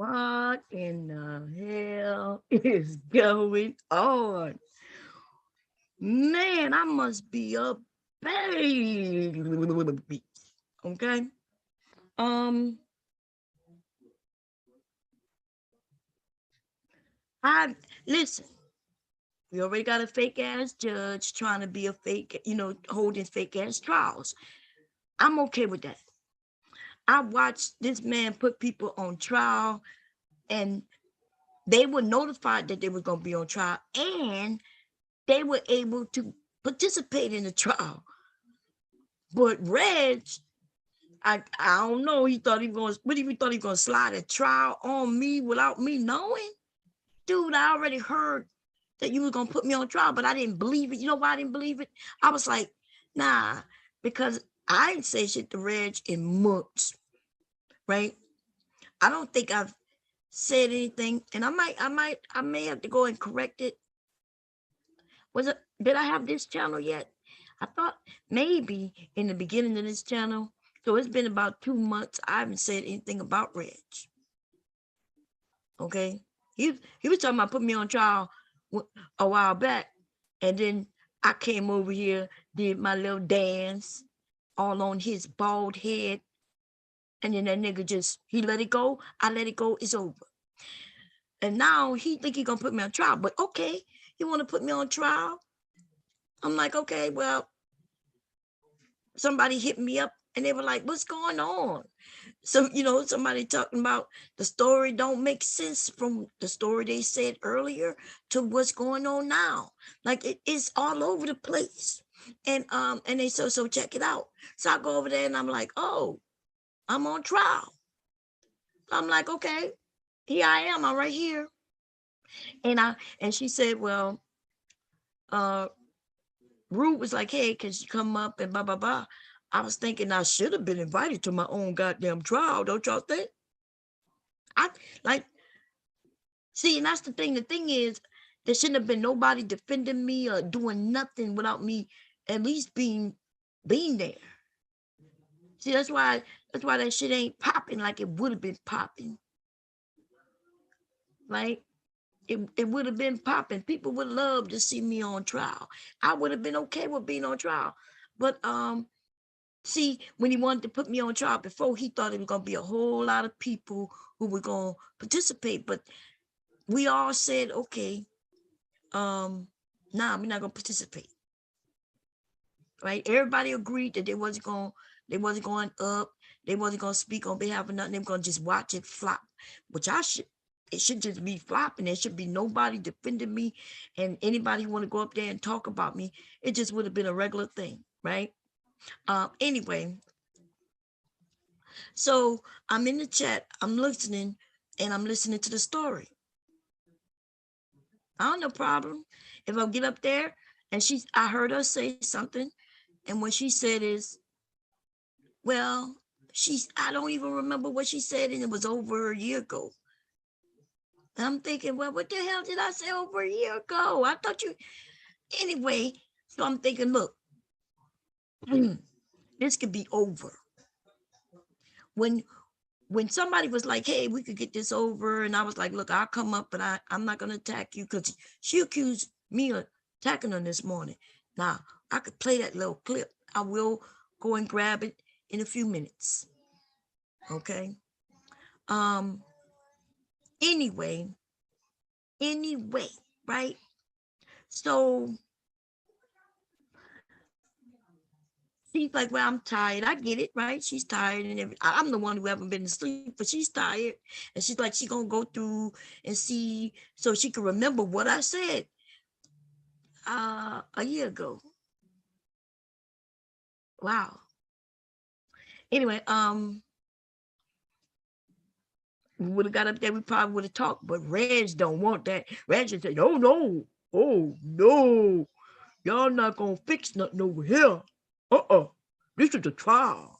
What in the hell is going on? Man, I must be a baby. Okay. Um, I listen. We already got a fake ass judge trying to be a fake, holding fake ass trials. I'm okay with that. I watched this man put people on trial, and they were notified that they were going to be on trial, and they were able to participate in the trial. But Reg, I don't know. He thought he was going. What if he thought he was going to slide a trial on me without me knowing? Dude, I already heard that you were going to put me on trial, but I didn't believe it. You know why I didn't believe it? I was like, nah, because I didn't say shit to Reg in months, right? I don't think I've said anything, and I may have to go and correct it. Did I have this channel yet? I thought maybe in the beginning of this channel. So it's been about 2 months. I haven't said anything about Reg. Okay. He was talking about putting me on trial a while back. And then I came over here, did my little dance all on his bald head. And then that nigga he let it go. I let it go. It's over. And now he think he gonna put me on trial. But okay, you want to put me on trial? I'm like, okay, well, somebody hit me up and they were like, what's going on? So, somebody talking about the story don't make sense from the story they said earlier to what's going on now. Like it is all over the place. And they so check it out. So I go over there and I'm like, oh, I'm on trial. I'm like, okay, here I am. I'm right here. And she said, well, uh, Ruth was like, hey, can she come up and blah, blah, blah. I was thinking I should have been invited to my own goddamn trial, don't y'all think? I like, see, and that's the thing. The thing is, there shouldn't have been nobody defending me or doing nothing without me at least being there. See, that's why that shit ain't popping like it would have been popping. Like it would have been popping. People would love to see me on trial. I would have been okay with being on trial. But see, when he wanted to put me on trial before, he thought it was gonna be a whole lot of people who were gonna participate. But we all said, okay, nah, we're not gonna participate. Right? Everybody agreed that they wasn't going up, they wasn't gonna speak on behalf of nothing, they were gonna just watch it flop. Which it should just be flopping. There should be nobody defending me, and anybody who want to go up there and talk about me, it just would have been a regular thing, right? Anyway, so I'm in the chat, I'm listening, and I'm listening to the story. I don't no problem. If I get up there and I heard her say something, and what she said is, well, I don't even remember what she said, and it was over a year ago. And I'm thinking, well, what the hell did I say over a year ago? I thought you, anyway. So I'm thinking, look, this could be over. When when somebody was like, hey, we could get this over, and I was like, look, I'll come up, but I'm not gonna attack you, because she accused me of attacking her this morning. Now I could play that little clip. I will go and grab it in a few minutes. Okay. Um. Anyway, right? So she's like, well, I'm tired. I get it, right? She's tired, and I'm the one who haven't been asleep, but she's tired, and she's like, she gonna go through and see so she can remember what I said a year ago. Wow. Anyway, we would have got up there, we probably would have talked, but Reg don't want that. Reg said, oh no, oh no, y'all not gonna fix nothing over here. This is a trial.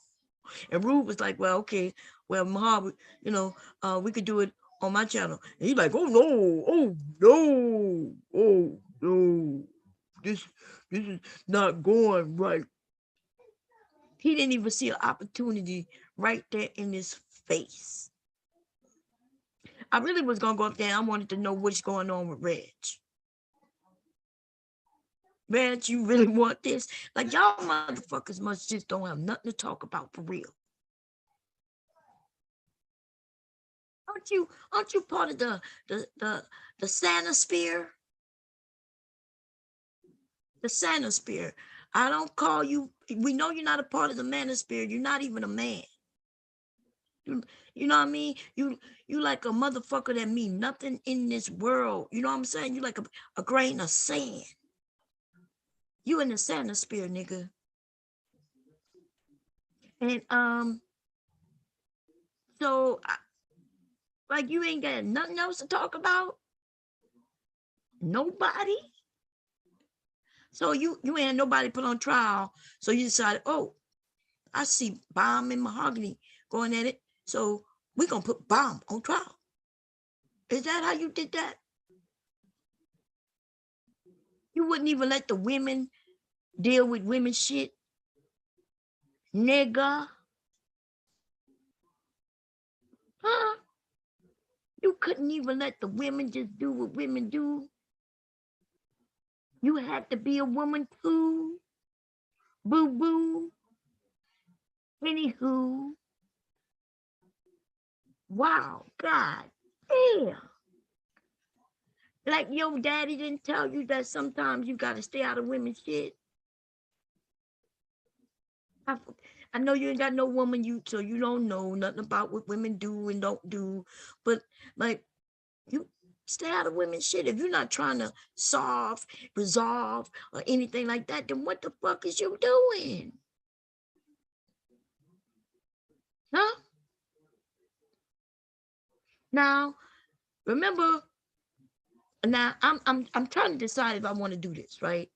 And Rude was like, well, okay, well, Mahal, we could do it on my channel. And he's like, oh no, oh no, oh no, this is not going right. He didn't even see an opportunity right there in his face. I really was gonna go up there. I wanted to know what's going on with Reg. Reg, you really want this? Like, y'all motherfuckers must just don't have nothing to talk about for real. Aren't you part of the Sanosphere? The Sanosphere. I don't call you. We know you're not a part of the Manosphere. You're not even a man. You know what I mean? You like a motherfucker that mean nothing in this world. You know what I'm saying? You like a grain of sand. You in the Sanosphere, nigga. And so like you ain't got nothing else to talk about? Nobody? So you ain't nobody put on trial. So you decided, oh, I see Bomb and Mahogany going at it. So we're gonna put Bomb on trial. Is that how you did that? You wouldn't even let the women deal with women shit? Nigga. Huh? You couldn't even let the women just do what women do? You had to be a woman too? Boo boo. Anywho. Wow. God damn. Like your daddy didn't tell you that sometimes you gotta stay out of women's shit? I know you ain't got no woman, so you don't know nothing about what women do and don't do. But like, you stay out of women's shit. If you're not trying to resolve, or anything like that, then what the fuck is you doing? Huh? Now, remember, now I'm trying to decide if I want to do this, right?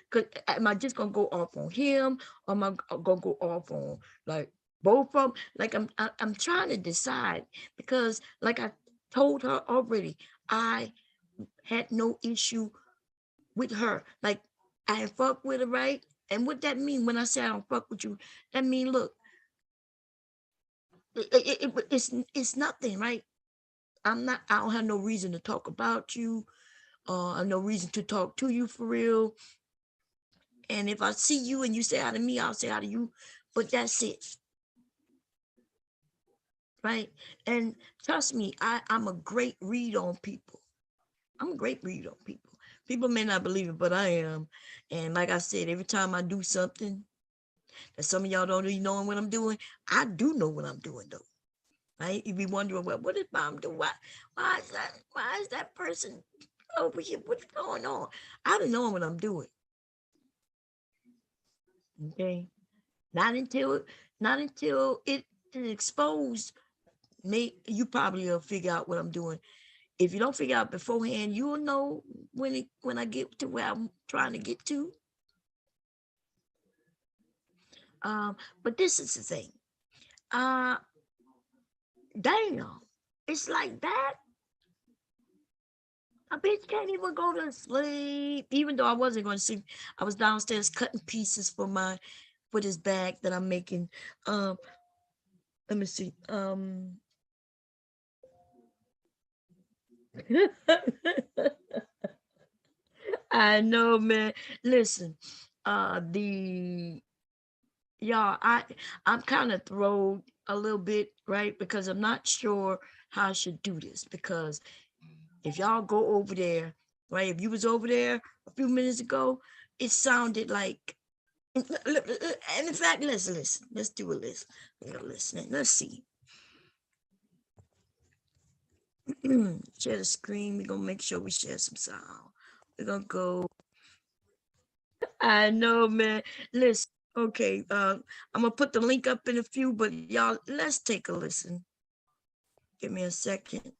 Cause am I just gonna go off on him, or am I gonna go off on like both of them? Like I'm trying to decide, because like I told her already, I had no issue with her. Like, I fuck with her, right? And what that mean when I say I don't fuck with you, that mean, look, it's nothing, right? I don't have no reason to talk about you. I have no reason to talk to you for real. And if I see you and you say hi to me, I'll say hi to you. But that's it. Right? And trust me, I'm a great read on people. I'm a great read on people. People may not believe it, but I am. And like I said, every time I do something that some of y'all don't even know what I'm doing, I do know what I'm doing though. Right? You be wondering, well, what is Mom doing? Why is that person over here? What's going on? I don't know what I'm doing. Okay. Not until it is exposed. You probably will figure out what I'm doing. If you don't figure out beforehand, you will know when I get to where I'm trying to get to. But this is the thing. Damn, it's like that. A bitch can't even go to sleep. Even though I wasn't going to sleep, I was downstairs cutting pieces for this bag that I'm making. Let me see. I know, man. Listen, y'all, I'm kind of thrown a little bit, right? Because I'm not sure how I should do this. Because if y'all go over there, right? If you was over there a few minutes ago, it sounded like, and in fact, let's do a list. Listen, let's see. Share the screen. We're gonna make sure we share some sound. We're gonna go. I know, man. Listen, okay. I'm gonna put the link up in a few, but y'all, let's take a listen. Give me a second.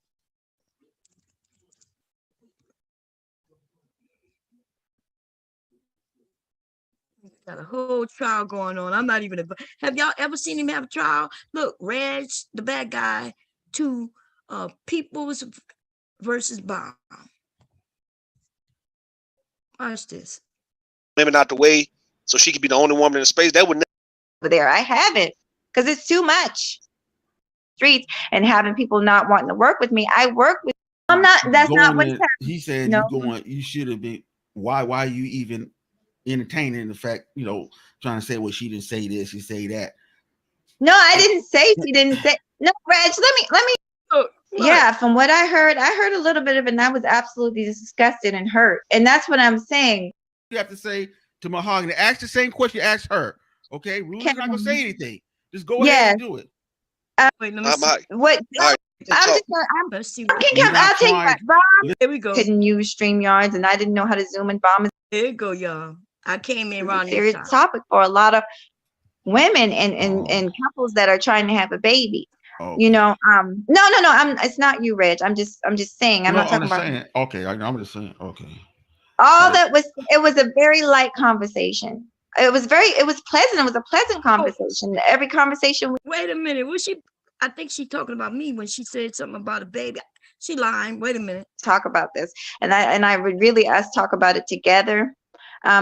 Got a whole trial going on. I'm not even. Have y'all ever seen him have a trial? Look, Reg, the bad guy, to Peoples versus Bomb. Watch this. Women out the way so she could be the only woman in the space. That would never. There, I haven't, because it's too much. streets and having people not wanting to work with me. I work with. I'm not. That's not Going what's in, happening. he said No, you going. You should have been. Why you even entertaining the fact? Trying to say, well, she didn't say this, she say that. no, I It, didn't say she didn't say. No, Reg. Let me. Oh, what? Yeah, from what I heard a little bit of it, and I was absolutely disgusted and hurt. And that's what I'm saying. you have to say to Mahogany, ask the same question you asked her. Okay, Rudy's not gonna say Kevin. anything. Just go ahead Yes. and do it. Wait, let me see. My What? all right, you I'm talk. just. I'm. Let's see I what. can We're come. not I'll tell you trying. what. Bomb Here we go. couldn't use StreamYards, and I didn't know how to Zoom and Bomb. Here you go, y'all. I came in Is a around this serious time. topic for a lot of women Oh, and couples that are trying to have a baby. okay. No, it's not you, Reg. I'm just saying. I'm No, not I'm talking just about saying. Okay, I'm just saying. Okay. all I, that was. It was a very light conversation. It was pleasant. It was a pleasant Oh, conversation. Every conversation we wait a minute. Was she? I think she talking about me when she said something about a baby. She lying. Wait a minute. talk about this, and I would really us talk about it together,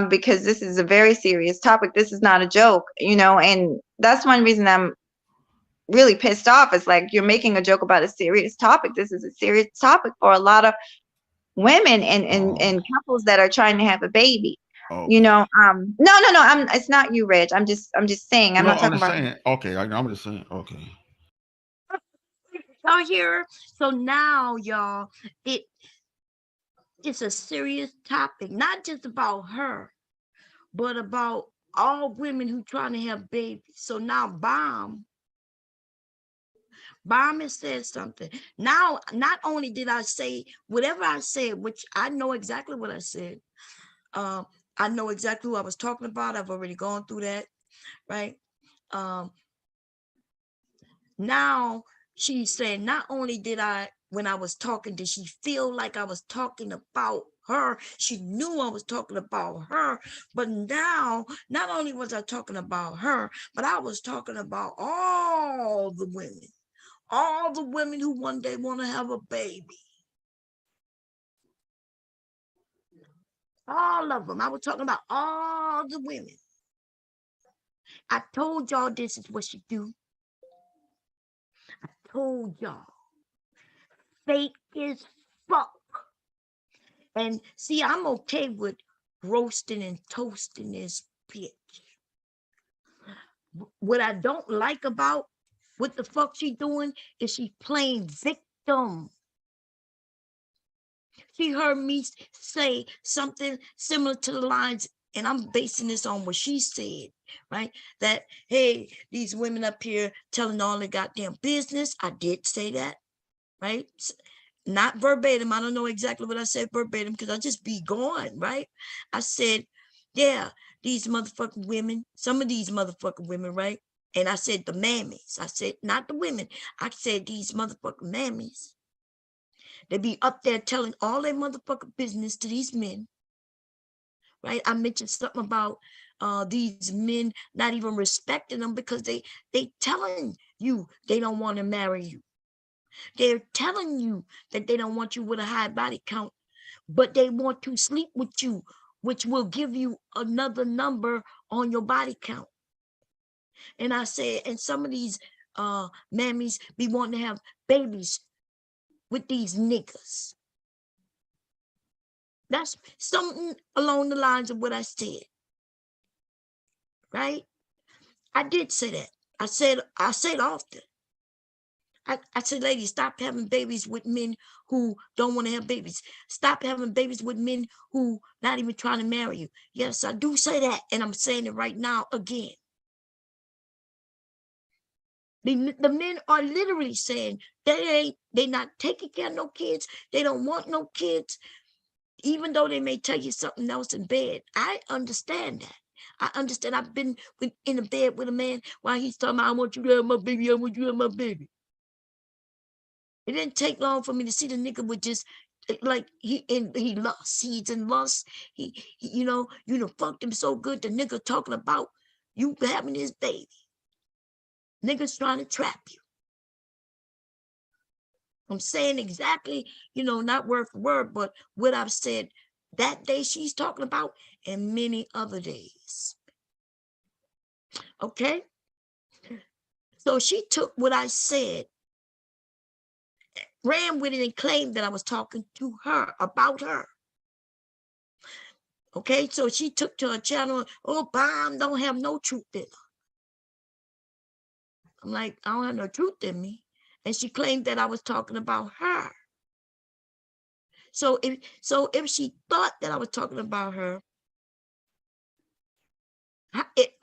because this is a very serious topic. This is not a joke, and that's one reason I'm really pissed off. It's like you're making a joke about a serious topic. This is a serious topic for a lot of women oh, and couples that are trying to have a baby. okay. No, it's not you, Reg. I'm just saying. I'm No, not I'm talking just about. saying. Okay, I'm just saying. Okay. Y'all hear her? So now, y'all, it's a serious topic, not just about her, but about all women who trying to have babies. So now, Bomb has said something. Now, not only did I say whatever I said, which I know exactly what I said. Um, I know exactly who I was talking about. I've already gone through that, right? Um, now she's saying not only did I, when I was talking, did she feel like I was talking about her? She knew I was talking about her. But now, not only was I talking about her, but I was talking about all the women who one day want to have a baby. All of them. I was talking about all the women. I told y'all this is what she do. I told y'all. Fake as fuck. And see, I'm okay with roasting and toasting this bitch. What I don't like about what the fuck she doing is she playing victim. She heard me say something similar to the lines, and I'm basing this on what she said, right? That, hey, these women up here telling all their goddamn business. I did say that, right? Not verbatim. I don't know exactly what I said verbatim because I just be going, right? I said, yeah, these motherfucking women, some of these motherfucking women, right? And I said the mammies. I said, not the women. I said these motherfucking mammies. They be up there telling all their motherfucking business to these men, right? I mentioned something about these men not even respecting them because they telling you they don't want to marry you. They're telling you that they don't want you with a high body count, but they want to sleep with you, which will give you another number on your body count. And I said, and some of these mammies be wanting to have babies with these niggas. That's something along the lines of what I said, right? I did say that. I said often. I said, ladies, stop having babies with men who don't want to have babies. Stop having babies with men who not even trying to marry you. Yes, I do say that, and I'm saying it right now again. The men are literally saying they not taking care of no kids. They don't want no kids, even though they may tell you something else in bed. I understand that. I understand. I've been in a bed with a man while he's talking about, I want you to have my baby. I want you to have my baby. It didn't take long for me to see the nigga with just like he lust. He's in lust. He you know fucked him so good. The nigga talking about you having his baby. Niggas trying to trap you. I'm saying exactly, not word for word, but what I've said that day she's talking about and many other days. Okay? So she took what I said ran with it and claimed that I was talking to her about her. Okay, so she took to her channel, oh, Bomb don't have no truth in her. I'm like, I don't have no truth in me. And she claimed that I was talking about her. So if she thought that I was talking about her,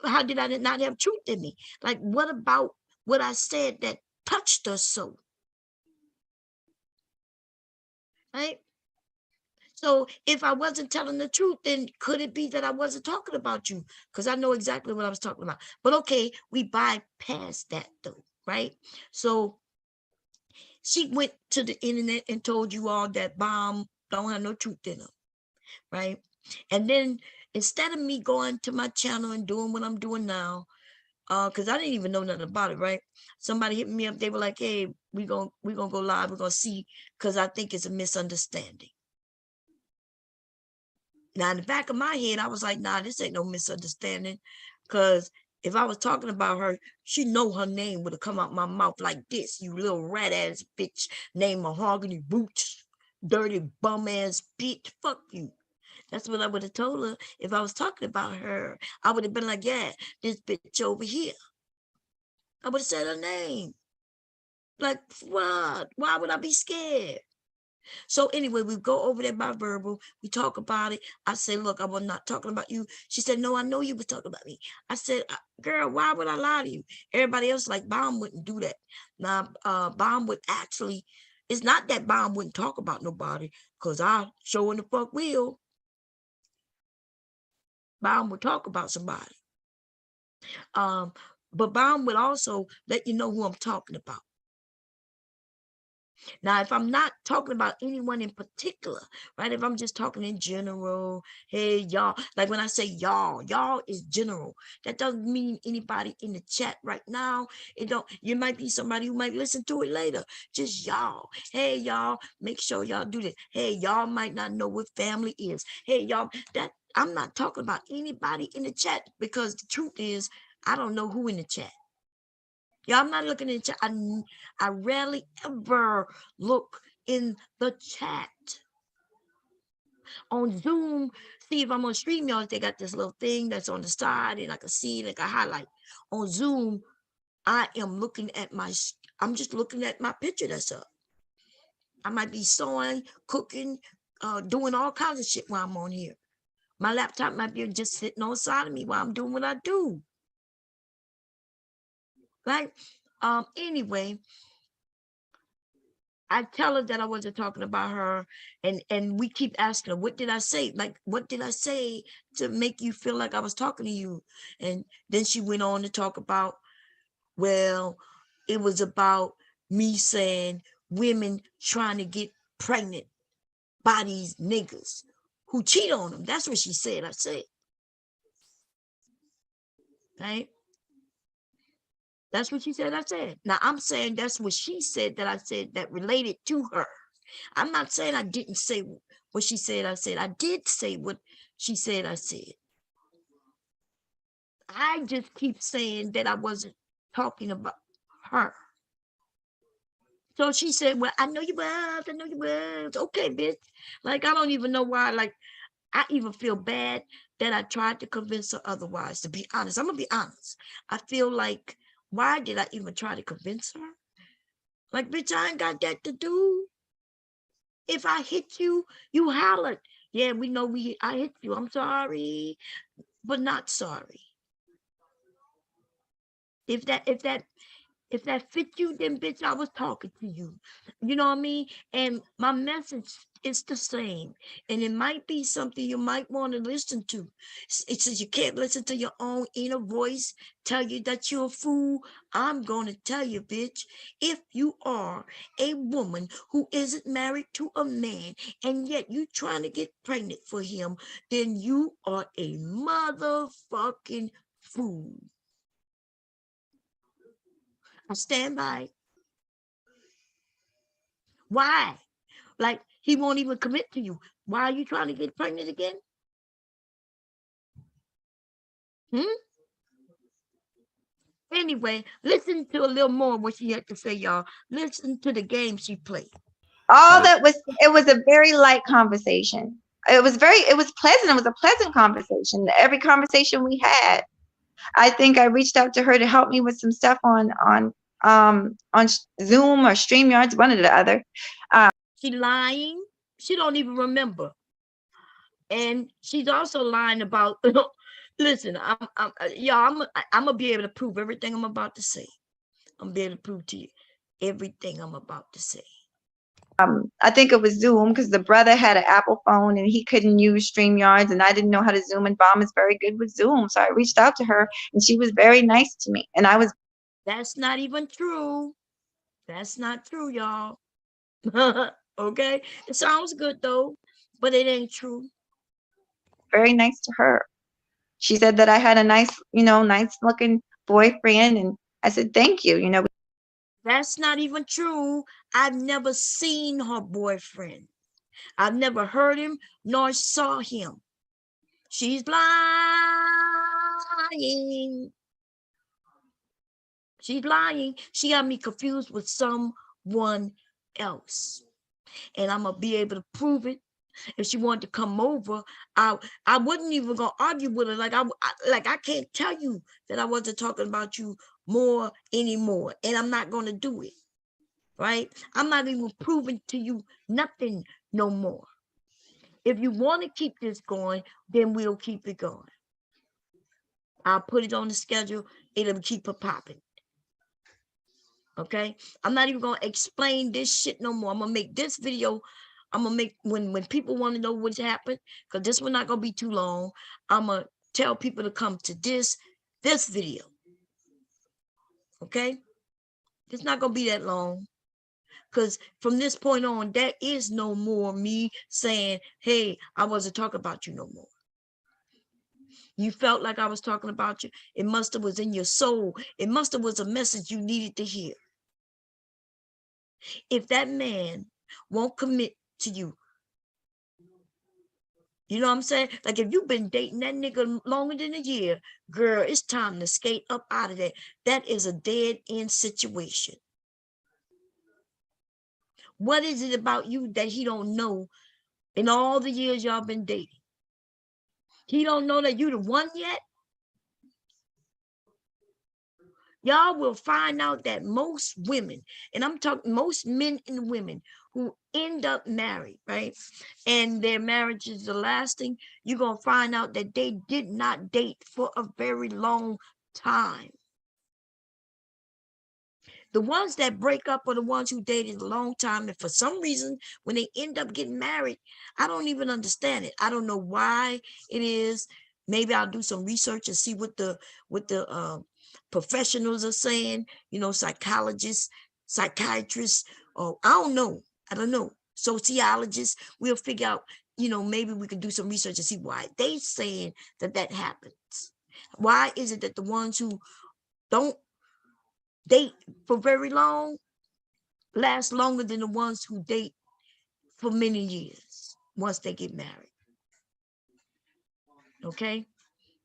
how did I not have truth in me? Like, what about what I said that touched her so? Right? So if I wasn't telling the truth, then could it be that I wasn't talking about you? Because I know exactly what I was talking about. But okay, we bypass that though, right? So she went to the internet and told you all that Bomb don't have no truth in her, right? And then instead of me going to my channel and doing what I'm doing now, because I didn't even know nothing about it, right? Somebody hit me up, they were like, hey, we're gonna go live, we're gonna see, because I think it's a misunderstanding. Now, in the back of my head, I was like, nah, this ain't no misunderstanding. Because if I was talking about her, she know her name would have come out my mouth like this, you little rat ass bitch named Mahogany Boots, dirty bum ass bitch, fuck you. That's what I would have told her if I was talking about her. I would have been like, yeah, this bitch over here. I would have said her name. Like, what? Why would I be scared? So anyway, we go over there by verbal. We talk about it. I said, look, I was not talking about you. She said, no, I know you were talking about me. I said, girl, why would I lie to you? Everybody else like Bomb wouldn't do that. Now, Bomb would actually, it's not that Bomb wouldn't talk about nobody, because I sure in the fuck will. Bomb would talk about somebody. But Bomb would also let you know who I'm talking about. Now, if I'm not talking about anyone in particular, right? If I'm just talking in general, hey, y'all, like when I say y'all is general. That doesn't mean anybody in the chat right now. It don't, you might be somebody who might listen to it later. Just y'all. Hey, y'all, make sure y'all do this. Hey, y'all might not know what family is. Hey, y'all, that I'm not talking about anybody in the chat, because the truth is, I don't know who in the chat. Yeah, I'm not looking in the chat. I rarely ever look in the chat. On Zoom, see if I'm on StreamYard, they got this little thing that's on the side and I can see like a highlight. On Zoom, I am looking at I'm just looking at my picture that's up. I might be sewing, cooking, doing all kinds of shit while I'm on here. My laptop might be just sitting on the side of me while I'm doing what I do. Right? Anyway, I tell her that I wasn't talking about her, and we keep asking her, what did I say? Like, what did I say to make you feel like I was talking to you? And then she went on to talk about, well, it was about me saying women trying to get pregnant by these niggas who cheat on them. That's what she said. I said, right? That's what she said. I said. Now I'm saying that's what she said that I said that related to her. I'm not saying I didn't say what she said I said. I did say what she said I said. I just keep saying that I wasn't talking about her. So she said, well, I know you was. I know you was. Okay, bitch. Like, I don't even know why. Like, I even feel bad that I tried to convince her otherwise, to be honest. I'm going to be honest. I feel like, why did I even try to convince her? Like, bitch, I ain't got that to do. If I hit you, you hollered. Yeah, we know I hit you. I'm sorry, but not sorry. If that fit you, then bitch, I was talking to you. You know what I mean? And my message is the same. And it might be something you might want to listen to. It says you can't listen to your own inner voice tell you that you're a fool. I'm going to tell you, bitch, if you are a woman who isn't married to a man and yet you trying to get pregnant for him, then you are a motherfucking fool. I stand by. Why? Like, he won't even commit to you. Why are you trying to get pregnant again? Anyway, listen to a little more what she had to say, y'all. Listen to the game she played. All that was, it was a very light conversation. It was pleasant. It was a pleasant conversation. Every conversation we had, I think I reached out to her to help me with some stuff on Zoom or StreamYards, one or the other. She lying. She don't even remember. And she's also lying about, listen, I'm gonna be able to prove everything I'm about to say. I'm gonna be able to prove to you everything I'm about to say. I think it was Zoom because the brother had an Apple phone and he couldn't use StreamYards, and I didn't know how to Zoom, and Bomb is very good with Zoom. So I reached out to her and she was very nice to me. And I was That's not even true. That's not true, y'all. Okay? It sounds good though, but it ain't true. very nice to her. She said that I had a nice, nice looking boyfriend, and I said, thank you. That's not even true. I've never seen her boyfriend. I've never heard him nor saw him. She's lying. She's lying. She got me confused with someone else. And I'm gonna be able to prove it. If she wanted to come over, I wouldn't even go argue with her. Like I can't tell you that I wasn't talking about you more anymore, and I'm not gonna do it. Right? I'm not even proving to you nothing no more. If you want to keep this going, then we'll keep it going. I'll put it on the schedule. It'll keep it popping. Okay? I'm not even gonna explain this shit no more. I'm gonna make this video. I'm gonna make when people want to know what's happened, because this one not gonna be too long. I'm gonna tell people to come to this video. Okay? It's not gonna be that long. Because from this point on, there is no more me saying, hey, I wasn't talking about you no more. You felt like I was talking about you. It must have was in your soul. It must have was a message you needed to hear. If that man won't commit to you, you know what I'm saying? Like if you've been dating that nigga longer than a year, girl, it's time to skate up out of that. That is a dead end situation. What is it about you that he don't know in all the years y'all been dating? He don't know that you the one yet? Y'all will find out that most women, and I'm talking most men and women who end up married, right? And their marriages are lasting, you're going to find out that they did not date for a very long time. The ones that break up are the ones who dated a long time. And for some reason, when they end up getting married, I don't even understand it. I don't know why it is. Maybe I'll do some research and see what the professionals are saying, psychologists, psychiatrists, or I don't know, sociologists. We'll figure out, maybe we can do some research and see why they saying that happens. Why is it that the ones who don't date for very long last longer than the ones who date for many years once they get married? Okay,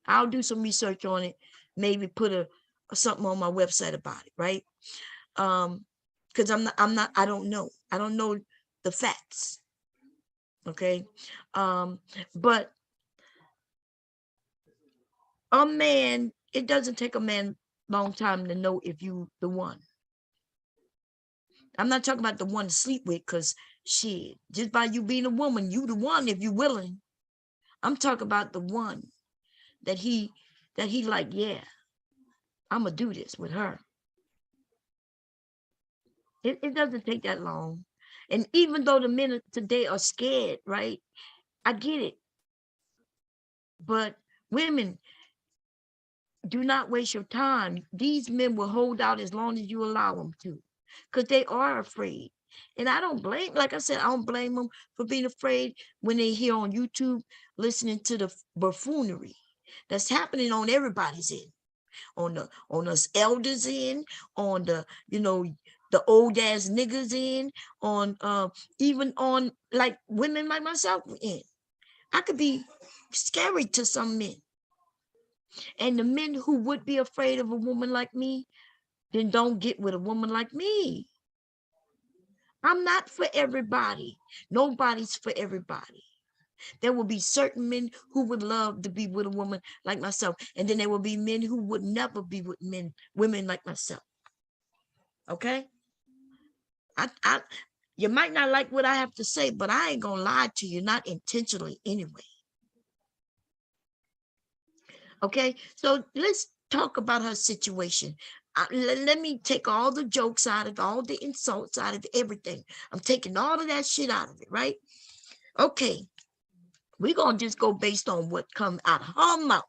I'll do some research on it, maybe put something on my website about it, right? Because I don't know the facts. Okay, but a man, it doesn't take a man long time to know if you the one. I'm not talking about the one to sleep with, because shit, just by you being a woman, you the one if you willing. I'm talking about the one that he like, yeah, I'm gonna do this with her. It doesn't take that long. And even though the men today are scared, right? I get it. But women, do not waste your time. These men will hold out as long as you allow them to, because they are afraid. And I don't blame, like I said, I don't blame them for being afraid when they hear on YouTube, listening to the buffoonery that's happening on everybody's end, on us elders end, on the, the old ass niggas end, on even on like women like myself end. I could be scary to some men. And the men who would be afraid of a woman like me, then don't get with a woman like me. I'm not for everybody. Nobody's for everybody. There will be certain men who would love to be with a woman like myself. And then there will be men who would never be with women like myself. Okay? You might not like what I have to say, but I ain't gonna lie to you, not intentionally anyway. Okay? So let's talk about her situation. Let me take all the jokes out of it, all the insults out of everything. I'm taking all of that shit out of it, right? Okay. We're going to just go based on what comes out of her mouth.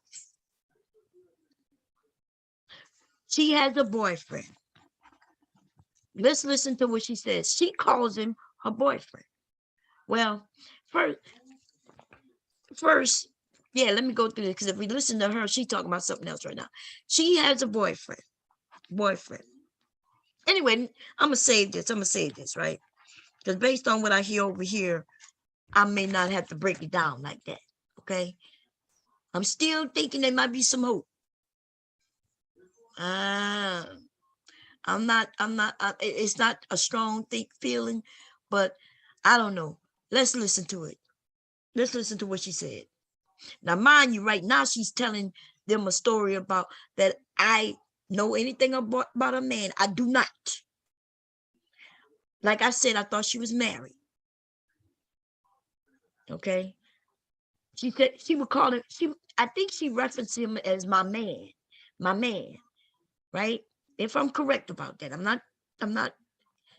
She has a boyfriend. Let's listen to what she says. She calls him her boyfriend. Well, first, yeah, let me go through this, because if we listen to her, she's talking about something else right now. She has a boyfriend. Anyway, I'm going to save this, right? Because based on what I hear over here, I may not have to break it down like that, okay? I'm still thinking there might be some hope. It's not a strong feeling, but I don't know. Let's listen to it. Let's listen to what she said. Now, mind you, right now, she's telling them a story about that I know anything about a man. I do not. Like I said, I thought she was married. Okay. She said she would call him, I think she referenced him as my man, right? If I'm correct about that. I'm not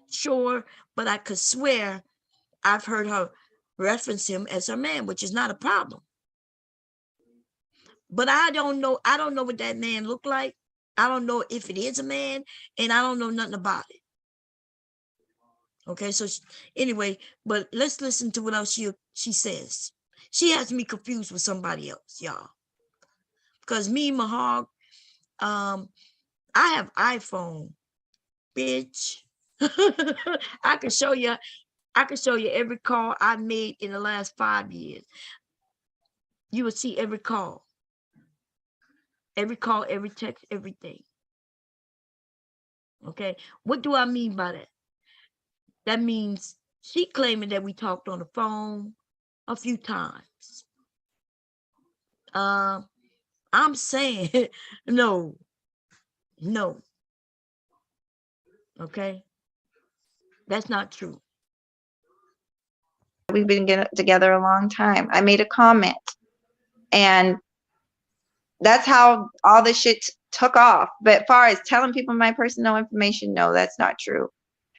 sure, but I could swear I've heard her reference him as her man, which is not a problem. But I don't know what that man looked like. I don't know if it is a man, and I don't know nothing about it. Okay, so anyway, but let's listen to what else she says. She has me confused with somebody else, y'all. Because me, Mahog, I have iPhone, bitch. I can show you every call I made in the last 5 years. You will see every call, every text, everything. Okay, what do I mean by that? That means she claiming that we talked on the phone a few times. I'm saying no. Okay, that's not true. We've been together a long time. I made a comment, and that's how all this shit took off. But as far as telling people my personal information, no, that's not true.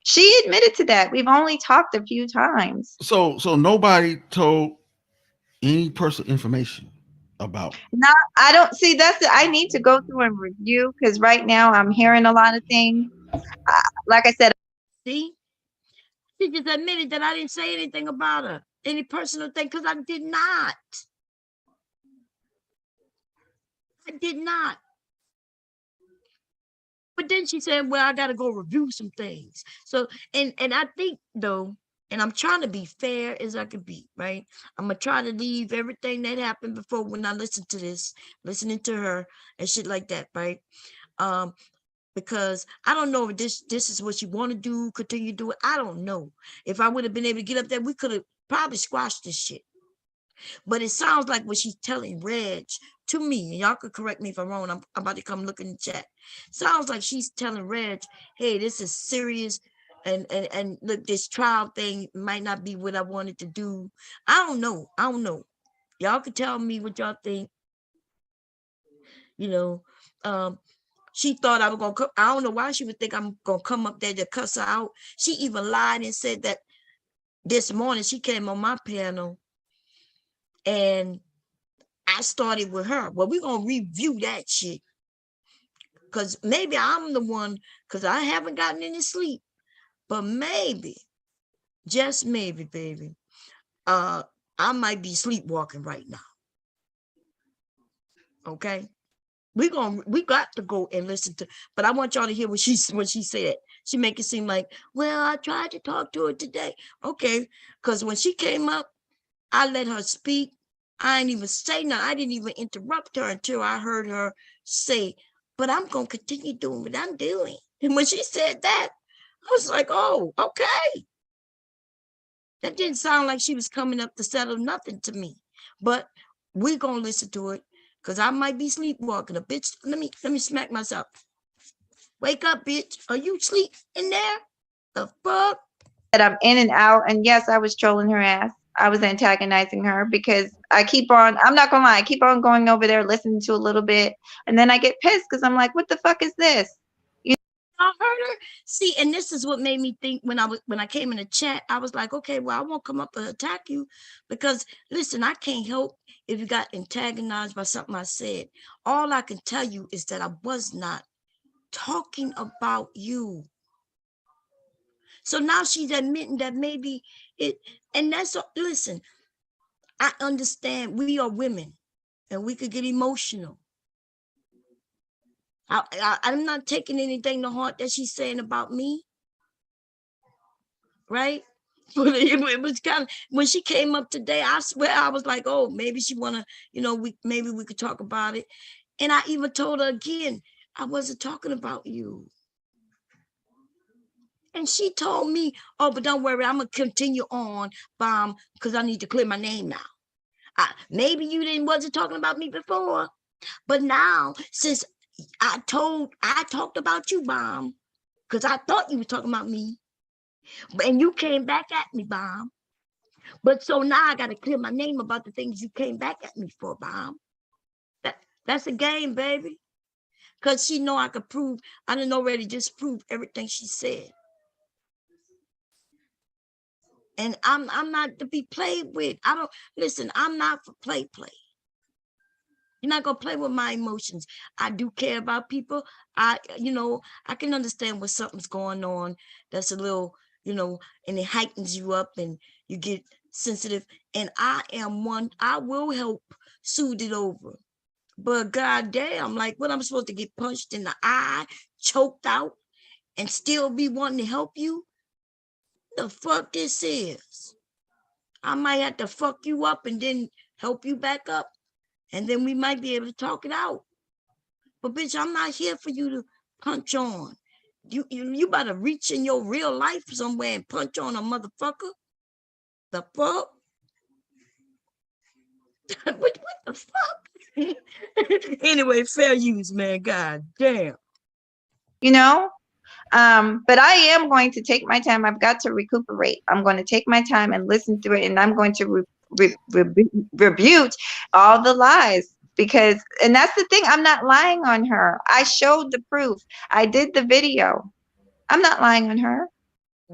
She admitted to that. We've only talked a few times. So nobody told any personal information about. No, I don't see. I need to go through and review, because right now I'm hearing a lot of things. Like I said, see, she just admitted that I didn't say anything about her, any personal thing, because I did not. But then she said, well, I got to go review some things. So, and I think though, and I'm trying to be fair as I could be, right? I'm going to try to leave everything that happened before when I listen to this, listening to her and shit like that, right? Because I don't know if this is what you want to do, continue to do it. I don't know. If I would have been able to get up there, we could have probably squashed this shit. But it sounds like what she's telling Reg to me, and y'all could correct me if I'm wrong. I'm about to come look in the chat. Sounds like she's telling Reg, hey, this is serious. And look, this trial thing might not be what I wanted to do. I don't know. Y'all could tell me what y'all think. You know, she thought I was gonna come. I don't know why she would think I'm gonna come up there to cuss her out. She even lied and said that this morning she came on my panel and I started with her. Well, we're gonna review that shit. Cause maybe I'm the one, because I haven't gotten any sleep. But maybe, just maybe, baby, I might be sleepwalking right now. Okay. We got to go and listen to, but I want y'all to hear what she said. She make it seem like, well, I tried to talk to her today. Okay, because when she came up, I let her speak. I didn't even say nothing. I didn't even interrupt her until I heard her say, but I'm gonna continue doing what I'm doing. And when she said that, I was like, oh, okay. That didn't sound like she was coming up to settle nothing to me. But we're gonna listen to it because I might be sleepwalking. A bitch, let me smack myself. Wake up, bitch. Are you sleep in there? The fuck? That I'm in and out. And yes, I was trolling her ass. I was antagonizing her because I keep on, I'm not gonna lie, I keep on going over there, listening to a little bit, and then I get pissed because I'm like, what the fuck is this? I heard her. See, and this is what made me think when I came in the chat, I was like, okay, well, I won't come up and attack you because listen, I can't help if you got antagonized by something I said. All I can tell you is that I was not talking about you. So now she's admitting that maybe it, and that's, listen, I understand we are women and we could get emotional. I'm not taking anything to heart that she's saying about me, right? But it was kind of, when she came up today, I swear I was like, oh, maybe she wanna, maybe we could talk about it. And I even told her again, I wasn't talking about you. And she told me, oh, but don't worry, I'm gonna continue on, because I need to clear my name now. Maybe you wasn't talking about me before, but now since I talked about you, Bomb, because I thought you were talking about me, and you came back at me, Bomb. But so now I got to clear my name about the things you came back at me for, Bomb. That's a game, baby. Because she know I could prove, I didn't already just prove everything she said. And I'm not to be played with. I don't, listen, I'm not for play. You're not gonna play with my emotions. I do care about people. I can understand when something's going on that's a little, and it heightens you up and you get sensitive. And I am one, I will help soothe it over. But goddamn, like what, I'm supposed to get punched in the eye, choked out, and still be wanting to help you? The fuck this is? I might have to fuck you up and then help you back up. And then we might be able to talk it out. But bitch, I'm not here for you to punch on. You better reach in your real life somewhere and punch on a motherfucker. The fuck? what the fuck? Anyway, fair use, man. God damn. You know? But I am going to take my time. I've got to recuperate. I'm going to take my time and listen through it, and I'm going to rebuke all the lies because, and that's the thing, I'm not lying on her. I showed the proof. I did the video. I'm not lying on her.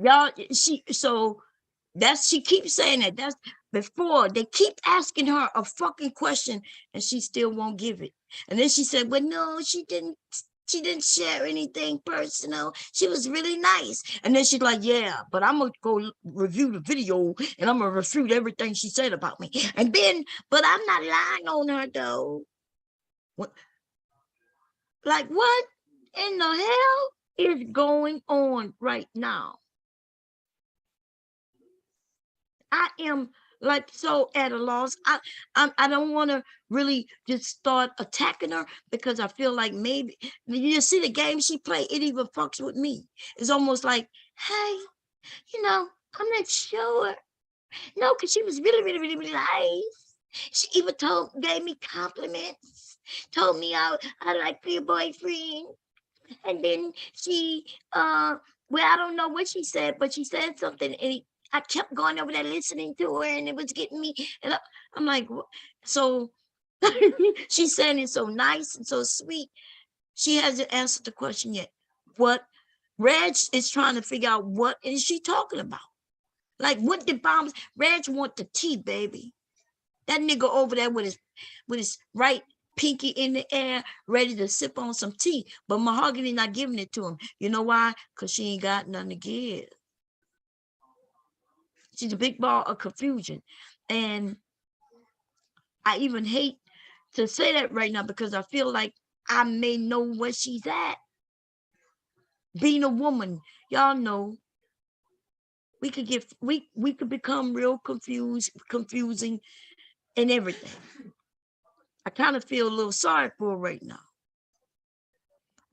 Y'all, she keeps saying that. That's before they keep asking her a fucking question and she still won't give it. And then she said, well, no, she didn't share anything personal. She was really nice. And then she's like, yeah, but I'm gonna go review the video and I'm gonna refute everything she said about me. And then, but I'm not lying on her though. What? Like what in the hell is going on right now? I am like so at a loss. I don't want to really just start attacking her because I feel like maybe you see the game she played, it even fucks with me. It's almost like, hey, I'm not sure. No, because she was really, really, really, really nice. She even gave me compliments, told me I like your boyfriend. And then she well, I don't know what she said, but she said something, and I kept going over there listening to her, and it was getting me. And I'm like, so she's saying it's so nice and so sweet. She hasn't answered the question yet. What Reg is trying to figure out, what is she talking about? Like, what did Bombs? Reg want the tea, baby. That nigga over there with his right pinky in the air, ready to sip on some tea. But Mahogany not giving it to him. You know why? Because she ain't got nothing to give. She's a big ball of confusion. And I even hate to say that right now because I feel like I may know where she's at. Being a woman, y'all know, we could become real confusing and everything. I kind of feel a little sorry for her right now.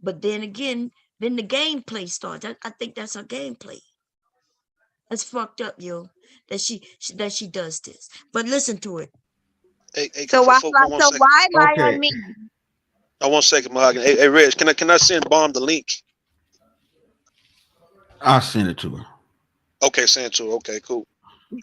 But then again, then the gameplay starts. I think that's her gameplay. That's fucked up, yo. That she does this. But listen to it. Hey, So why for one so second. why lie Okay, on me? Oh, 1 second, Mahogany. Hey, Reg, can I send Bomb the link? I'll send it to her. Okay, send to her. Okay, cool.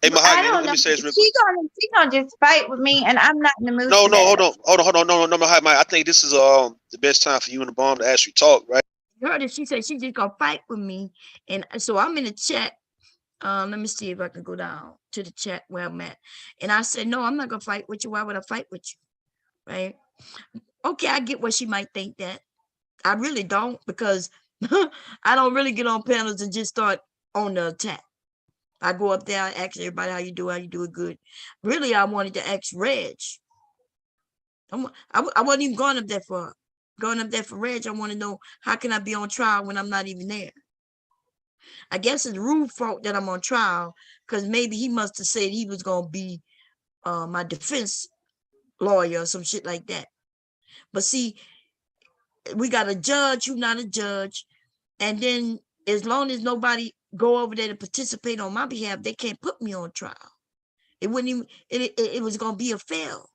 Hey, I Mahogany, don't let know. me say this real quick. She gonna just fight with me, and I'm not in the mood No, for no, that. hold on. No, Mahogany. I think this is the best time for you and the Bomb to actually talk, right? You heard it. She said she just gonna fight with me. And so I'm in the chat. Let me see if I can go down to the chat where I'm at. And I said, no, I'm not gonna fight with you. Why would I fight with you? Right? Okay, I get what she might think that. I really don't, because I don't really get on panels and just start on the attack. I go up there, I ask everybody how you do it good. Really, I wanted to ask Reg. I wasn't even going up there for Reg. I want to know, how can I be on trial when I'm not even there? I guess it's Rude's fault that I'm on trial, because maybe he must have said he was gonna be my defense lawyer or some shit like that. But see, we got a judge who's not a judge, and then as long as nobody go over there to participate on my behalf, they can't put me on trial. It wouldn't even. It was gonna be a fail,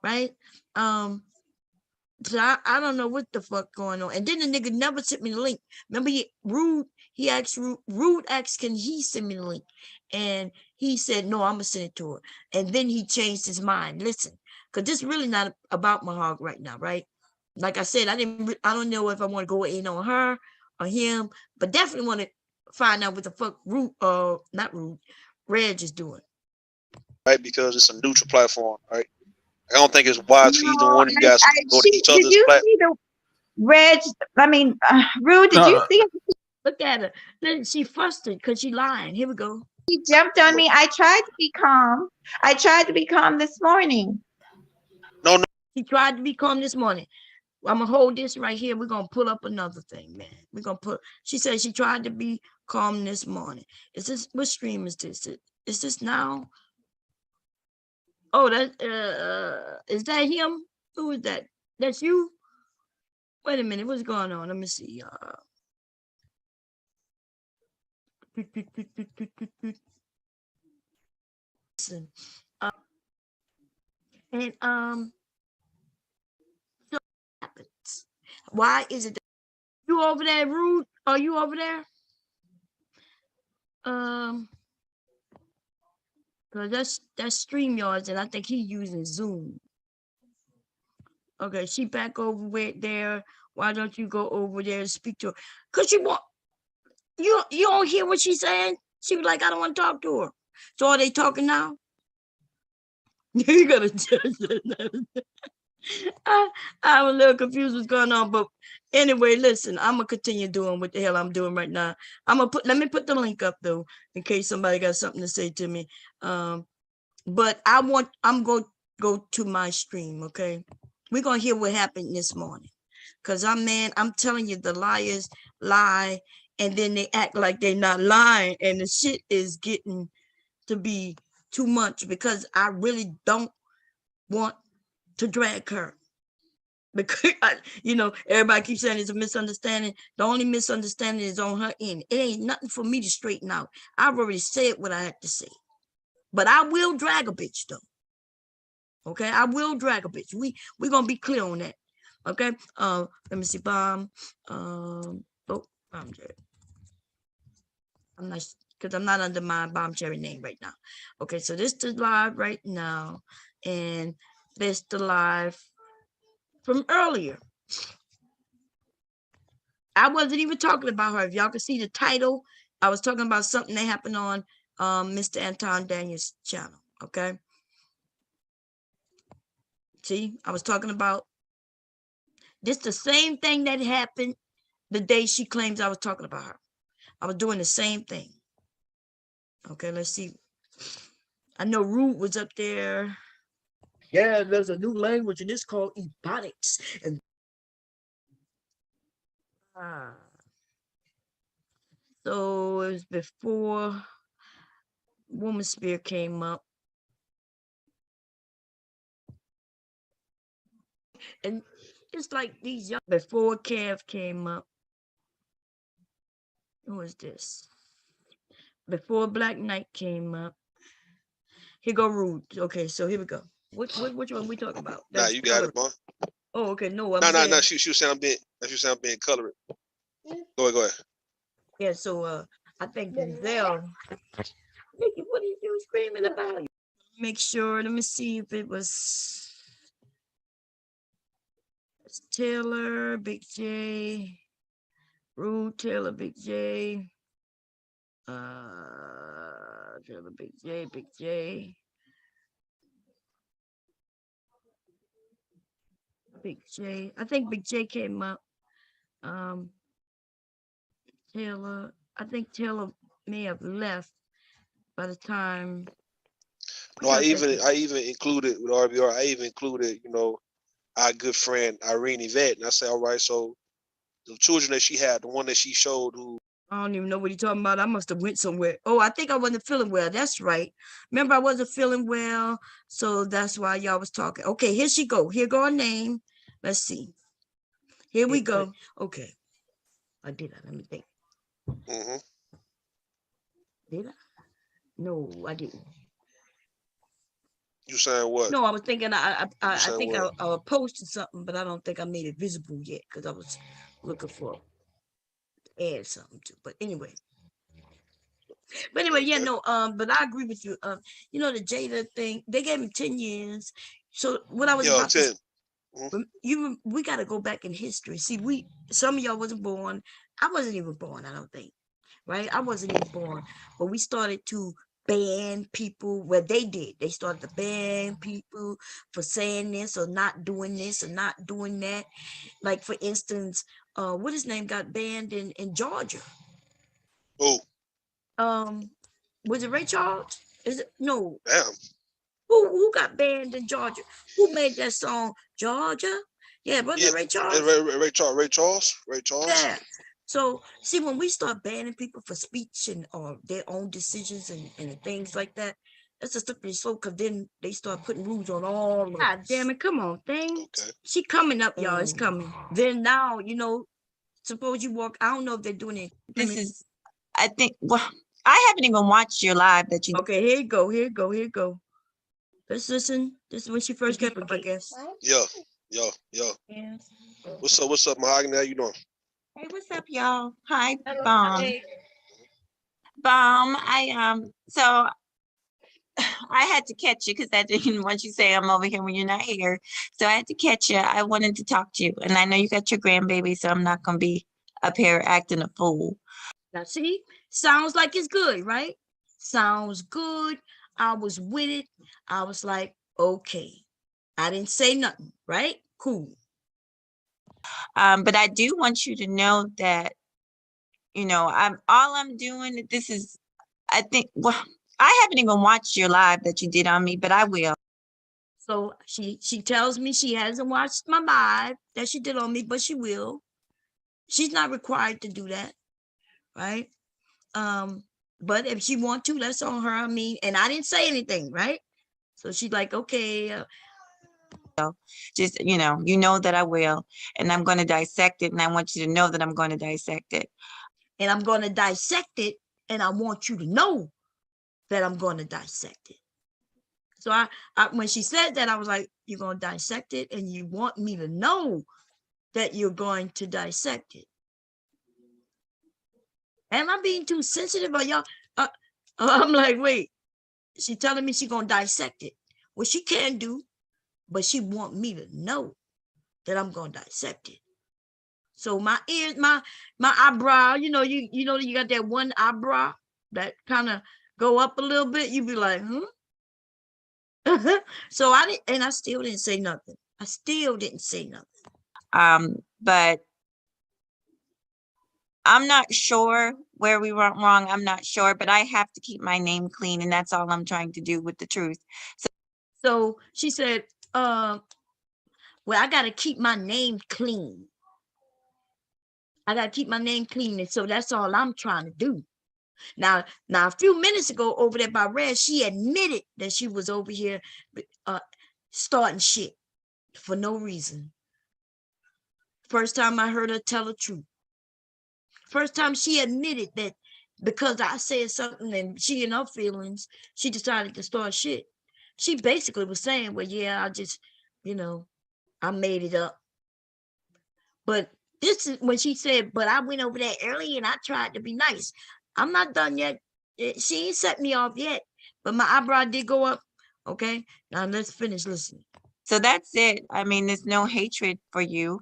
right? So I don't know what the fuck going on. And then the nigga never sent me the link. Remember, he asked Rude asked, can he send me the link? And he said, no, I'm gonna send it to her. And then he changed his mind. Listen, because this is really not about Mahog right now, right? Like I said, I don't know if I want to go in on her or him, but definitely want to find out what the fuck not Rude, Reg is doing. Right, because it's a neutral platform, right? I don't think it's wise for either No, one of you guys to go to each did other's you platform. see the Reg? I mean, Rue, did you see Look at her. Then she frustrated because she lying. Here we go. he jumped on me? I tried to be calm. I tried to be calm this morning. No, She tried to be calm this morning. I'm gonna hold this right here. We're gonna pull up another thing, man. We're gonna put. She said she tried to be calm this morning. Is this, what stream is this? Is this now? Oh, that is that him? Who is that? That's you? Wait a minute, what's going on? Let me see. Listen. And so what happens? Why is it that you over there, Rude? Are you over there? Because that's StreamYards, and I think he's using Zoom. Okay, she back over there. Why don't you go over there and speak to her? Because you don't hear what she's saying? She was like, I don't want to talk to her. So are they talking now? You gotta judge that. I'm a little confused what's going on, but anyway, listen, I'm gonna continue doing what the hell I'm doing right now. Let me put the link up though, in case somebody got something to say to me. But I'm going to go to my stream, okay? We're gonna hear what happened this morning. Cause I'm telling you, the liars lie, and then they act like they're not lying, and the shit is getting to be too much, because I really don't want to drag her. Because everybody keeps saying it's a misunderstanding. The only misunderstanding is on her end. It ain't nothing for me to straighten out. I've already said what I had to say. But I will drag a bitch though. Okay, I will drag a bitch. We're gonna be clear on that. Okay. Let me see. Bomb. Bomb Cherry. I'm not, because I'm not under my Bomb Cherry name right now. Okay, so this is live right now, and this the live from earlier. I wasn't even talking about her. If y'all can see the title, I was talking about something that happened on Mr. Anton Daniels' channel. Okay. See, I was talking about this, the same thing that happened the day she claims I was talking about her. I was doing the same thing. Okay, let's see. I know Root was up there. Yeah, there's a new language, and it's called Ebonics. And so it was before Woman Spear came up. And it's like these young, before Kev came up. Who is this? Before Black Knight came up. Here go Rude. Okay, so here we go. Which one we talking about? Nah, That's you got it, colored. boy. Oh, okay. No, I'm No. saying, She was saying I'm being. She was saying I'm being colored. Go ahead. yeah. So I think Denzel. Nikki, what are you screaming about? Make sure. Let me see if it was Taylor, Big J, Rude, Taylor, Big J, Taylor, Big J, Big J, Big J. I think Big J came up. Um, Taylor. I think Taylor may have left by the time. No, I even included with RBR. I even included, our good friend Irene Yvette, and I said, all right, so the children that she had, the one that she showed, who I don't even know what you're talking about. I must have went somewhere. Oh, I think I wasn't feeling well. That's right. Remember, I wasn't feeling well, so that's why y'all was talking. Okay, here she go. Here go her name. Let's see. Here we go. Okay, I did. Let me think. mm-hmm. Did I? No, I didn't. You saying what? No, I was thinking. I saying think what? I posted something, but I don't think I made it visible yet because I was looking for add something to. But anyway. Yeah, Okay. no, but I agree with you. The Jada thing, they gave him 10 years. So what I was Yo, about 10. to we gotta go back in history. See, some of y'all wasn't born. I wasn't even born, I don't think. Right? I wasn't even born. But we started to ban people. Well, they did. They started to ban people for saying this or not doing this or not doing that. Like for instance, what his name got banned in Georgia. Oh, Was it Ray Charles? Is it no? damn. Who got banned in Georgia? Who made that song Georgia? Yeah, wasn't Yeah, it Ray and Charles? Ray Charles. Yeah. So see, when we start banning people for speech and or their own decisions and things like that, that's a slippery slope because then they start putting rules on all of us. God damn it, come on, thing. Okay. She coming up, y'all. It's coming. Then now, suppose you walk. I don't know if they're doing it. This is, I think, well, I haven't even watched your live that you. Okay, here you go. Here you go. Here you go. Let's listen. This is when she first came up, I guess. Yo. Yeah. What's up, Mahogany? How you doing? Hey, what's up, y'all? Hi, Bomb. So I had to catch you because I didn't want you to say I'm over here when you're not here. So I had to catch you. I wanted to talk to you, and I know you got your grandbaby, so I'm not gonna be up here acting a fool. Now, see, sounds like it's good, right? Sounds good. I was with it. I was like, okay. I didn't say nothing, right? Cool. But I do want you to know that, I'm doing. This is, I think, well, I haven't even watched your live that you did on me, but I will. So she tells me she hasn't watched my live that she did on me, but she will. She's not required to do that, right? But if she want to, that's on her. I mean, and I didn't say anything, right? So she's like, okay. Just, that I will, and I'm going to dissect it, and I want you to know that I'm going to dissect it. And I'm going to dissect it, and I want you to know that I'm going to dissect it. So I when she said that, I was like, you're going to dissect it, and you want me to know that you're going to dissect it. Am I being too sensitive? Or y'all? I'm like, wait. She telling me she's going to dissect it. Well, she can do, but she want me to know that I'm going to dissect it. So my ears, my eyebrow, you got that one eyebrow that kind of go up a little bit. You be like, So I didn't, and I still didn't say nothing. But I'm not sure where we went wrong. I'm not sure, but I have to keep my name clean, and that's all I'm trying to do with the truth. So she said, well, I got to keep my name clean. And so that's all I'm trying to do. Now, a few minutes ago over there by Red, she admitted that she was over here starting shit for no reason. First time I heard her tell the truth. First time she admitted because I said something and she in her feelings, she decided to start shit. She basically was saying, well, yeah, I just, you know, I made it up. But this is when she said, but I went over there early and I tried to be nice. I'm not done yet. She ain't set me off yet, but my eyebrow did go up. Okay, now let's finish listening. So that's it. I mean, there's no hatred for you.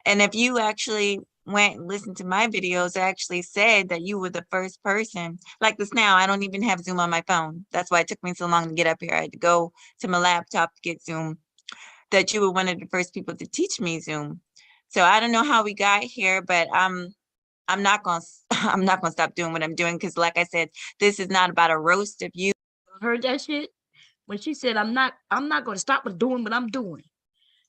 And if you actually went and listened to my videos, I actually said that you were the first person. Like this now, I don't even have Zoom on my phone. That's why it took me so long to get up here. I had to go to my laptop to get Zoom. That you were one of the first people to teach me Zoom. So I don't know how we got here, but I'm not gonna I'm not gonna stop doing what I'm doing because, like I said, this is not about a roast of you. Heard that shit? When she said, I'm not gonna stop doing what I'm doing.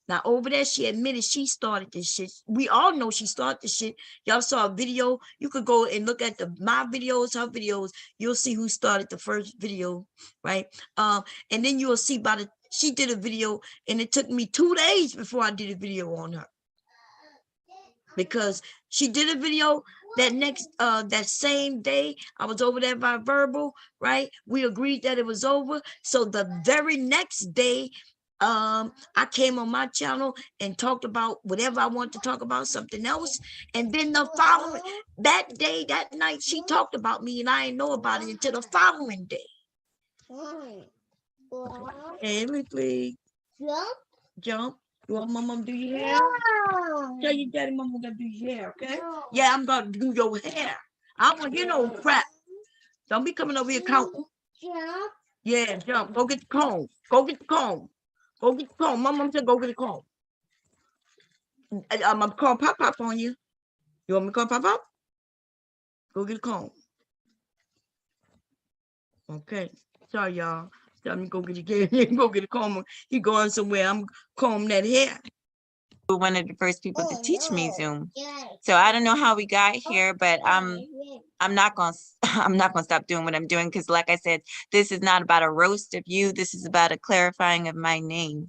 Now over there, she admitted she started this shit. We all know she started this shit. Y'all saw a video. You could go and look at my videos, her videos. You'll see who started the first video, right? And then you'll see she did a video, and it took me 2 days before I did a video on her. Because she did a video that same day. I was over there by verbal, right? We agreed that it was over. So the very next day, I came on my channel and talked about whatever I wanted to talk about, something else. And then the following that day, that night, she talked about me, and I didn't know about it until the following day. Hey, please. Jump. You want mama to do your hair? No. Tell your daddy mama gonna do your hair, okay? No. Yeah, I'm gonna do your hair. I don't want to hear no crap. Don't be coming over here counting. Jump. Yeah, jump. Go get the comb. Go get the comb. Go get the comb. Mama said go get the comb. I'm gonna call Pop Pop on you. You want me to call Pop Pop? Go get the comb. Okay. Sorry, y'all. Tell me go get your hair. Go get a comb. He going somewhere. I'm combing that hair. One of the first people to teach me Zoom. So I don't know how we got here, but I'm not gonna I'm not gonna stop doing what I'm doing because, like I said, this is not about a roast of you. This is about a clarifying of my name.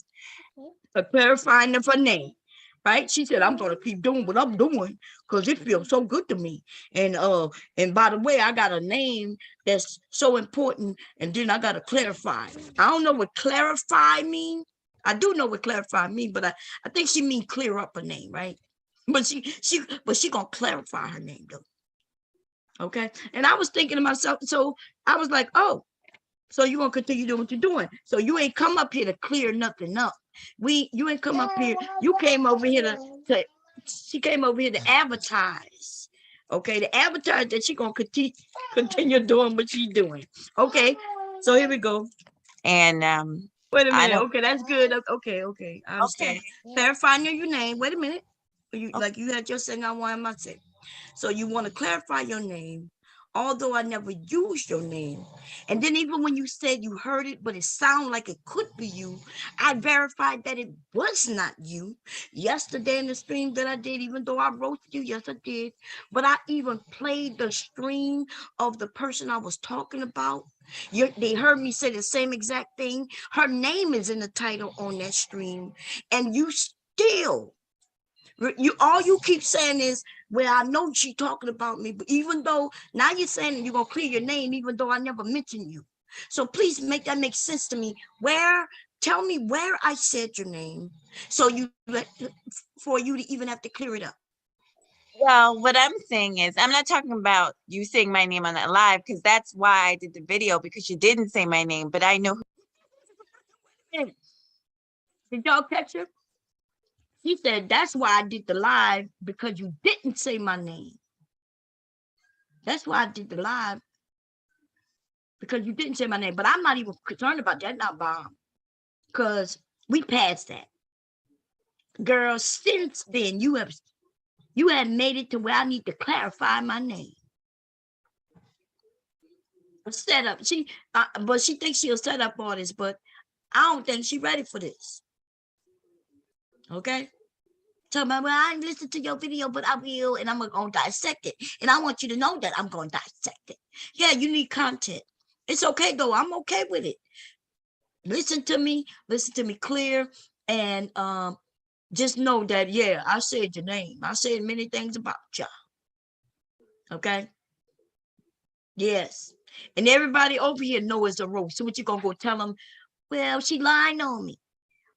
A clarifying of her name, right? She said, I'm gonna keep doing what I'm doing because it feels so good to me. And by the way, I got a name that's so important, and then I gotta clarify. I don't know what clarify means. I do know what clarify means, but I think she means clear up her name, right? But she gonna clarify her name though. Okay. And I was thinking to myself, so I was like, oh, so you gonna continue doing what you're doing. So you ain't come up here to clear nothing up. You ain't come up here. You came over here she came over here to advertise. Okay, to advertise that she gonna continue doing what she's doing. Okay, so here we go. And wait a minute. Okay, that's good. Okay, I understand. Okay. Clarifying your name. Wait a minute. You like you had your saying I want my say. So you want to clarify your name, although I never used your name. And then even when you said you heard it, but it sounded like it could be you, I verified that it was not you. Yesterday in the stream that I did, even though I wrote you, yes, I did. But I even played the stream of the person I was talking about. They heard me say the same exact thing. Her name is in the title on that stream. And you still, all you keep saying is, well, I know she's talking about me, but even though now you're saying you're gonna clear your name, even though I never mentioned you. So please make that make sense to me. Tell me where I said your name, so for you to even have to clear it up. Well, what I'm saying is, I'm not talking about you saying my name on that live, because that's why I did the video, because you didn't say my name, but I know. Did y'all catch her? He said, that's why I did the live, because you didn't say my name. That's why I did the live, because you didn't say my name. But I'm not even concerned about that now, Bob, because we passed that. Girl, since then, you have made it to where I need to clarify my name. Set up. But she thinks she'll set up all this, but I don't think she's ready for this. Okay? Tell me, well, I didn't listen to your video, but I will, and I'm going to dissect it. And I want you to know that I'm going to dissect it. Yeah, you need content. It's okay, though. I'm okay with it. Listen to me clear, and just know that, yeah, I said your name. I said many things about you. Okay? Yes. And everybody over here know it's a roast. So what you gonna go tell them? Well, she lying on me.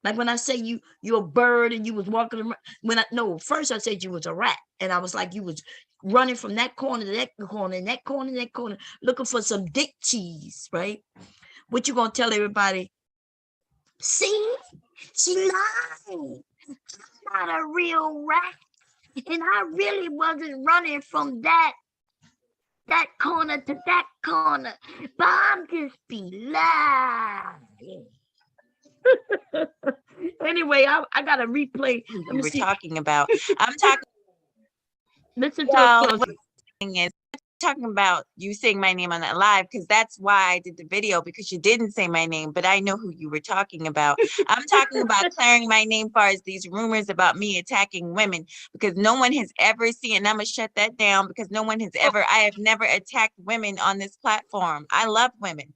Like when I say you're a bird and you was walking around, first I said you was a rat. And I was like, you was running from that corner to that corner and that corner to that corner, looking for some dick cheese, right? What you gonna tell everybody? See, she lied. I'm not a real rat. And I really wasn't running from that corner to that corner. But I'm just be lying. Anyway, I got to replay. Let me we're see. talking about. I'm talking. Listen to it Well, what closely. I'm saying is talking about you saying my name on that live because that's why I did the video because you didn't say my name, but I know who you were talking about. I'm talking about clearing my name far as these rumors about me attacking women because no one has ever seen, and I'm gonna shut that down because no one has ever, I have never attacked women on this platform. I love women.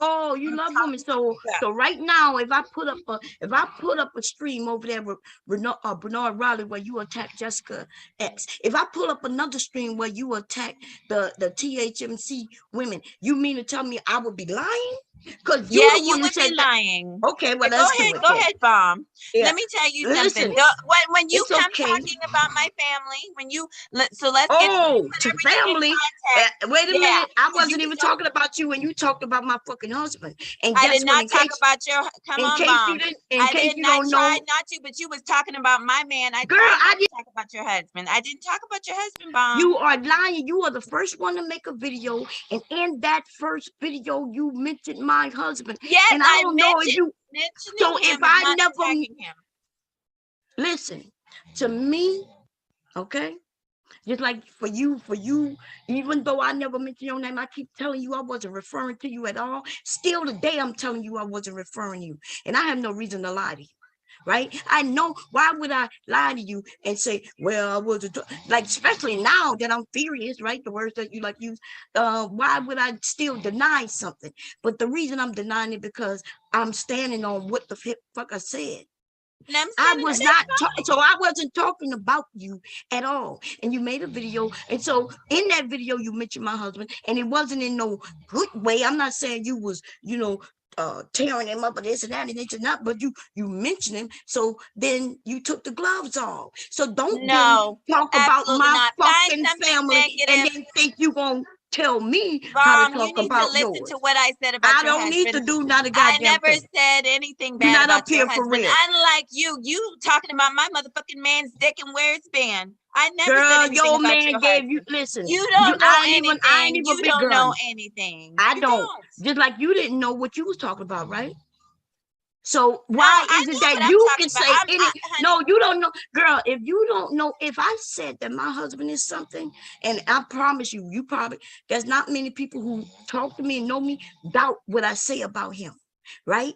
Oh, you love women. So right now, if I put up a stream over there with Bernard Riley where you attack Jessica X, if I pull up another stream where you attack the THMC women, you mean to tell me I would be lying? Because Yeah, the you one who would said be that. lying. Okay, well, Go let's do it. Go ahead, Bomb. Yeah. Let me tell you something. Listen, When you it's come okay. talking about my family, let's get to family. Wait a minute. I wasn't even talking about you when you talked about my fucking husband. And I guess did what? not talk about your. Come on, Bomb. I did. I tried not to, but you was talking about my man. I tried not to talk about your husband. I didn't talk about your husband, Bomb. You are lying. You are the first one to make a video, and in that first video, you mentioned my husband. Yes, and I don't know if you. So if I never listen to me, okay. Just like for you, even though I never mentioned your name, I keep telling you I wasn't referring to you at all. Still today, I'm telling you I wasn't referring to you. And I have no reason to lie to you. Right? I know, why would I lie to you and say, well, I wasn't, like, especially now that I'm furious, right? The words that you like use, why would I still deny something? But the reason I'm denying it because I'm standing on what the fuck I said. I was not so I wasn't talking about you at all. And you made a video, and so in that video you mentioned my husband, and it wasn't in no good way. I'm not saying you was, tearing him up or this and that and this and that, but you mentioned him, so then you took the gloves off. So don't then talk about my fucking family and then think you gonna tell me how to talk about yours. To what I said about I don't need to do not a goddamn I never thing. said anything You're bad not about up here your for husband. real. Unlike you talking about my motherfucking man's dick and where it's been. I never Girl, said anything your about man your gave husband. you, listen, You don't know anything. I ain't even You big don't gun. know anything. I You don't. Just like you didn't know what you was talking about, right? So why I is it know that what I'm you talking can about. say any? No, you don't know, girl. If you don't know, if I said that my husband is something, and I promise you, you probably, there's not many people who talk to me and know me doubt what I say about him, right?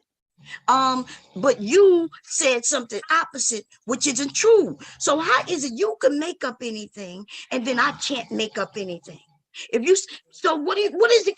But you said something opposite, which isn't true. So how is it you can make up anything and then I can't make up anything? If you, so what is it,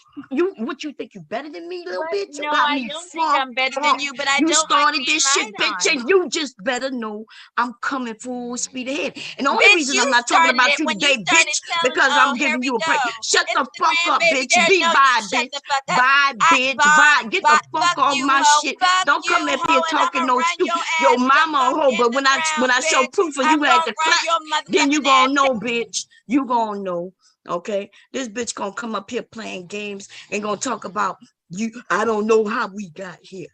what you think you better than me, little bitch? You No, got I me don't think I'm better than you, but I you don't started like this shit, bitch, and you just better know I'm coming full speed ahead. And the only reason I'm not talking about you today, bitch, because I'm giving you a break. Shut the fuck up, bitch. Be bye, bitch. Bye, bitch. Bye. Get the fuck off my shit. Don't come up here talking no stupid. Your mama a hoe, but when I show proof of you had the clap, then you gonna know, bitch. You gonna know. Okay, this bitch gonna come up here playing games and gonna talk about you. I don't know how we got here.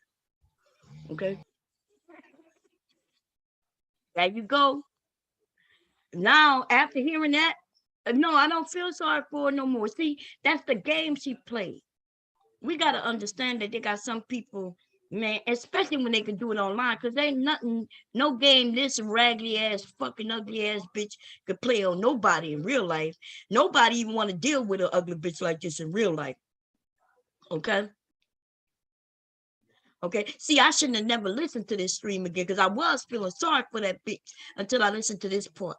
Okay, there you go. Now, after hearing that, no, I don't feel sorry for her no more. See, that's the game she played. We gotta understand that they got some people, man, especially when they can do it online, because ain't nothing, no game this raggedy ass, fucking ugly ass bitch could play on nobody in real life. Nobody even want to deal with an ugly bitch like this in real life. Okay. Okay. See, I shouldn't have never listened to this stream again because I was feeling sorry for that bitch until I listened to this part.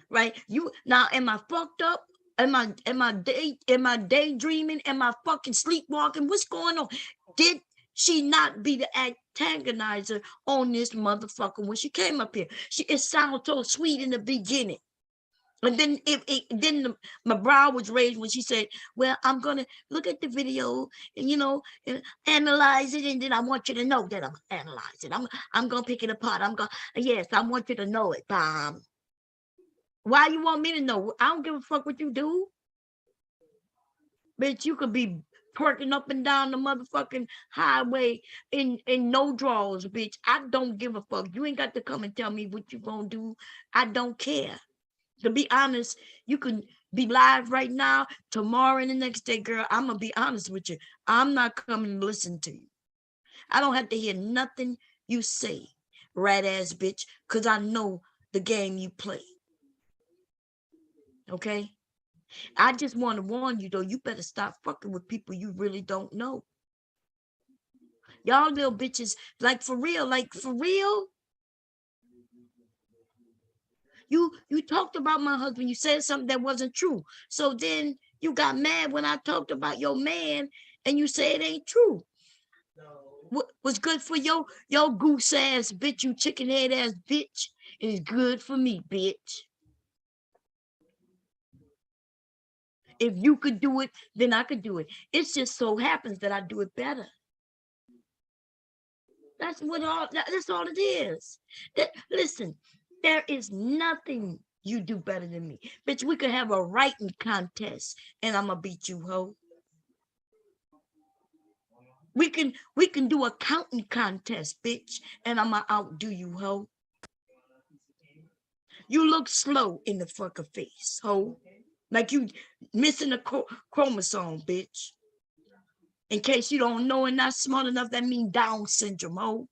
Right? You now, am I fucked up? Am I daydreaming? Am I fucking sleepwalking? What's going on? Did she not be the antagonizer on this motherfucker when she came up here? It sounded so sweet in the beginning. And then my brow was raised when she said, well, I'm going to look at the video and, and analyze it. And then I want you to know that I'm analyzing. I'm going to pick it apart. Yes, I want you to know it, Mom. Why you want me to know? I don't give a fuck what you do. Bitch, you could be twerking up and down the motherfucking highway in no drawers, bitch. I don't give a fuck. You ain't got to come and tell me what you gonna do. I don't care. To be honest, you can be live right now, tomorrow and the next day, girl. I'm gonna be honest with you. I'm not coming to listen to you. I don't have to hear nothing you say, rat ass bitch, because I know the game you play. Okay? I just want to warn you, though, you better stop fucking with people you really don't know. Y'all little bitches, like for real. You talked about my husband. You said something that wasn't true. So then you got mad when I talked about your man and you say it ain't true. What was good for your goose ass bitch, you chicken head ass bitch, is good for me, bitch. If you could do it, then I could do it. It just so happens that I do it better. That's all it is. Listen, there is nothing you do better than me. Bitch, we could have a writing contest and I'm gonna beat you, ho. We can do a counting contest, bitch, and I'm gonna outdo you, ho. You look slow in the fucking face, ho. Like you missing a chromosome, bitch. In case you don't know and not smart enough, that means Down syndrome, ho.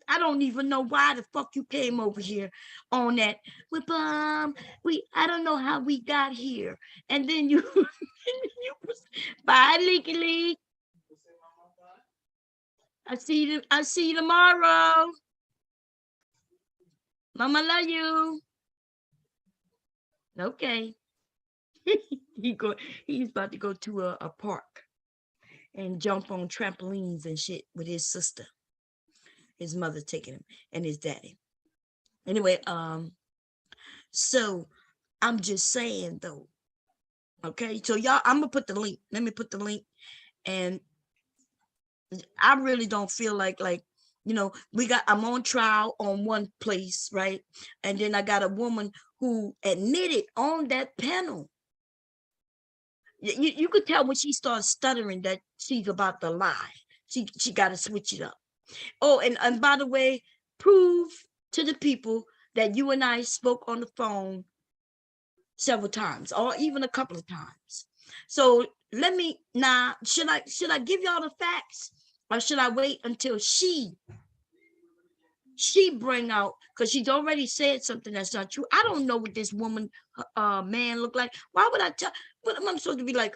I don't even know why the fuck you came over here on that. I don't know how we got here. And then you, bye, Leaky Leak. I see you tomorrow. Mama love you. Okay. He's about to go to a park and jump on trampolines and shit with his sister. His mother taking him and his daddy. Anyway, so I'm just saying though. Okay, so y'all, I'm gonna put the link. Let me put the link. And I really don't feel like I'm on trial on one place, right? And then I got a woman who admitted on that panel. You could tell when she starts stuttering that she's about to lie. She got to switch it up. Oh, and by the way, prove to the people that you and I spoke on the phone several times, or even a couple of times. So let me now. Should I give y'all the facts, or should I wait until she bring out, because she's already said something that's not true? I don't know what this woman man look like. Why would I tell? What am I supposed to be like?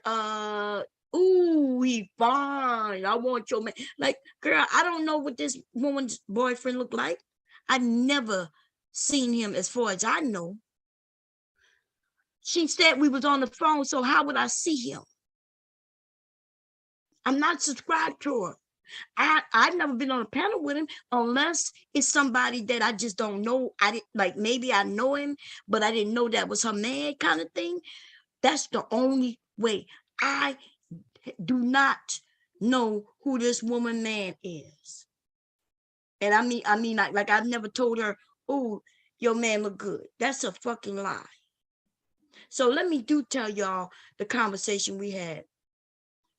Ooh, he fine. I want your man. Like, girl, I don't know what this woman's boyfriend look like. I never seen him as far as I know. She said we was on the phone, so how would I see him? I'm not subscribed to her. I've never been on a panel with him unless it's somebody that I just don't know. I didn't like, maybe I know him, but I didn't know that was her man kind of thing. That's the only way. I do not know who this woman man is. And I mean like I've never told her, oh, your man look good. That's a fucking lie. So let me tell y'all the conversation we had.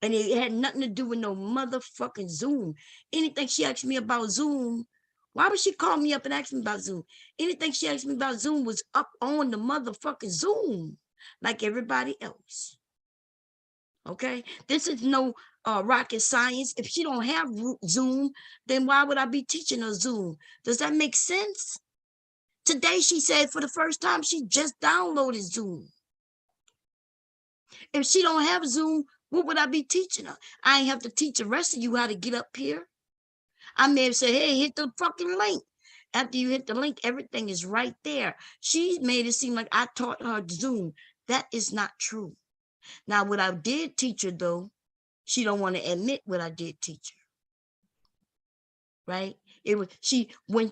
And it had nothing to do with no motherfucking Zoom. Anything she asked me about Zoom, why would she call me up and ask me about Zoom? Anything she asked me about Zoom was up on the motherfucking Zoom, like everybody else. Okay? This is no rocket science. If she don't have Zoom, then why would I be teaching her Zoom? Does that make sense? Today, she said for the first time, she just downloaded Zoom. If she don't have Zoom, what would I be teaching her? I ain't have to teach the rest of you how to get up here. I may have said, hey, hit the fucking link. After you hit the link, everything is right there. She made it seem like I taught her Zoom. That is not true. Now, what I did teach her, though, she don't want to admit what I did teach her. Right? It was when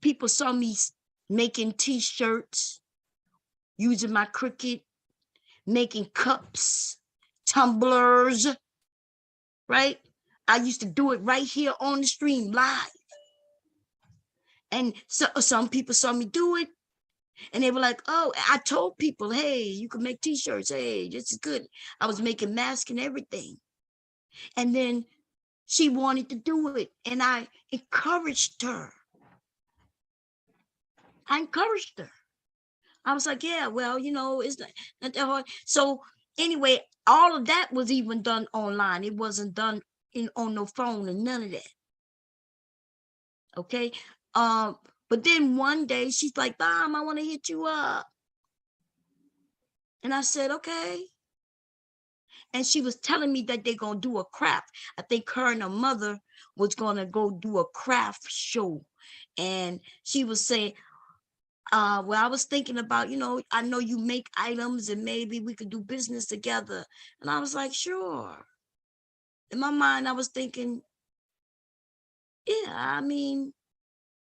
people saw me making t-shirts, using my Cricut, making cups, tumblers, right? I used to do it right here on the stream live. And so some people saw me do it and they were like, oh, I told people, hey, you can make t-shirts. Hey, this is good. I was making masks and everything. And then she wanted to do it. And I encouraged her. I was like, yeah, well, you know, it's not that hard. So anyway, all of that was even done online. It wasn't done on no phone and none of that. Okay. But then one day she's like, Mom, I want to hit you up. And I said, okay. And she was telling me that they're going to do a craft. I think her and her mother was going to go do a craft show. And she was saying, well, I was thinking about, you know, I know you make items and maybe we could do business together. And I was like, sure. In my mind, I was thinking, yeah, I mean,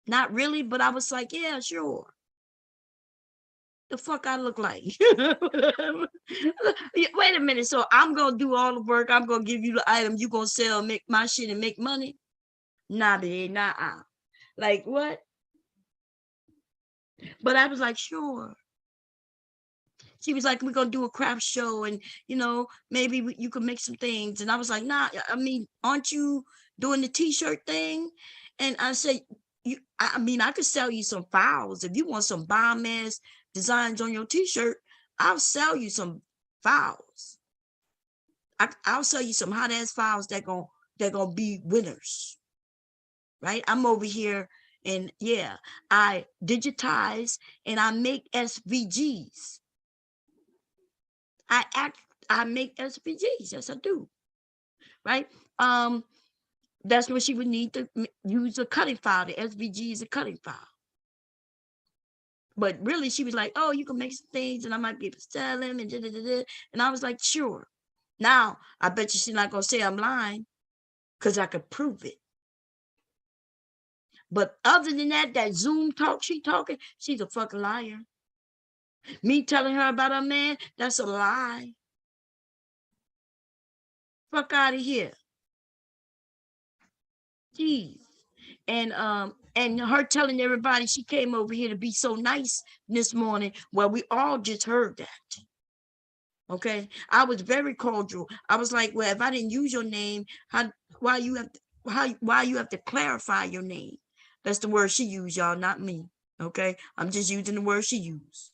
not really, but I was like, yeah, sure. The fuck I look like? Wait a minute. So I'm going to do all the work. I'm going to give you the item. You going to sell, make my shit and make money? Nah, babe, nah. Like what? But I was like, sure. She was like, we're going to do a craft show and, you know, maybe you can make some things. And I was like, nah, I mean, aren't you doing the t-shirt thing? And I said, I mean, I could sell you some files. If you want some bomb ass designs on your t-shirt, I'll sell you some files. I'll sell you some hot ass files that gonna be winners. Right? I'm over here and yeah, I digitize and I make SVGs. I make SVGs. Yes, I do. Right? That's what she would need to use a cutting file. The SVG is a cutting file. But really, she was like, oh, you can make some things and I might be able to sell them and da-da-da-da. And I was like, sure. Now, I bet you she's not going to say I'm lying because I could prove it. But other than that Zoom talk she talking, she's a fucking liar. Me telling her about her man, that's a lie. Fuck out of here. Jeez. And her telling everybody she came over here to be so nice this morning. Well, we all just heard that. Okay, I was very cordial. I was like, well, if I didn't use your name, why you have to clarify your name? That's the word she used, y'all, not me. Okay, I'm just using the word she used.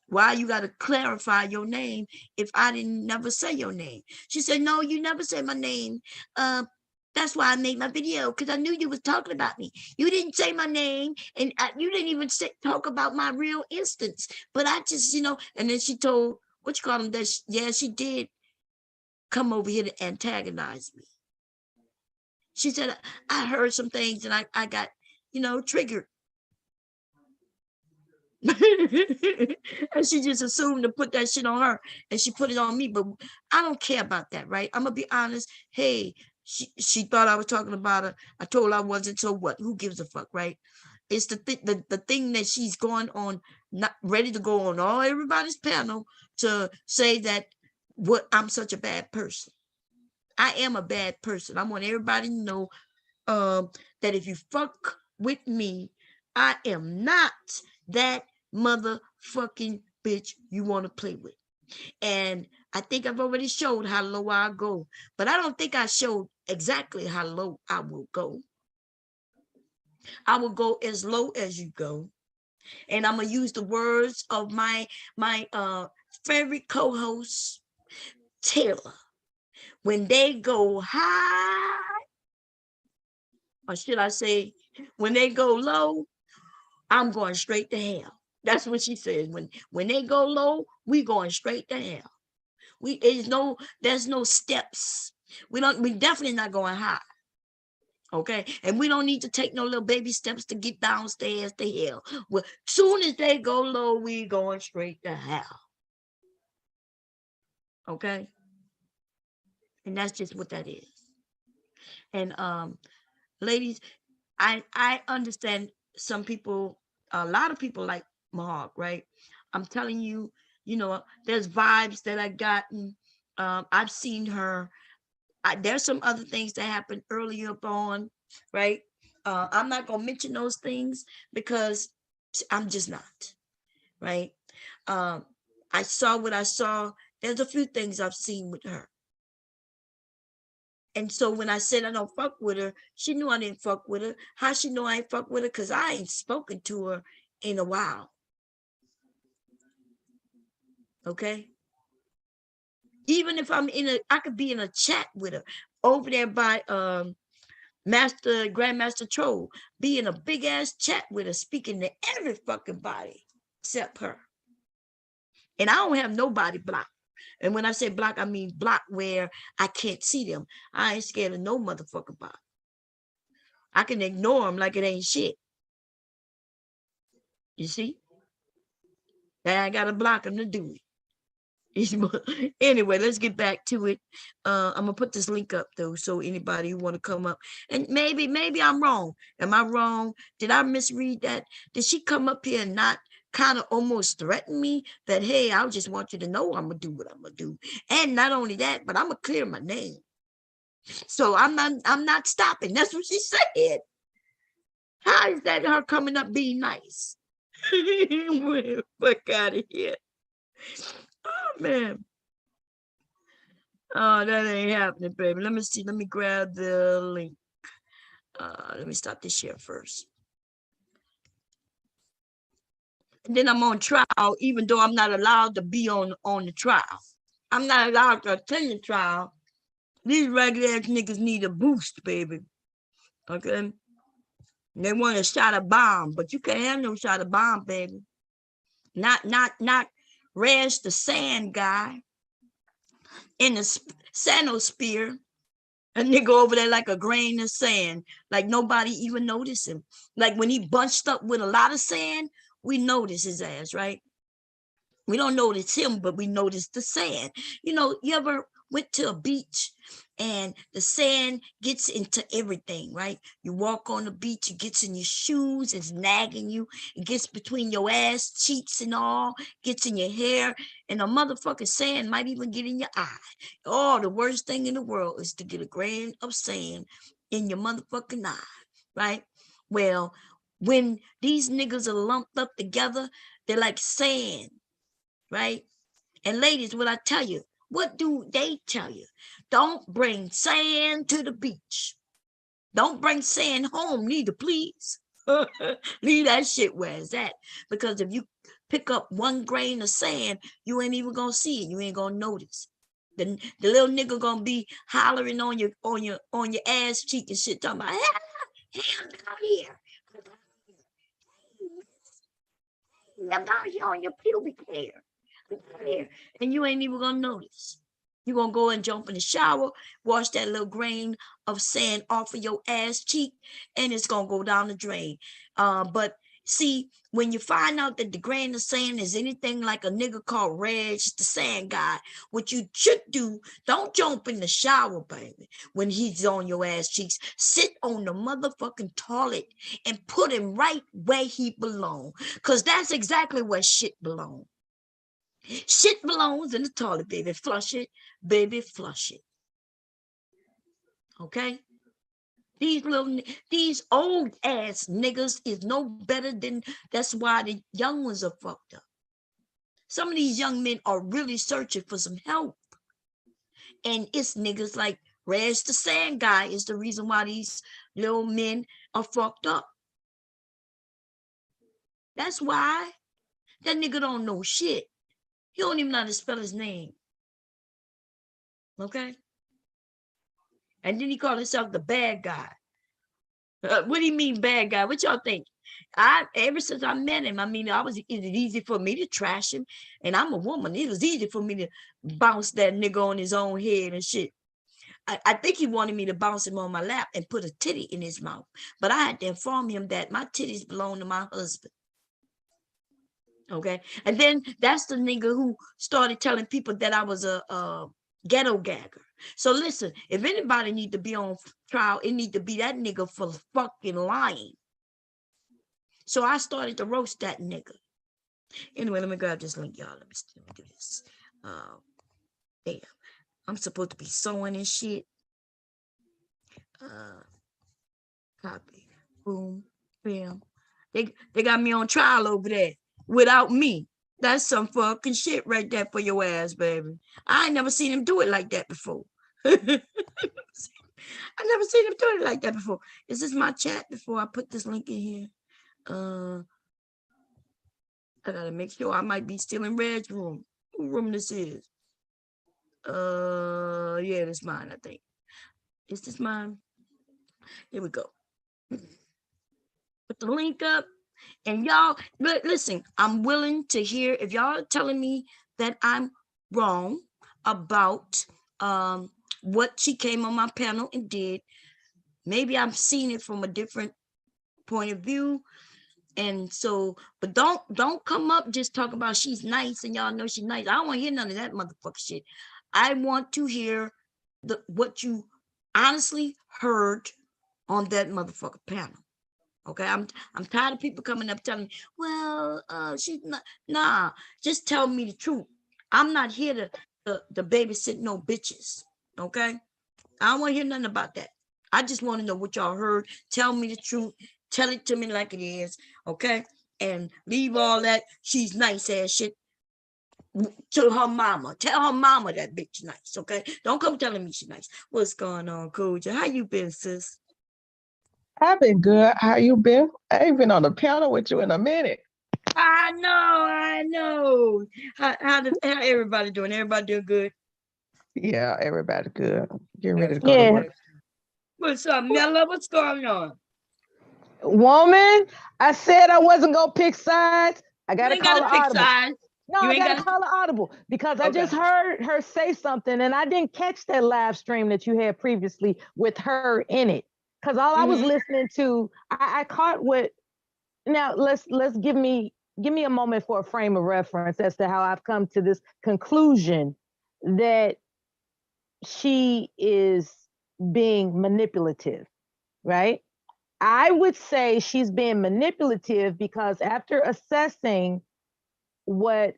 Why you got to clarify your name if I didn't never say your name? She said, no, you never said my name. That's why I made my video, because I knew you was talking about me. You didn't say my name, and you didn't even talk about my real instance. But I just, you know, and then she told, what you call them, that yeah, she did come over here to antagonize me. She said, I heard some things and I got, you know, triggered. And she just assumed to put that shit on her and she put it on me. But I don't care about that, right? I'm gonna be honest. Hey, she thought I was talking about her. I told her I wasn't, so what? Who gives a fuck, right? It's the thing that she's going on, not ready to go on all everybody's panel to say that I'm such a bad person. I am a bad person. I want everybody to know that if you fuck with me, I am not that motherfucking bitch you want to play with. And I think I've already showed how low I go, but I don't think I showed exactly how low I will go. I will go as low as you go. And I'm gonna use the words of my favorite co-host, Taylor. When they go high, or should I say, when they go low, I'm going straight to hell. That's what she said. When they go low, we going straight to hell. There's no steps. We definitely not going high. Okay, and we don't need to take no little baby steps to get downstairs to hell. Well, soon as they go low, we going straight to hell. Okay, and that's just what that is. And ladies, I understand some people a lot of people like Mahawk, right? I'm telling you, you know, there's vibes that I gotten. I've seen her. There's some other things that happened earlier on, right? I'm not gonna mention those things because I'm just not, right? Um, I saw what I saw. There's a few things I've seen with her. And so when I said I don't fuck with her, she knew I didn't fuck with her. How she know I ain't fuck with her? Because I ain't spoken to her in a while. Okay. Even if I could be in a chat with her over there by Grandmaster Troll, be in a big ass chat with her, speaking to every fucking body except her. And I don't have nobody blocked. And when I say block, I mean block where I can't see them. I ain't scared of no motherfucking body. I can ignore them like it ain't shit. You see? And I gotta block them to do it. Anyway, let's get back to it. I'm gonna put this link up though, so anybody who want to come up, and maybe I'm wrong. Am I wrong? Did I misread that? Did she come up here and not kind of almost threaten me that, hey, I just want you to know I'm gonna do what I'm gonna do, and not only that, but I'm gonna clear my name. So I'm not stopping. That's what she said. How is that her coming up being nice? Fuck out of here. Oh man. Oh, that ain't happening, baby. Let me see. Let me grab the link. Let me stop this share first. And then I'm on trial, even though I'm not allowed to be on the trial. I'm not allowed to attend the trial. These regular ass niggas need a boost, baby. Okay? They want a shot of bomb, but you can't have no shot of bomb, baby. Not Reg the sand guy in the Sanosphere. A nigga over there like a grain of sand, like nobody even noticed him. Like when he bunched up with a lot of sand, we notice his ass, right? We don't notice him, but we notice the sand. You know, you ever went to a beach and the sand gets into everything, right? You walk on the beach, it gets in your shoes, it's nagging you, it gets between your ass cheeks and all, gets in your hair, and a motherfucking sand might even get in your eye. Oh, the worst thing in the world is to get a grain of sand in your motherfucking eye, right? Well, when these niggas are lumped up together, they're like sand, right? And ladies, what I tell you, what do they tell you? Don't bring sand to the beach. Don't bring sand home neither, please. Leave that shit where it's at. Because if you pick up one grain of sand, you ain't even gonna see it. You ain't gonna notice. The little nigga gonna be hollering on your ass cheek and shit, talking about, hey, come here. I'm down here on your pubic hair. And you ain't even gonna notice. You're gonna go and jump in the shower, wash that little grain of sand off of your ass cheek, and it's gonna go down the drain. But see, when you find out that the grain of sand is anything like a nigga called Reg, the sand guy, what you should do, don't jump in the shower, baby, when he's on your ass cheeks. Sit on the motherfucking toilet and put him right where he belongs. Because that's exactly where shit belongs. Shit belongs in the toilet, baby. Flush it, baby, flush it. Okay? These old ass niggas is no better than, that's why the young ones are fucked up. Some of these young men are really searching for some help. And it's niggas like Reg the Sand Guy is the reason why these little men are fucked up. That's why. That nigga don't know shit. He don't even know how to spell his name. Okay? And then he called himself the bad guy. What do you mean bad guy? What y'all think? Ever since I met him, I mean, it was easy for me to trash him. And I'm a woman. It was easy for me to bounce that nigga on his own head and shit. I think he wanted me to bounce him on my lap and put a titty in his mouth. But I had to inform him that my titties belong to my husband. Okay. And then that's the nigga who started telling people that I was a ghetto gagger. So listen, if anybody need to be on trial, it need to be that nigga for fucking lying. So I started to roast that nigga. Anyway, let me grab this link, y'all. Let me do this. Damn. I'm supposed to be sewing and shit. Copy. Boom. Bam. They got me on trial over there without me. That's some fucking shit right there for your ass, baby. I ain't never seen him do it like that before. I never seen him do it like that before. Is this my chat before I put this link in here? I gotta make sure. I might be still in Red's room. Who room this is? Yeah, this mine, I think. Is this mine? Here we go. Put the link up. And y'all, listen, I'm willing to hear if y'all are telling me that I'm wrong about what she came on my panel and did. Maybe I'm seeing it from a different point of view. And so, but don't come up just talk about she's nice and y'all know she's nice. I don't want to hear none of that motherfucker shit. I want to hear what you honestly heard on that motherfucker panel. Okay, I'm tired of people coming up telling me, well, she's not. Nah, just tell me the truth. I'm not here to babysit no bitches. Okay, I don't want to hear nothing about that. I just want to know what y'all heard. Tell me the truth. Tell it to me like it is. Okay, and leave all that she's nice ass shit to her mama. Tell her mama that bitch nice. Okay, don't come telling me she's nice. What's going on, Koja? How you been, sis? I've been good. How you been? I ain't been on the panel with you in a minute. I know. How everybody doing? Everybody doing good? Yeah, everybody good. Getting ready to go to Yeah. work. What's up, Mella? What's going on? Woman, I said I wasn't gonna pick sides. I You gotta ain't call gotta her pick audible. sides. No, You I ain't gotta gotta. call her audible because I just Okay. heard her say something and I didn't catch that live stream that you had previously with her in it. Because all I was listening to, I caught what. Now let's give me a moment for a frame of reference as to how I've come to this conclusion that she is being manipulative, right? I would say she's being manipulative because after assessing what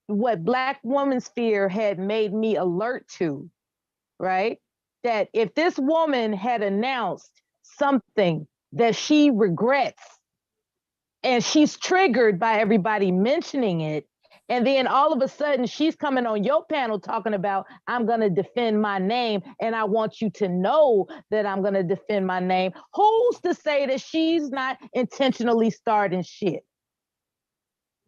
Black Woman's Fear had made me alert to, right? That if this woman had announced something that she regrets and she's triggered by everybody mentioning it, and then all of a sudden she's coming on your panel talking about, I'm going to defend my name and I want you to know that I'm going to defend my name. Who's to say that she's not intentionally starting shit?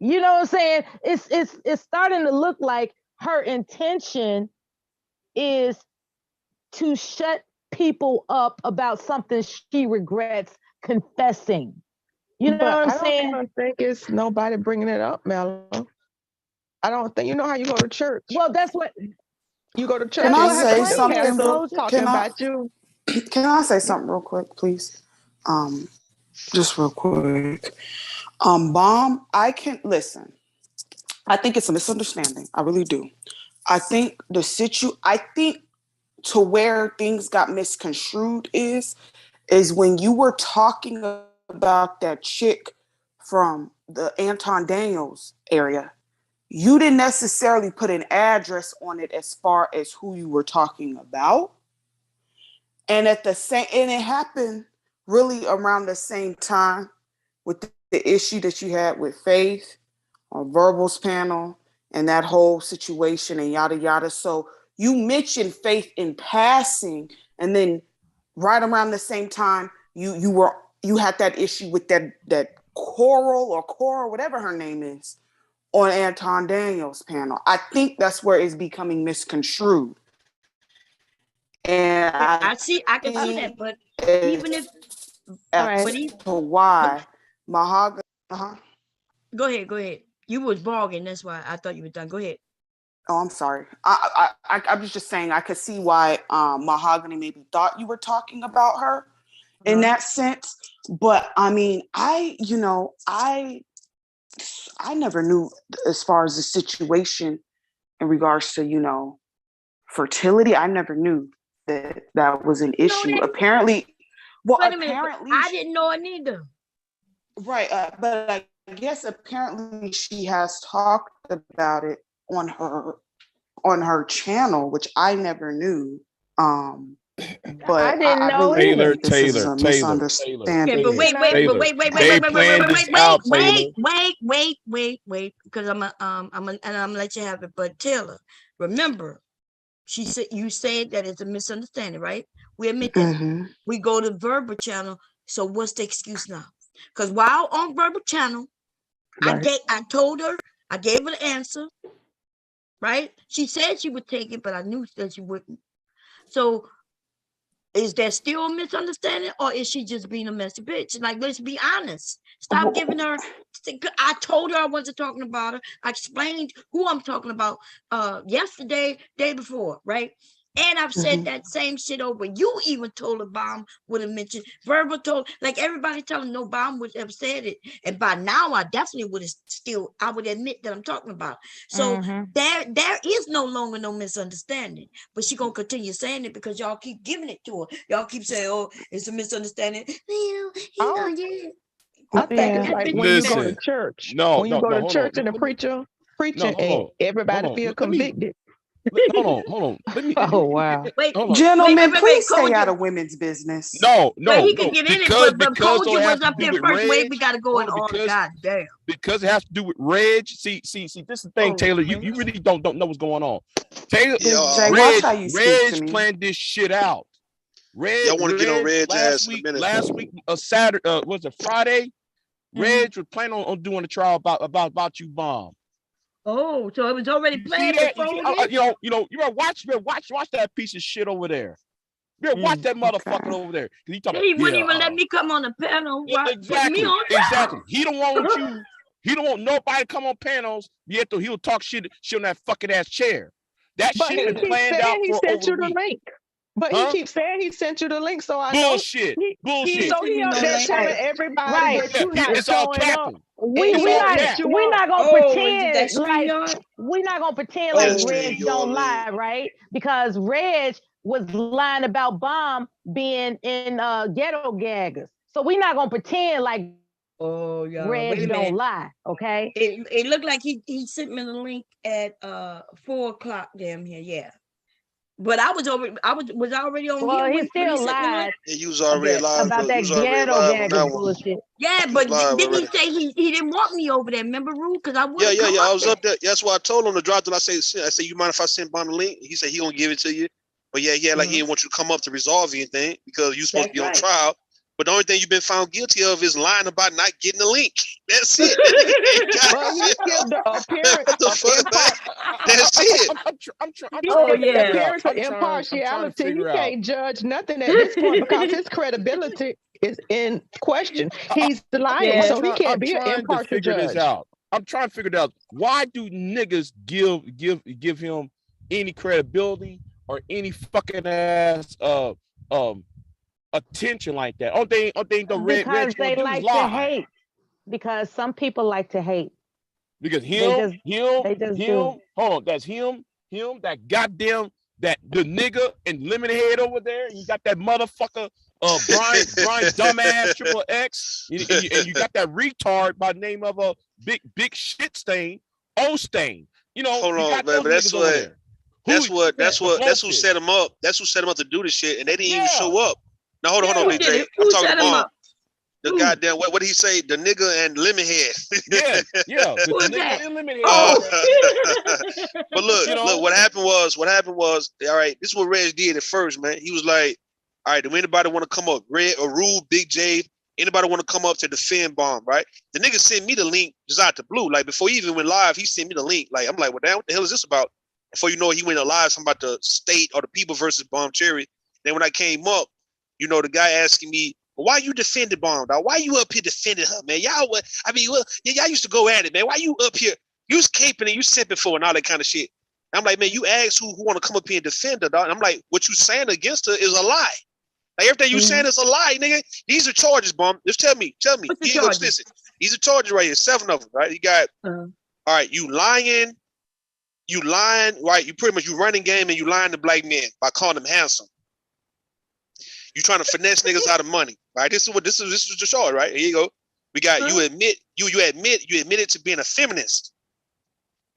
You know what I'm saying? It's starting to look like her intention is to shut people up about something she regrets confessing. You know But what I'm I saying? don't think it's nobody bringing it up, Mello. I don't think, you know how you go to church. Well, that's what You go to church Can that's I what and her say the claim is, something? pastor Coach. talking Can I about you. can I say something real quick, please? Just real quick. Bomb, I can listen. I think it's a misunderstanding. I really do. I think to where things got misconstrued is when you were talking about that chick from the Anton Daniels area. You didn't necessarily put an address on it as far as who you were talking about. And it happened really around the same time with the issue that you had with Faith on Verbal's panel and that whole situation and yada yada. So you mentioned Faith in passing, and then right around the same time you had that issue with that Cora, whatever her name is, on Anton Daniels panel. I think that's where it's becoming misconstrued. And I I can see think that, but even if, as All right. to but why Mahogany. go ahead. You was bargaining, that's why I thought you were done. Go ahead. Oh, I'm sorry. I was just saying I could see why Mahogany maybe thought you were talking about her in that sense. But I mean, I never knew as far as the situation in regards to, fertility. I never knew that was an You know issue. that? Apparently, Well, Wait a minute, apparently, I didn't know it neither. right. But I guess apparently she has talked about it on her channel, which I never knew. I But didn't I know really either. think this is a Okay, misunderstanding. but Can I? wait, because I'm gonna let you have it. But Taylor, remember, you said that it's a misunderstanding, right? We admit that. Mm-hmm. We go to verbal channel. So what's the excuse now? Because while on verbal channel, Right. I told her, I gave her the answer, right? She said she would take it, but I knew that she wouldn't. So is there still a misunderstanding, or is she just being a messy bitch? Like, let's be honest. Stop giving her. I told her I wasn't talking about her. I explained who I'm talking about yesterday, day before, right? And I've said that same shit over. You even told a bomb would have mentioned verbal told, like everybody telling no bomb would have said it. And by now I definitely would have still, I would admit that I'm talking about. So there is no longer no misunderstanding. But she gonna continue saying it because y'all keep giving it to her. Y'all keep saying, "Oh, it's a misunderstanding." Yeah. I think it's Yeah. like when you go to church. When you go to church and the preacher preaching and everybody feel convicted. Hold on. Let me. Oh wow. Wait, Gentlemen, please stay Kojo. out of women's business. No, He can get in it, but because Kojo it has was to up do there with first. Wait, Reg. we got to go in order. God damn. Because it has to do with Reg. See, this is the thing, Taylor. You really don't know what's going on. Taylor, Big J, watch how you speak to Reg me. planned this shit out. Y'all want to get on Reg ass in a minute. Last week, Saturday, was it Friday? Reg was planning on doing a trial about you bomb. Oh, so it was already planned before you better watch that piece of shit over there. You better watch that motherfucker over there. He wouldn't even let me come on the panel. Yeah, exactly. He don't want you. He don't want nobody to come on panels. Yet though he'll talk shit on that fucking ass chair. That shit been planned out for over a week. Link. But he keeps saying he sent you the link, so I bullshit. know. Bullshit. So he up there telling everybody that you not it's all showing up. capping. We're not gonna pretend like we're not gonna pretend like Reg don't lie, right? Because Reg was lying about Bomb being in ghetto gaggers. So we're not gonna pretend like Reg don't lie, okay? It looked like he sent me the link at 4:00 damn here, yeah. But I was already on well, here. He still lied. You was already live about that ghetto gaggers bullshit. Yeah, but didn't he say he didn't want me over there? Remember, Rue? Because I would. Yeah. I was up there. That's why I told him to drop it. I said, you mind if I send Bomb the link? He said he gonna give it to you. But yeah, like he didn't want you to come up to resolve anything because you're supposed to be on trial. But the only thing you've been found guilty of is lying about not getting the link. That's it. That's it. The appearance of impartiality. He can't judge nothing at this point because his credibility is in question. He's lying, so he can't be an impartial judge. I'm trying to figure it out. Why do niggas give him any credibility or any fucking ass attention like that? Because they like to hate. Because some people like to hate. Because him, hold on, that's him, that goddamn, the nigga and lemon head over there. You got that motherfucker, Brian dumbass triple X, and you got that retard by the name of a big shit stain, O-Stain. Hold on, baby. That's who set him up. That's who set him up to do this shit, and they didn't even show up. Now hold on, Big J. I'm talking about the goddamn what did he say? The nigga and Lemonhead. Yeah. The nigga and Lemonhead. But look, what happened was, all right, this is what Reg did at first, man. He was like, all right, do anybody want to come up? Red or Rube, Big J, anybody want to come up to defend Bomb, right? The nigga sent me the link just out the blue. Like before he even went live, he sent me the link. Like I'm like, well, damn, what the hell is this about? Before you know it, he went live something about the state or the people versus Bomb Cherry. Then when I came up, the guy asking me, why you defended Bomb, dog? Why you up here defending her, man? Y'all used to go at it, man. Why you up here? You was caping and you simping for and all that kind of shit. And I'm like, man, you asked who want to come up here and defend her, dog. And I'm like, what you saying against her is a lie. Like everything you saying is a lie, nigga. These are charges, Bomb. Just tell me. Listen, these are charges right here, 7 of them, right? You got, all right, you lying, right? You pretty much, you running game and you lying to black men by calling them handsome. You trying to finesse niggas out of money, right? This is the show, right? Here you go. We got you admitted to being a feminist.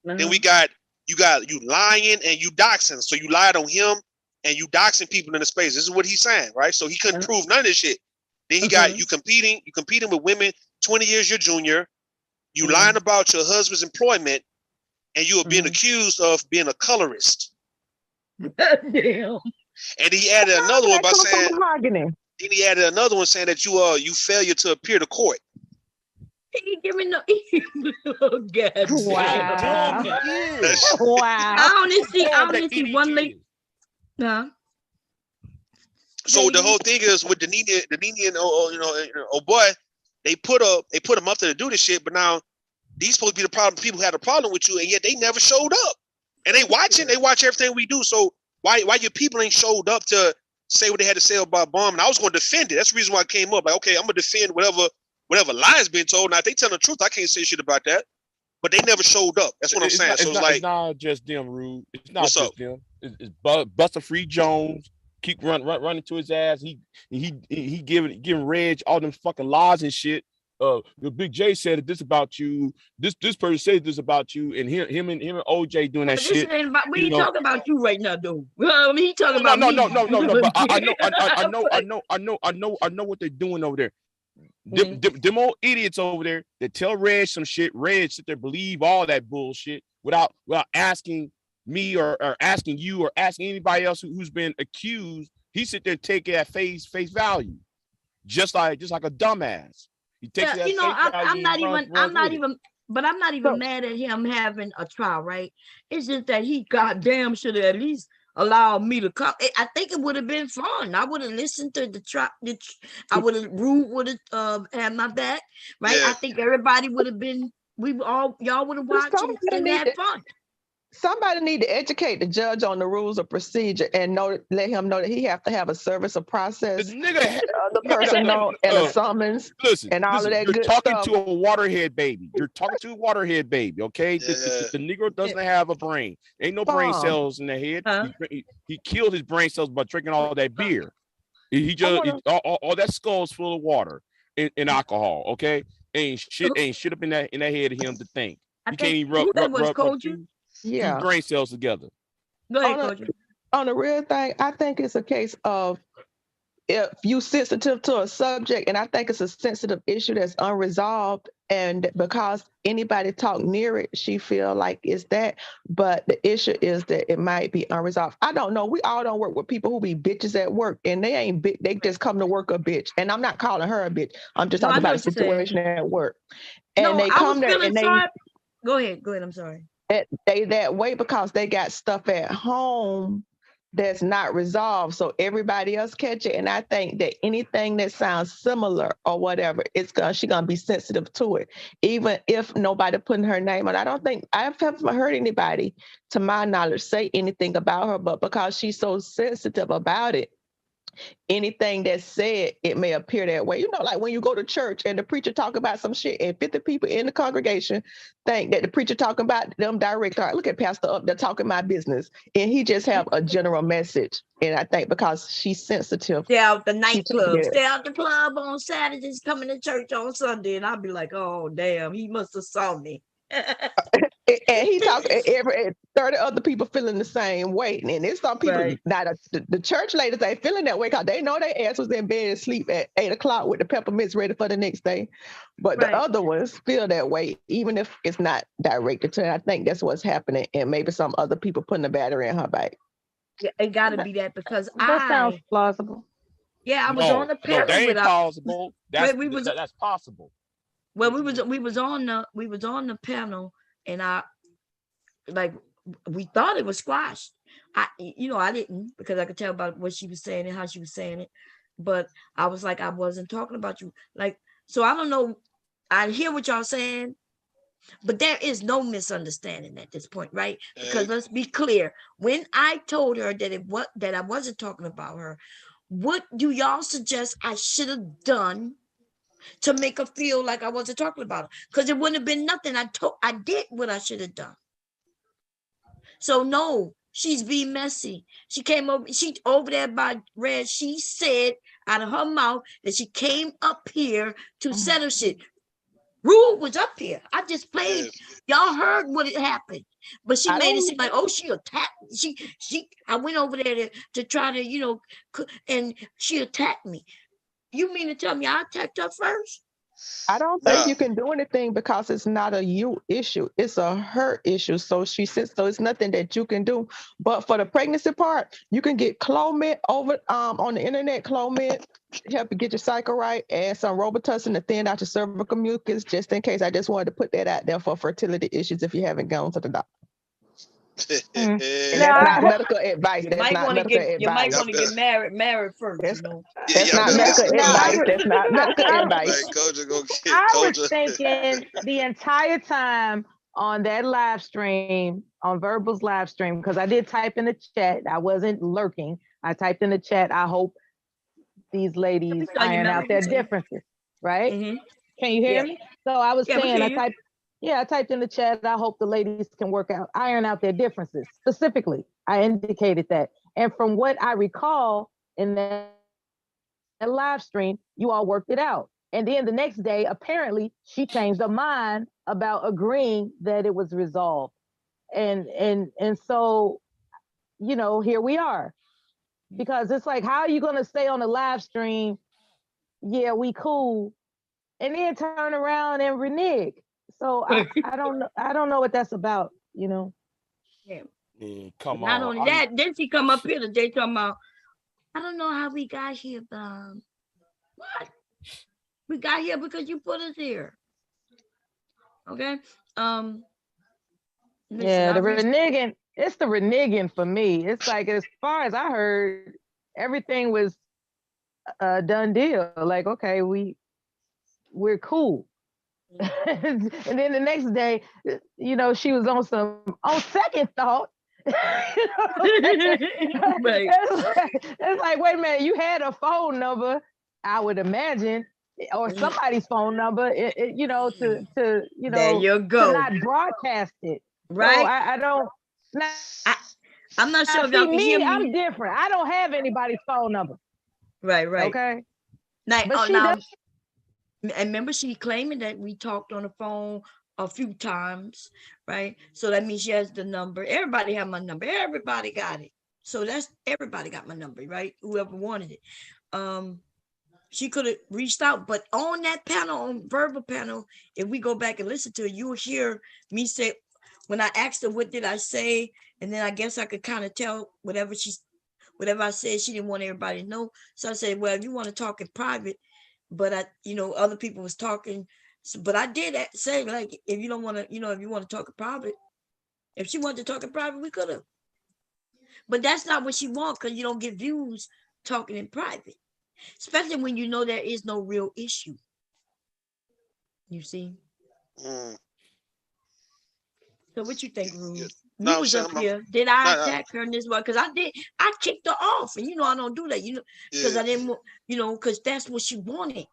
Then we got you lying and you doxing. So you lied on him and you doxing people in the space. This is what he's saying, right? So he couldn't prove none of this shit. Then he got you competing with women 20 years your junior. You lying about your husband's employment, and you are being accused of being a colorist. Damn. And he added another one by saying, then he added another one saying that you failure to appear to court. He give me no. Oh, God. Wow. Wow. I only see one link. Nah. So the whole thing is with the Nene and oh boy, they put him up there to do this shit, but now these supposed to be the problem. People had a problem with you, and yet they never showed up. And they watch everything we do. So why your people ain't showed up to say what they had to say about bomb? And I was going to defend it. That's the reason why I came up. Like, okay, I'm gonna defend whatever lies being told. Now if they tell the truth, I can't say shit about that. But they never showed up. That's what I'm saying. It's not just them, Rude. It's not just them. It's Buster Free Jones. Keep running to his ass. He giving Reg all them fucking lies and shit. The Big J said this about you. This person said this about you, and him and OJ doing that shit. We ain't talking about you right now, though. I mean, he talking about me. No. But I know what they're doing over there. Them old idiots over there that tell Reg some shit. Reg sit there believe all that bullshit without asking me or asking you or asking anybody else who's been accused. He sit there and take it at face value, just like a dumbass. He takes it at face value. I'm not even mad at him having a trial, right? It's just that he goddamn should have at least allowed me to come. I think it would have been fun. I would have listened to the trial. Rude would have had my back, right? Yeah. I think everybody would have been. Y'all would have watched and had fun. Somebody need to educate the judge on the rules of procedure and let him know that he have to have a service of process. The person know and a summons and all of that good stuff. You're talking to a waterhead baby. You're talking to a waterhead baby, okay? Yeah. The Negro doesn't have a brain. Ain't no brain cells in the head. Huh? He killed his brain cells by drinking all that beer. All that skull's full of water and alcohol, okay? Ain't shit up in that head of him to think. You can't even rub two brain cells together. Go ahead, Coach. On the real thing, I think it's a case of if you sensitive to a subject, and I think it's a sensitive issue that's unresolved, and because anybody talk near it, she feel like it's that. But the issue is that it might be unresolved. I don't know. We all don't work with people who be bitches at work, and they ain't bitch. They just come to work a bitch. And I'm not calling her a bitch. I'm just talking about a situation at work. And they come there and they. Go ahead. I'm sorry. They that way because they got stuff at home that's not resolved, so everybody else catch it. And I think that anything that sounds similar or whatever, she's gonna be sensitive to it, even if nobody putting her name on. I haven't heard anybody, to my knowledge, say anything about her, but because she's so sensitive about it, anything that's said, it may appear that way. You know, like when you go to church and the preacher talk about some shit and 50 people in the congregation think that the preacher talking about them direct. Look at Pastor up there talking my business. And he just have a general message. And I think because she's sensitive. Stay out the nightclub. Stay out the club on Saturdays, coming to church on Sunday. And I'll be like, oh, damn, he must have saw me. And he talking every 30 other people feeling the same way. And there's some people, now the church ladies ain't feeling that way because they know their ass was in bed asleep at 8 o'clock with the peppermints ready for the next day. But the other ones feel that way, even if it's not directed to her. I think that's what's happening. And maybe some other people putting the battery in her back. Yeah, it got to be that because that sounds plausible. Yeah, I was on the panel. No, that ain't plausible. That's possible. Well, we was on the panel, and we thought it was squashed. I didn't, because I could tell about what she was saying and how she was saying it, but I was like, I wasn't talking about you. Like, so I don't know. I hear what y'all saying, but there is no misunderstanding at this point, right? Because let's be clear. When I told her that I wasn't talking about her, what do y'all suggest I should have done to make her feel like I wasn't talking about her? Because it wouldn't have been nothing. I did what I should have done. So no, She's being messy. She came over, she over there by Red. She said out of her mouth that she came up here to settle shit. Rule was up here. I just played. Y'all heard what it happened. But she made it seem like, oh, she attacked. I went over there to try to, you know, and she attacked me. You mean to tell me I attacked her first? I don't think you can do anything because it's not a you issue. It's a her issue. So she said, so it's nothing that you can do. But for the pregnancy part, you can get Clomid over on the internet. Clomid help you get your cycle right, and some Robitussin to thin out your cervical mucus. Just in case, I just wanted to put that out there for fertility issues if you haven't gone to the doctor. And that's not medical advice. That's not medical advice. You might want to get married first. That's, you know? That's not medical advice. That's not medical advice. I was thinking the entire time on that live stream, on Verbal's live stream, because I did type in the chat. I wasn't lurking. I typed in the chat. I hope these ladies iron out their differences. Right? Mm-hmm. Can you hear me? So I was saying, I typed in the chat. I hope the ladies can iron out their differences. Specifically, I indicated that. And from what I recall in that live stream, you all worked it out. And then the next day, apparently, she changed her mind about agreeing that it was resolved. And so, you know, here we are. Because it's like, how are you going to say on the live stream, yeah, we cool, and then turn around and renege? So I don't know what that's about, you know. Yeah. Come Not on. only that, then she come up here today talking about, I don't know how we got here, but what? We got here because you put us here. Okay. Yeah, the reneging. It's the reneging for me. It's like, as far as I heard, everything was a done deal. Like, okay, we're cool. And then the next day, you know, she was on second thought. Right. It's like, wait a minute, you had a phone number, I would imagine, or somebody's phone number, you know, to you know, there you go. to not broadcast it. Right. So I don't. I'm not sure if y'all can hear me. I'm different. I don't have anybody's phone number. Right. Okay. Now, but she does. And remember, she claiming that we talked on the phone a few times, right? So that means she has the number. Everybody have my number. Everybody got it. So everybody got my number, right? Whoever wanted it. She could have reached out, but on that panel, on Verbal panel, if we go back and listen to it, you will hear me say, when I asked her what did I say, and then I guess I could kind of tell whatever I said, she didn't want everybody to know. So I said, well, if you want to talk in private, but other people was talking, but I did say, like, if you don't want to, if you want to talk in private, if she wanted to talk in private, we could have. But that's not what she wants, because you don't get views talking in private, especially when you know there is no real issue. You see? So what you think, Ruth? You was up here. Did I attack her in this way? Because I did. I kicked her off, and I don't do that. Because I didn't. Because that's what she wanted.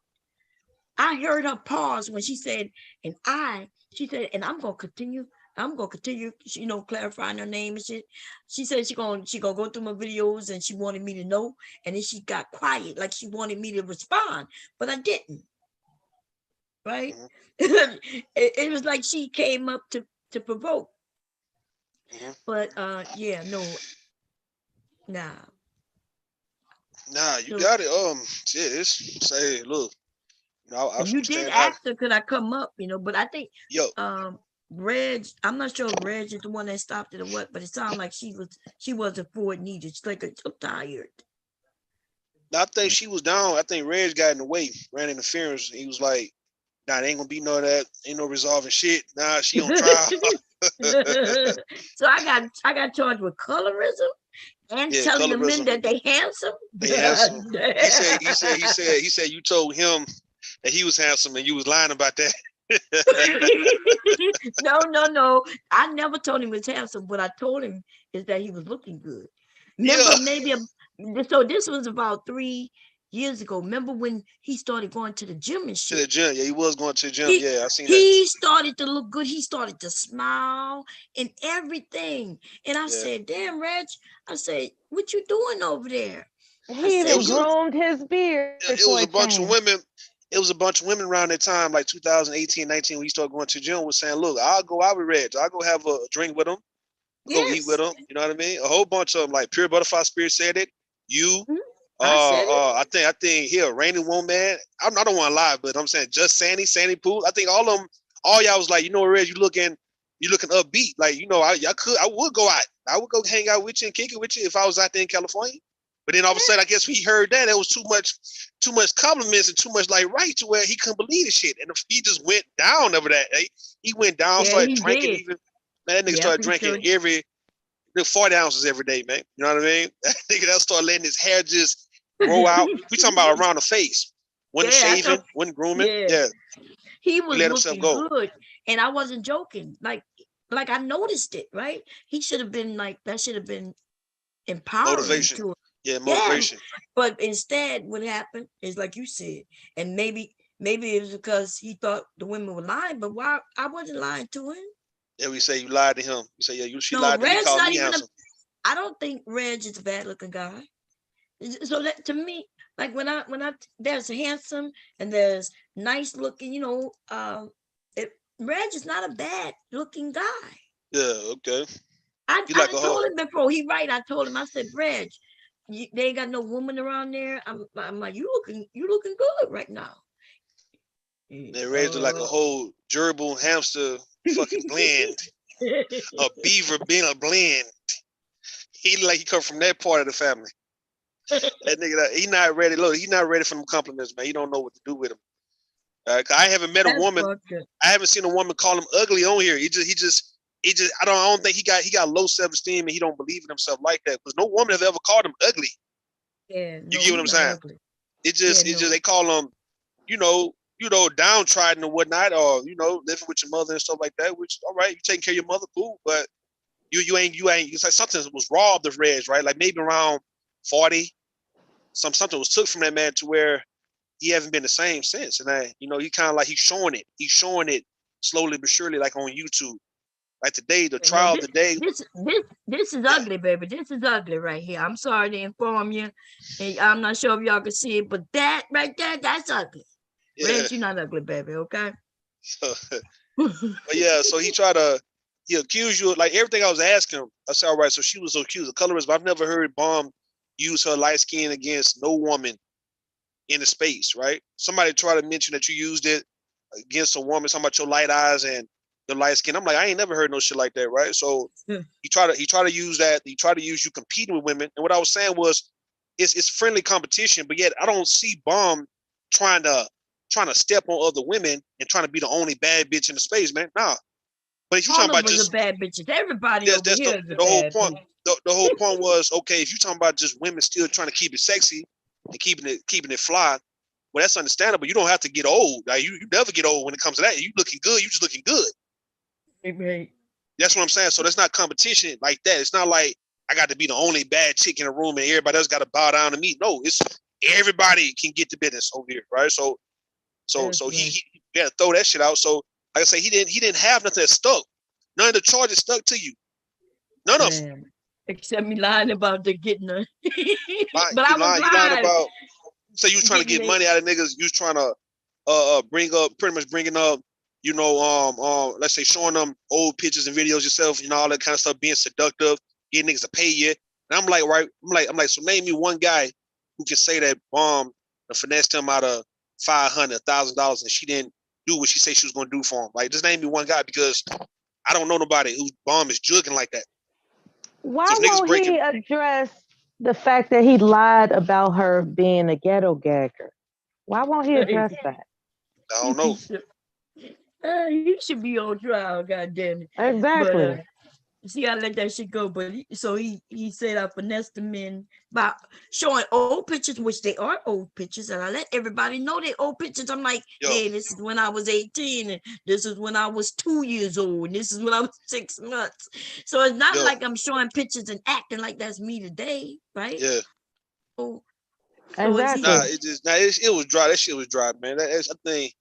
I heard her pause when she said, and I'm gonna continue. I'm gonna continue. Clarifying her name and shit. She said she gonna go through my videos, and she wanted me to know. And then she got quiet, like she wanted me to respond, but I didn't. Right? It was like she came up to provoke. But yeah, no, nah, you got it. Say, look, you did ask her, could I come up? But I think Reg, I'm not sure if Reg is the one that stopped it or what, but it sounded like she wasn't for it needed. She's like, I'm tired. I think she was down. I think Reg got in the way, ran interference. He was like, nah, there ain't gonna be no of that. Ain't no resolving shit. Nah, she on trial. So I got charged with colorism and telling the men that they handsome. They handsome. He said you told him that he was handsome and you was lying about that. No. I never told him he was handsome. What I told him is that he was looking good. Remember, so this was about 3 years ago. Remember when he started going to the gym and To shit? the gym. Yeah, he was going to the gym. He, Yeah, I seen that. he started to look good. He started to smile and everything. And I Yeah. said, damn, Reg, I said, what you doing over there? I He It said, even was you, groomed his beard it for was a a bunch of change. women. It was a bunch of women around that time, like 2018, 19, when he started going to the gym, was saying, look, I'll go out with Reg. I'll go have a drink with him. I'll go eat with yes, him. You know what I mean? A whole bunch of them, like Pure Butterfly Spirit said it. You, I said it. I think here, Rainy Woman. I don't want to lie, but I'm saying just Sandy Pool. I think all of them, all y'all was like, you know, Reg, you looking upbeat. Like, you know, I would go out. I would go hang out with you and kick it with you if I was out there in California. But then all of a sudden, I guess we heard that it was too much compliments and too much like right to where he couldn't believe the shit, and he just went down over that. He went down, Yeah, started he drinking. did. Even man, that nigga Yep, started he drinking sure. 40 ounces every day, man. You know what I mean? That nigga that started letting his hair just grow out. We talking about around the face. Wasn't Yeah, I shaving, know. wasn't grooming. Yeah, Yeah, he he was let himself looking go. good, and I wasn't joking. Like I noticed it. Right? He should have been like that. Should have been empowering Motivation. to him. Yeah, Yeah, motivation. but instead, what happened is like you said, and maybe it was because he thought the women were lying. But why? I wasn't lying to him. Yeah, we say you lied to him. You say, yeah, she No, lied to me, Red's called not me even a. handsome. I don't think Reg is a bad looking guy. So that to me, like when I there's handsome and there's nice looking, it, Reg is not a bad looking guy. Yeah, okay. I He I like done a hoe. told him before. He right. I told him. I said, Reg, they ain't got no woman around there. I'm like, you looking good right now. They raised her like a whole gerbil hamster fucking blend. A beaver being a blend. He like he come from that part of the family. That nigga, he not ready. Look, he not ready for them compliments, man. He don't know what to do with him. 'Cause I haven't met a That's woman. fucked up. I haven't seen a woman call him ugly on here. He just. I don't think he got low self esteem and he don't believe in himself like that. Because no woman have ever called him ugly. Yeah, You no, get what he I'm not saying? ugly. It Yeah, just no. they call him, downtrodden or whatnot, or living with your mother and stuff like that. Which all right, you taking care of your mother, cool, but you ain't. It's like something was robbed of Reg, right? Like maybe around 40, something was took from that man to where he hasn't been the same since. And he kind of like he's showing it slowly but surely, like on YouTube. Like today, the No, trial of the day. this is Yeah, ugly, baby. This is ugly right here. I'm sorry to inform you, and I'm not sure if y'all can see it, but that right there, that's ugly. yeah. Reg, you're not ugly, baby. Okay. So, but yeah, so he accused you like everything I was asking him. I said, all right, so she was accused of colorism. But I've never heard Bomb use her light skin against no woman in the space, right? Somebody tried to mention that you used it against a woman, talking about your light eyes and your light skin. I'm like, I ain't never heard no shit like that, right? So he tried to use that. He tried to use you competing with women. And what I was saying was, it's friendly competition, but yet I don't see Bomb trying to step on other women and trying to be the only bad bitch in the space, man. Nah. But if you talking All of about us are just bad bitches. Everybody that's over that's here is a the whole bad point. bitch. The whole point was okay. If you talking about just women still trying to keep it sexy and keeping it fly, well, that's understandable. You don't have to get old. Like you never get old when it comes to that. You looking good. You just looking good. Right. That's what I'm saying. So that's not competition like that. It's not like I got to be the only bad chick in the room and everybody else got to bow down to me. No, it's everybody can get the business over here, right? So That's right. he got to throw that shit out. So like I say, he didn't have nothing that stuck. None of the charges stuck to you. None of them. Man. Except me lying about the getting her. But I You was lying. You lying lying. about. So you was trying to Getting get it. money out of niggas. You was trying to bringing up, let's say showing them old pictures and videos yourself, all that kind of stuff, being seductive, getting niggas to pay you. And I'm like, right, I'm like, so name me one guy who can say that Bomb finessed him out of $500,000 and she didn't do what she said she was going to do for him. Like, just name me one guy because I don't know nobody whose Bomb is jugging like that. So Why if niggas won't breaking, he address the fact that he lied about her being a ghetto gagger? Why won't he address that? I don't know. You should be on trial, goddamn it. But Exactly. see, I let that shit go. But he said I finessed the men by showing old pictures, which they are old pictures, and I let everybody know they old pictures. I'm like, Yo, hey, this is when I was 18, and this is when I was 2 years old, and this is when I was 6 months. So it's not yo, like I'm showing pictures and acting like that's me today, right? yeah. So So is he? Exactly. It was dry. That shit was dry, man. I think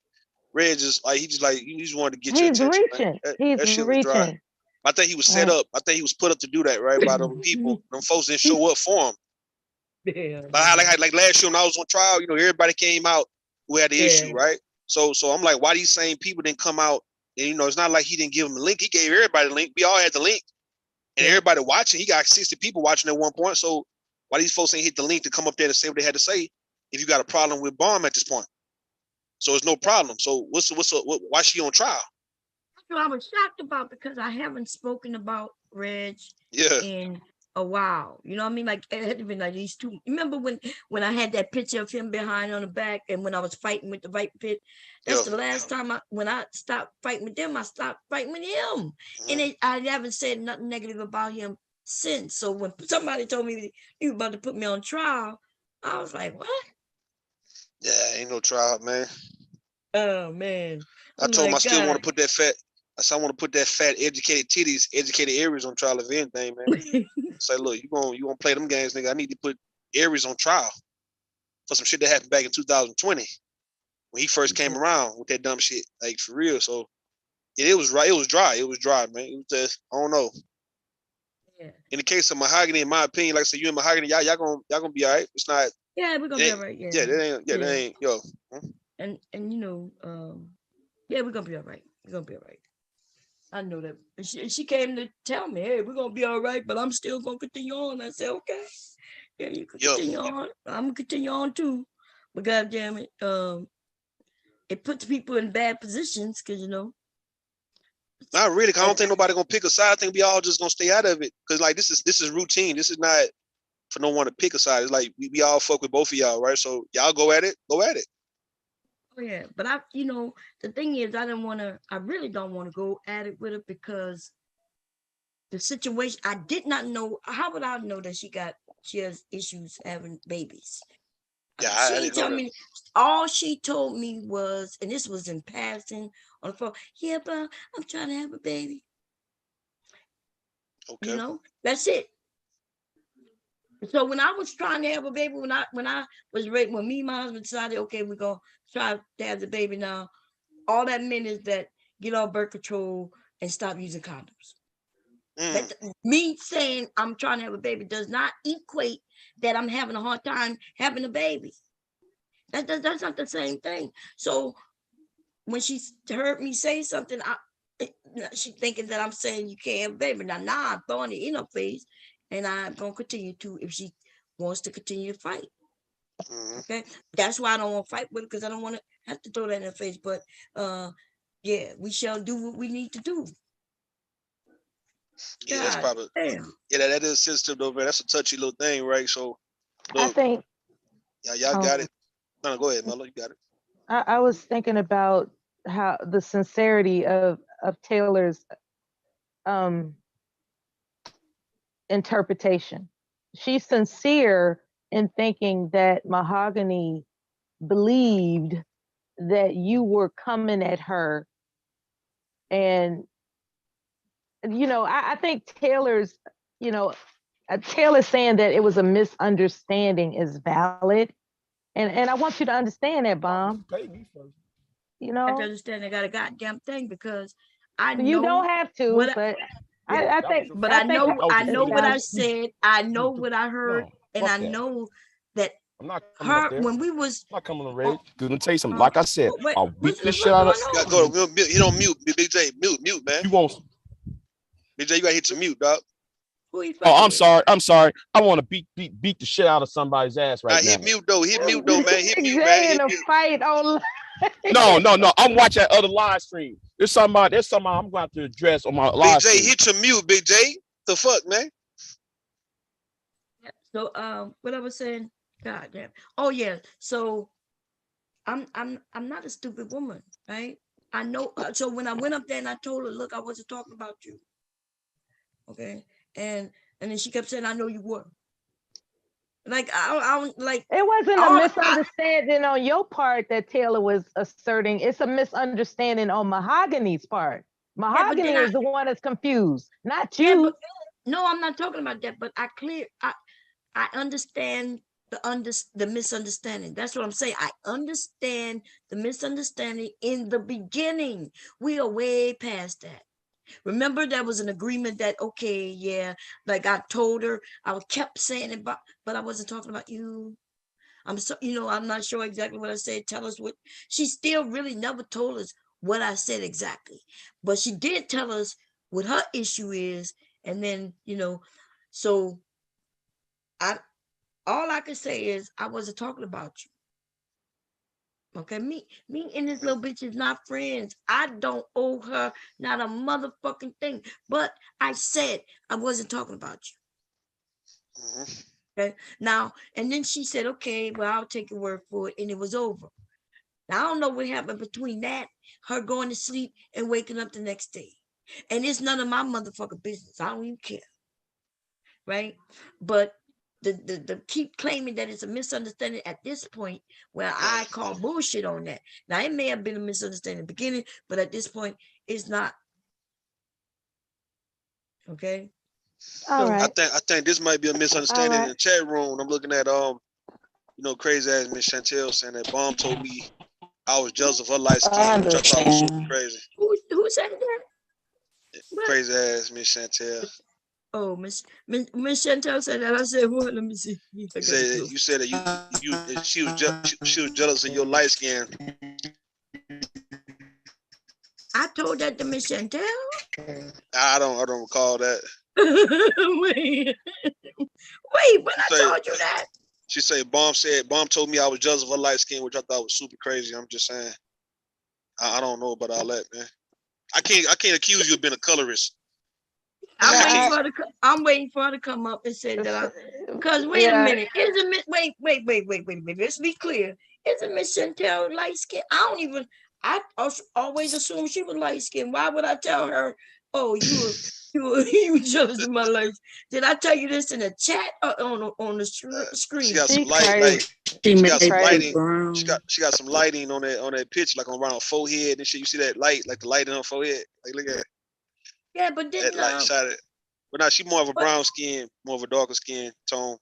Red just like he just wanted to get your He's attention, man. reaching. He's That shit was dry. reaching. I think he was set Right. up. I think he was put up to do that, right? By them people. Them folks didn't show up for him. Yeah, Like last year when I was on trial, everybody came out who had the issue, right? So I'm like, why these same people didn't come out? And it's not like he didn't give them a link. He gave everybody the link. We all had the link. And everybody watching, he got 60 people watching at one point. So why these folks ain't hit the link to come up there to say what they had to say if you got a problem with Bomb at this point? So it's no problem. So why she on trial? That's what I was shocked about because I haven't spoken about Reg Yeah. in a while. You know what I mean? Like it had been like these two. Remember when I had that picture of him behind on the back and when I was fighting with the Viper Pit? That's the last time when I stopped fighting with them, I stopped fighting with him. And I haven't said nothing negative about him since. So when somebody told me he was about to put me on trial, I was like, what? Yeah, ain't no trial, man. Oh man. I told him I still want to put that fat. I said I want to put that fat, educated titties, educated Aries on trial if anything, man. Say, look, you gonna play them games, nigga. I need to put Aries on trial for some shit that happened back in 2020 when he first came around with that dumb shit, like for real. So it was right. It was dry. It was dry, man. It was just I don't know. Yeah. In the case of Mahogany, in my opinion, like I said, you and Mahogany, y'all gonna be all right. It's not. Yeah, we're gonna be all right. Yeah. Yeah, that ain't yo. And yeah, we're gonna be all right. We're gonna be all right. I know that. She came to tell me, hey, we're gonna be all right, but I'm still gonna continue on. I said, okay. Yeah, you can continue on. I'm gonna continue on too. But god damn it, it puts people in bad positions because not really, cause I don't think nobody gonna pick a side. I think we all just gonna stay out of it. Cause like this is routine. This is not for no one to pick a side. It's like we all fuck with both of y'all, right? So y'all go at it. Go at it. Oh yeah, but the thing is, I really don't want to go at it with her because the situation. I did not know. How would I know that she has issues having babies? Yeah, she I didn't tell me. All she told me was, and this was in passing on the phone. Yeah, but I'm trying to have a baby. Okay. That's it. So when I was trying to have a baby, when I was ready, when me and my husband decided, okay, we're gonna try to have the baby now, all that meant is that get off birth control and stop using condoms. That, me saying I'm trying to have a baby does not equate that I'm having a hard time having a baby. That's not the same thing. So when she heard me say something, she thinking that I'm saying you can't have a baby. Now I'm throwing it in her face, and I'm gonna continue to if she wants to continue to fight. Okay, that's why I don't want to fight with her because I don't want to have to throw that in her face. But yeah, we shall do what we need to do. Yeah, that's probably. Damn. Yeah, that is sensitive though, man. That's a touchy little thing, right? So, look, I think. Yeah, y'all got it. No, go ahead, Mello. You got it. I was thinking about how the sincerity of Taylor's interpretation. She's sincere in thinking that Mahogany believed that you were coming at her. And, I think Taylor's saying that it was a misunderstanding is valid. And I want you to understand that, Bomb. Pay me first. I have to understand I got a goddamn thing because I know you don't have to, but I think. But I know what I said. I know what I heard, and I know that I'm not coming up there. When we was I'm not coming on Reg. Gonna tell you something. Like I said, I'll beat this shit out of. Go hit on mute, Big J. Mute, man. You won't. Big J, you gotta hit your mute, dog. Oh, I'm sorry. I want to beat the shit out of somebody's ass right now. Hit mute though, man. Hit mute, man. In a fight online. No. I'm watching that other live stream. There's somebody I'm going to address on my live stream. Big J, hit your mute, Big J. The fuck, man. So what I was saying, God damn. Oh yeah. So I'm not a stupid woman, right? I know. So when I went up there and I told her, look, I wasn't talking about you. Okay. And then she kept saying, I know you were. Like, I like. It wasn't a misunderstanding on your part that Taylor was asserting. It's a misunderstanding on Mahogany's part. Mahogany is the one that's confused, not you. No, I'm not talking about that. But I understand the misunderstanding. That's what I'm saying. I understand the misunderstanding in the beginning. We are way past that. Remember, there was an agreement that, okay, yeah, like I told her, I kept saying it, but I wasn't talking about you. I'm so, I'm not sure exactly what I said. Tell us what. She still really never told us what I said exactly, but she did tell us what her issue is. And then, so I, all I can say is I wasn't talking about you. Okay, me and this little bitch is not friends. I don't owe her not a motherfucking thing. But I said I wasn't talking about you. Mhm. Okay. Now, and then she said, okay, well, I'll take your word for it, and it was over. Now I don't know what happened between that, her going to sleep and waking up the next day. And it's none of my motherfucking business. I don't even care. Right? But the keep claiming that it's a misunderstanding at this point where I call bullshit on that. Now it may have been a misunderstanding in the beginning, but at this point it's not. Okay. All So right. I think this might be a misunderstanding in the chat room. I'm looking at crazy ass Miss Chantel saying that Bomb told me I was jealous of her light skin, which I thought was super crazy. who said that? What? Crazy ass Miss Chantel. Oh, Miss Chantel said that. I said, what? Let me see. You said that she was jealous of your light skin. I told that to Miss Chantel. I don't recall that. Wait, when I told you that. She said Bomb told me I was jealous of her light skin, which I thought was super crazy. I'm just saying. I don't know about all that, man. I can't accuse you of being a colorist. I'm waiting for her to come up and say that because wait a minute. Wait. Let's be clear. Isn't Miss Chantel light skin? I always assumed she was light skin. Why would I tell her, oh, you were jealous of my light? Did I tell you this in the chat or on the screen? She got some light, she got some lighting. She got some lighting on that picture, like around her forehead and shit. You see that light, like the light in her forehead? Like look at it. Yeah, but that light shot it. But now she more of a brown skin, more of a darker skin tone.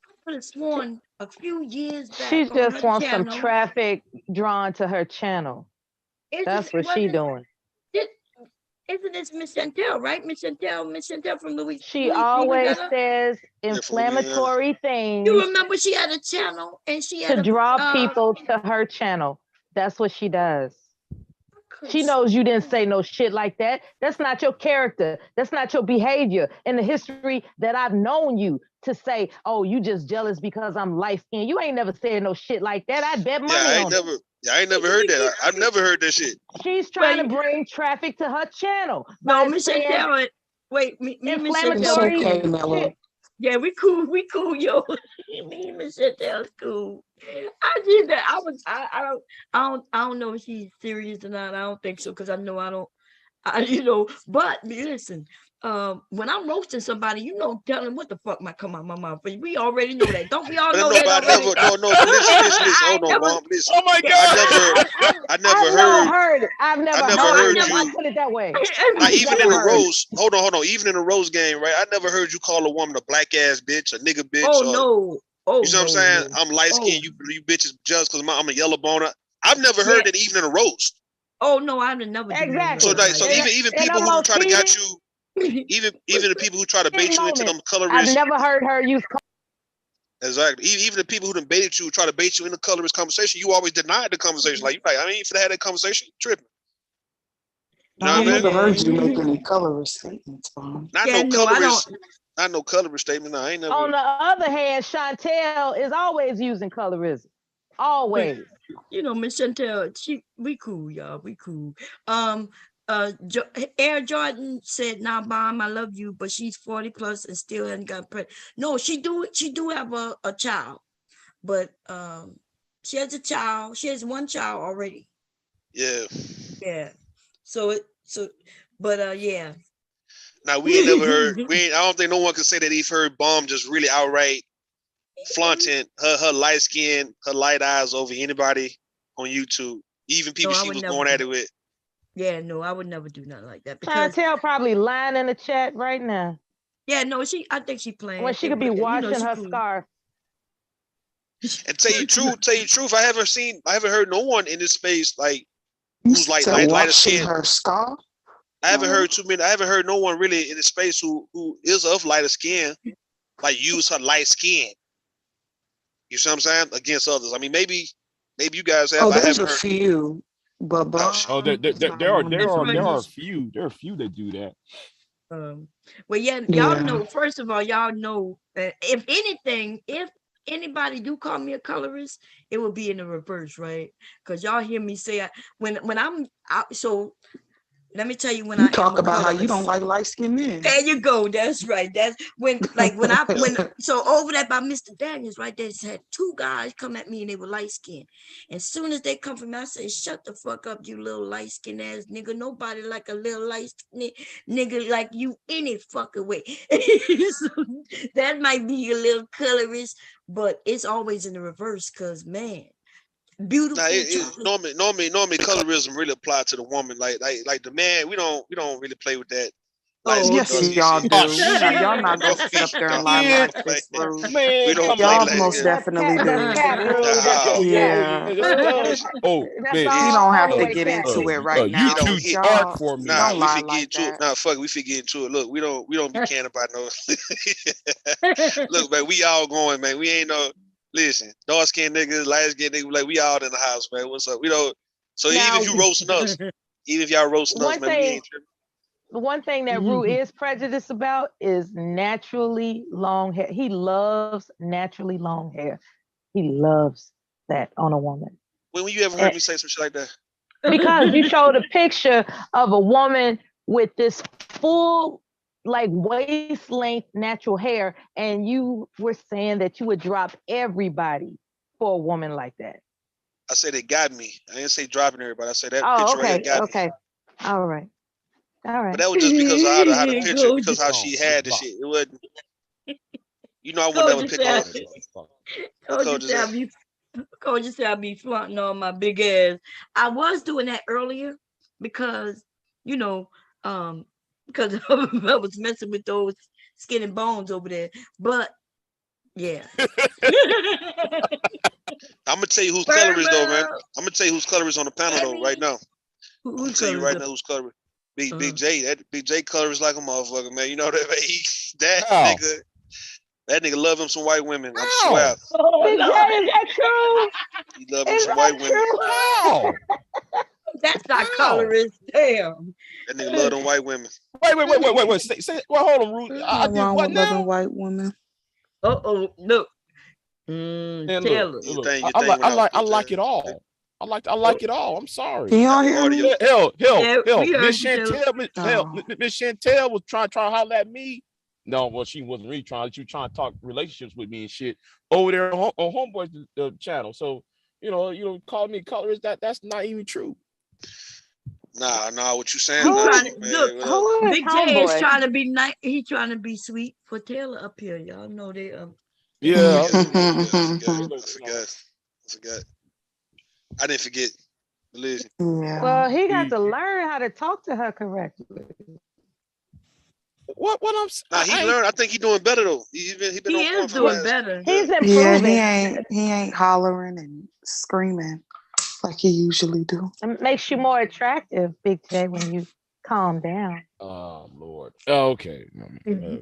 I could have sworn a few years back. She just wants some traffic drawn to her channel. That's what she doing. Isn't this Miss Chantel, right? Miss Chantel from Louis. She always says inflammatory things. You remember she had a channel and she had to draw people to her channel. That's what she does. She knows you didn't say no shit like that. That's not your character. That's not your behavior. In the history that I've known you to say, oh, you just jealous because I'm light skinned. You ain't never said no shit like that. I bet money on it. I ain't never heard that. I've never heard that shit. She's trying to bring traffic to her channel. No, Miss Chantel. Wait, me inflammatory shit. Yeah, we cool, yo. Me and Miss Chantel's cool. I did that. I don't know if she's serious or not. I don't think so because I know I don't. But listen, when I'm roasting somebody, tell them what the fuck might come out my mouth. We already know that. Don't we all know that already? Listen. Hold on, Mom. Listen. Oh my God. I never heard it. I've never heard you. I put it that way. Even in the roast, hold on. Even in the roast game, right? I never heard you call a woman a black ass bitch, a nigga bitch. Oh no. Oh, you know what I'm saying? I'm light skinned. You bitches just because I'm a yellow boner. I've never heard it even in a roast. Oh no, I've never. Exactly. So even people who try to get you, even the people who try to bait you into them colorist. I've never heard her use. Exactly. Even the people who done baited you, try to bait you in the colorist conversation, you always denied the conversation. Like I ain't finna have that conversation. You're tripping. You know I what I mean? never heard you make any colorist statements, Mom. Not no colorist statement. No, I ain't never. On the other hand, Chantel is always using colorism. Always. Miss Chantel, we cool, y'all. We cool. Air Jordan said, "Nah, Bomb, I love you, but she's 40 plus and still hasn't got pregnant." No, she do have a child, but she has a child. She has one child already. Yeah. Yeah. Yeah. Now we ain't never heard. I don't think no one can say that he's heard Bomb just really outright flaunting her light skin, her light eyes over anybody on YouTube, even people she was going at it with. Yeah, no, I would never do nothing like that. Chantel probably lying in the chat right now. Yeah, no, I think she playing. When she could be washing her scarf. And tell you truth, I haven't heard no one in this space like You who's like said lighter washing skin. her scalp. I haven't heard too many. I haven't heard no one really in this space who is of lighter skin, like use her light skin. You see what I'm saying? Against others. I mean, maybe you guys have. Oh, I there's haven't a heard. few, but Oh, blonde is not there one of are a them. few. There are a few that do that. Well, yeah, y'all know. First of all, y'all know if anything, if anybody do call me a colorist, it will be in the reverse, right? Because y'all hear me say when I'm out. So let me tell you when You I am talk a about how you don't colorist. like light skinned men. There you go. That's right. That's when so over there by Mr. Daniels, right? They had two guys come at me and they were light skinned. As soon as they come from me, I say, "Shut the fuck up, you little light skinned ass nigga. Nobody like a little light skinned nigga like you any fucking way." So that might be a little colorist, but it's always in the reverse. Cause man, beautiful chocolate. Normally, colorism really apply to the woman. Like the man, we don't really play with that. Oh, Yes, okay. y'all do. Oh, You know, y'all not No, gonna sit up there and lie yeah, like this, rude. we man, don't come play Y'all on. like most that. definitely do. That's cap, rude. That's No. Yeah. Yes, it does. Oh That's man, We don't have all the to way get cap. into it right you now, too but smart y'all for me. Nah, don't we lie forget like into it. that. Nah, fuck it, we forget into it. Look, we don't be caring about no. Look, man, we all going, man. We ain't no. Listen, dark skinned niggas, light skinned niggas, like we all in the house, man. What's up? We don't. So even Now, if you roasting us, even if y'all roasting us, one man, we thing, ain't tripping. one thing that Rue is prejudiced about is naturally long hair. He loves naturally long hair. He loves that on a woman. When you ever heard And me say some shit like that? because you showed a picture of a woman with this full, like waist length natural hair, and you were saying that you would drop everybody for a woman like that. I said it got me. I didn't say dropping everybody. I said that Oh, picture right here okay, got me. okay, all right, all But right. that was just because of how the picture, Go, because how Wrong. she had the Block. shit. It wasn't. You know, I would go never just pick her say, up. go Coach just is say I that. be, go just say I be flaunting on my big ass. I was doing that earlier because, you know, because I was messing with those skin and bones over there. But yeah. I'm gonna tell you whose color Firm is though, man. up. I'm gonna tell you whose color is on the panel though, right now. I'm gonna Whose tell you color is right it? now whose color. Big J, that Big J color is like a motherfucker, man. You know that How? that nigga love him some white women. I How? swear, Oh, Big J, Lord. is that true? he love him Is some that white women. true? How? That's not How? colorist. Damn. That nigga love them white women. Wait. Say, well, hold on, Ruth. There's I no did wrong what with loving now? white women. Uh-oh, look. And Taylor. Your look. thing went out. I like it all. I like it all. I'm sorry. Can y'all The hear audio. me? Yeah, Hell. we heard Miss you, Taylor. Oh. Miss Chantel was trying to holler at me. No, well, she wasn't really trying. She was trying to talk relationships with me and shit over there on Homeboy's channel. So call me colorist. That's not even true. Nah, what you saying He's not trying true, to man. look. Well, Who is Big J is homeboy? trying to be nice. He's trying to be sweet for Taylor up here. Y'all know they I Yeah, forgot. you know, I didn't forget. Listen. Yeah. Well, he got to learn how to talk to her correctly. what I'm Nah, he learned. I think he doing better though. He been he on is point for the doing last. better. He's Yeah, improving. he ain't hollering and screaming like he usually do. It makes you more attractive, Big J, when you calm down. Oh Lord. Okay. Yeah.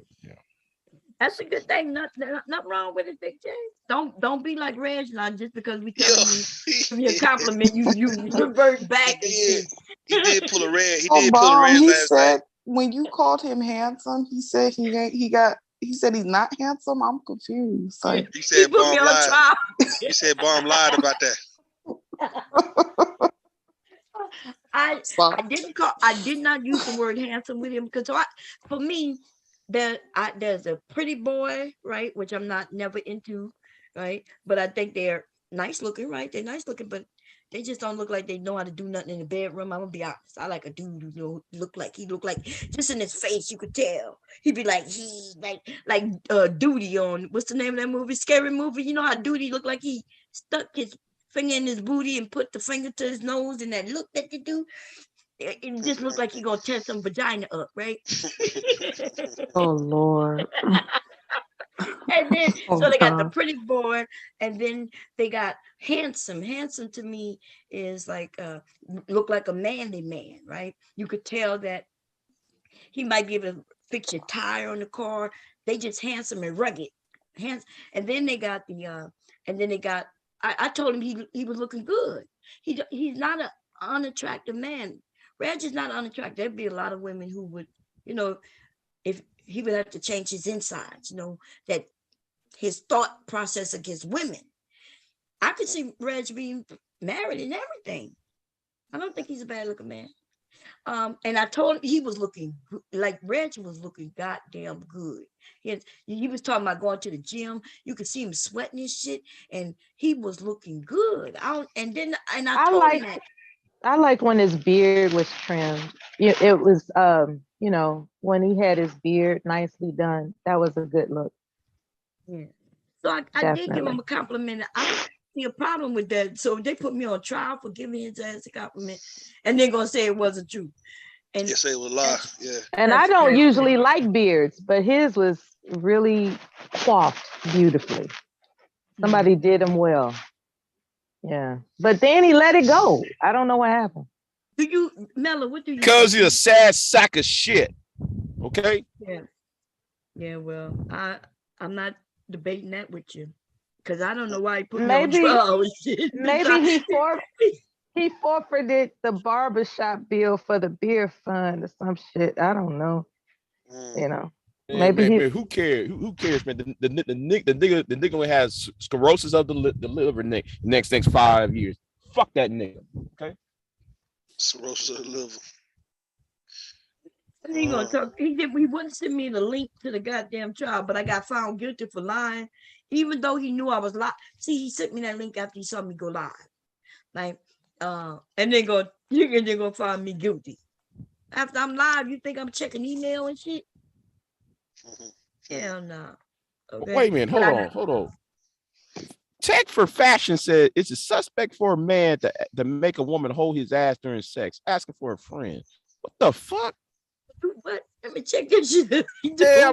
That's a good thing. Not wrong with it, Big J. Don't be like Reg now. Just because we Yeah, telling you, give you a compliment, you revert back and shit. he did pull a red. He Oh, did pull a Bomb, red he last night. said when you called him handsome, he said he said he's not handsome. I'm confused. Like He He said put me Bomb on lied. trial. He said Bomb lied about that. I stop. did not use the word handsome with him because for me there's a pretty boy, right, which I'm not never into, right, but I think they're nice looking, right, they're nice looking, but they just don't look like they know how to do nothing in the bedroom. I'm gonna be honest. I like a dude who look like just in his face you could tell he'd be like Duty on what's the name of that movie, Scary Movie. You know how Duty looked like he stuck his finger in his booty and put the finger to his nose, and that look that you do, it just looked like he gonna tear some vagina up, right? Oh Lord. And then so Oh they got the God. pretty boy, and then they got handsome. Handsome to me is like look like a manly man, right? You could tell that he might be able to fix your tire on the car. They just handsome and rugged. Hands and then they got the and then they got I told him he was looking good. He's not an unattractive man. Reg is not unattractive. There'd be a lot of women who would, you know, if he would have to change his insides, you know, that his thought process against women. I could see Reg being married and everything. I don't think he's a bad looking man. And I told him he was looking like Reg was looking goddamn good. He was talking about going to the gym. You could see him sweating his shit, and he was looking good. I I told him like that. I like when his beard was trimmed. It was when he had his beard nicely done. That was a good look. Yeah. So I did give him Definitely. a compliment. I don't see a problem with that. So they put me on trial for giving his ass a compliment, and they're gonna say it wasn't true. And You say it was a lie. Yeah. And I that's don't crazy. usually like beards, but his was really coiffed beautifully. Somebody did him well. Yeah. But then he let it go. I don't know what happened. Do you, Mella? What do you Because think? you're a sad sack of shit. Okay. Yeah. Yeah. Well, I'm not debating that with you because I don't know why he put me on Maybe trial and shit. maybe he forfeited the barbershop bill for the beer fund or some shit. I don't know. You know. Man, Maybe man, he man, who cares? Who cares, man? The nigga will have sclerosis of the liver next 5 years. Fuck that nigga. Okay. Cirrhosis of the liver. He gonna talk. He wouldn't send me the link to the goddamn trial, but I got found guilty for lying, even though he knew I was lying. See, he sent me that link after he saw me go live, like, and then they're gonna find me guilty after I'm live. You think I'm checking email and shit? Hell no. Okay, Wait a minute. Hold on. Tech for Fashion said it's a suspect for a man to make a woman hold his ass during sex, asking for a friend. What the fuck? What? Let me check this shit. Yeah,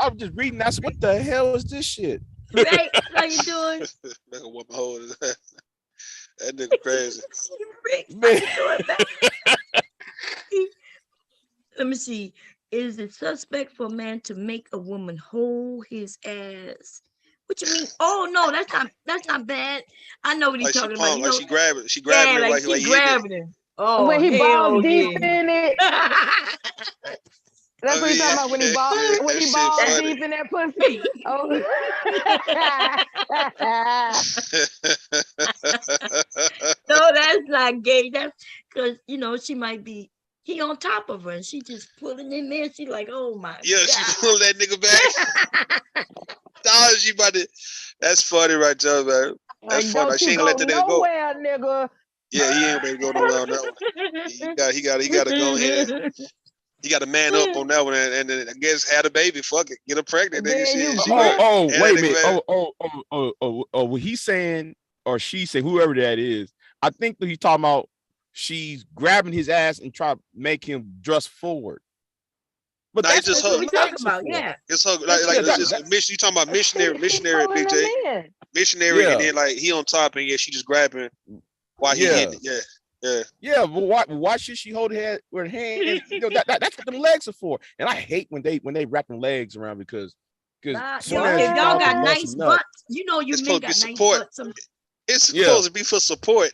I'm just reading. That's what the hell is this shit? Right? How you doing? Make a woman hold his ass. That nigga crazy. Man. Let me see. Is it suspect for a man to make a woman hold his ass? What you mean? Oh no, that's not bad. I know what he's talking about. Like she grabbing it like while she he grabbing it. Oh, when he balls deep yeah. in it. That's what he's talking about when he balls deep in that pussy. Oh. No, that's not gay. That's because she might be he on top of her and she just pulling him in. She like, oh my God. She pulling that nigga back. She about to. That's funny, right there, man. That's funny. Like, she ain't gonna let the nigga go. Nigga. Yeah, he ain't gonna go nowhere on that one. He got to go ahead. He got to man up on that one, and then I guess had a baby. Fuck it, get her pregnant, nigga. Shit. Wait a minute. What he's saying or she's saying, whoever that is, I think that he's talking about. She's grabbing his ass and try to make him thrust forward. But that's just what we talking about. Yeah, it's her. Like you talking about missionary, Big J, missionary, and then like he on top, and she just grabbing while he hitting it. Yeah. But why should she hold her hand? That's what them legs are for. And I hate when they wrap them legs around because if y'all got nice butts, you men got nice butts. It's supposed to be for support.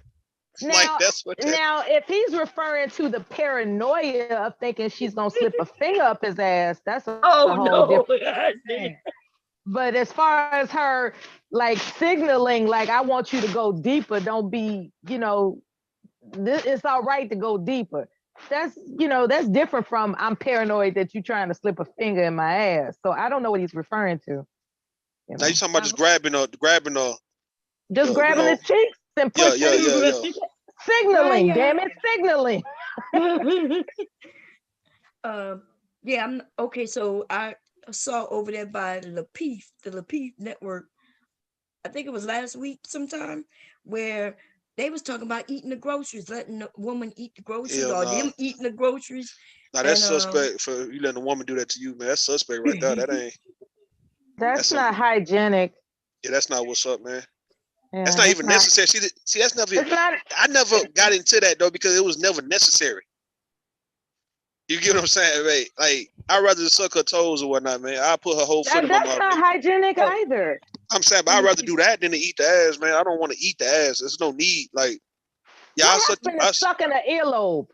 Now, like that's what now, if he's referring to the paranoia of thinking she's gonna slip a finger up his ass, that's a whole different thing. But as far as her like signaling, like I want you to go deeper, don't be, it's all right to go deeper. That's that's different from I'm paranoid that you're trying to slip a finger in my ass. So I don't know what he's referring to. Now you talking about just grabbing her. Just grabbing his cheeks and pushing. Signaling, damn it, signaling. I'm okay. So I saw over there by the Lapeef Network. I think it was last week sometime where they was talking about eating the groceries, letting the woman eat the groceries, them eating the groceries. Now that's suspect for you letting a woman do that to you, man. That's suspect right there. That ain't. That's not hygienic. Yeah, that's not what's up, man. Yeah, that's not even necessary. See, that's never. I never got into that though because it was never necessary. You get what I'm saying, right? Like I'd rather suck her toes or whatnot, man. I put her whole foot in my mouth. That's not hygienic either. I'm saying, but I'd rather do that than to eat the ass, man. I don't want to eat the ass. There's no need. Like, yeah, I sucking an earlobe.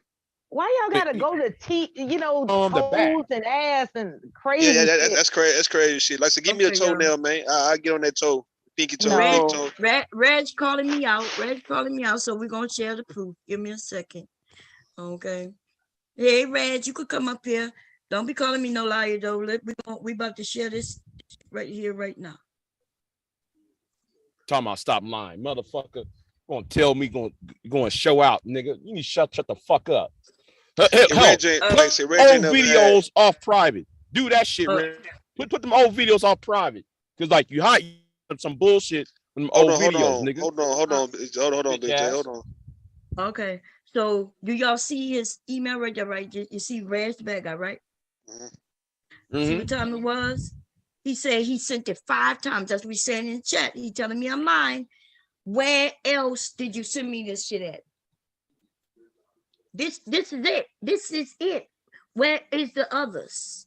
Why y'all gotta go to teeth, toes and ass and crazy? Yeah, that's crazy. That's crazy shit. Like, so give me a toenail, man. I get on that toe, pinky toe, big toe. Reg calling me out. So we're gonna share the proof. Give me a second, okay? Hey, Reg, you could come up here. Don't be calling me no liar, though. We about to share this right here, right now. Talking about stop lying, motherfucker. Gonna tell me going to show out, nigga. You need to shut the fuck up. Hell, old videos off private. Do that shit, Reg. Put them old videos off private. Cause like you hide some bullshit from old videos, nigga. Hold on, Big J. Hold on. Okay. So do y'all see his email right there, right? You see Red's bad guy, right? See what time it was? He said he sent it 5 times. That's what he's saying in the chat. He telling me I'm lying. Where else did you send me this shit at? This is it. This is it. Where is the others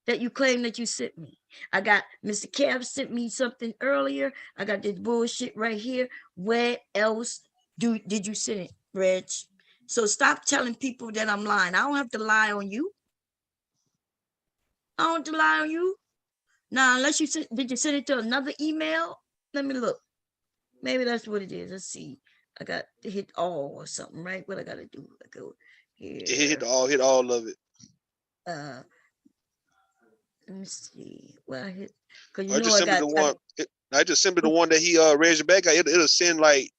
that you claim that you sent me? I got Mr. Kev sent me something earlier. I got this bullshit right here. Where else did you send it, Reg? So stop telling people that I'm lying. I don't have to lie on you. I don't have to lie on you. Now, unless did you send it to another email? Let me look. Maybe that's what it is. Let's see. I got to hit all or something, right? What I got to do? I go here. Hit all of it. Let me see. Well, I hit. Cause I just send me the one. I just send me the one that he raised back. It'll send like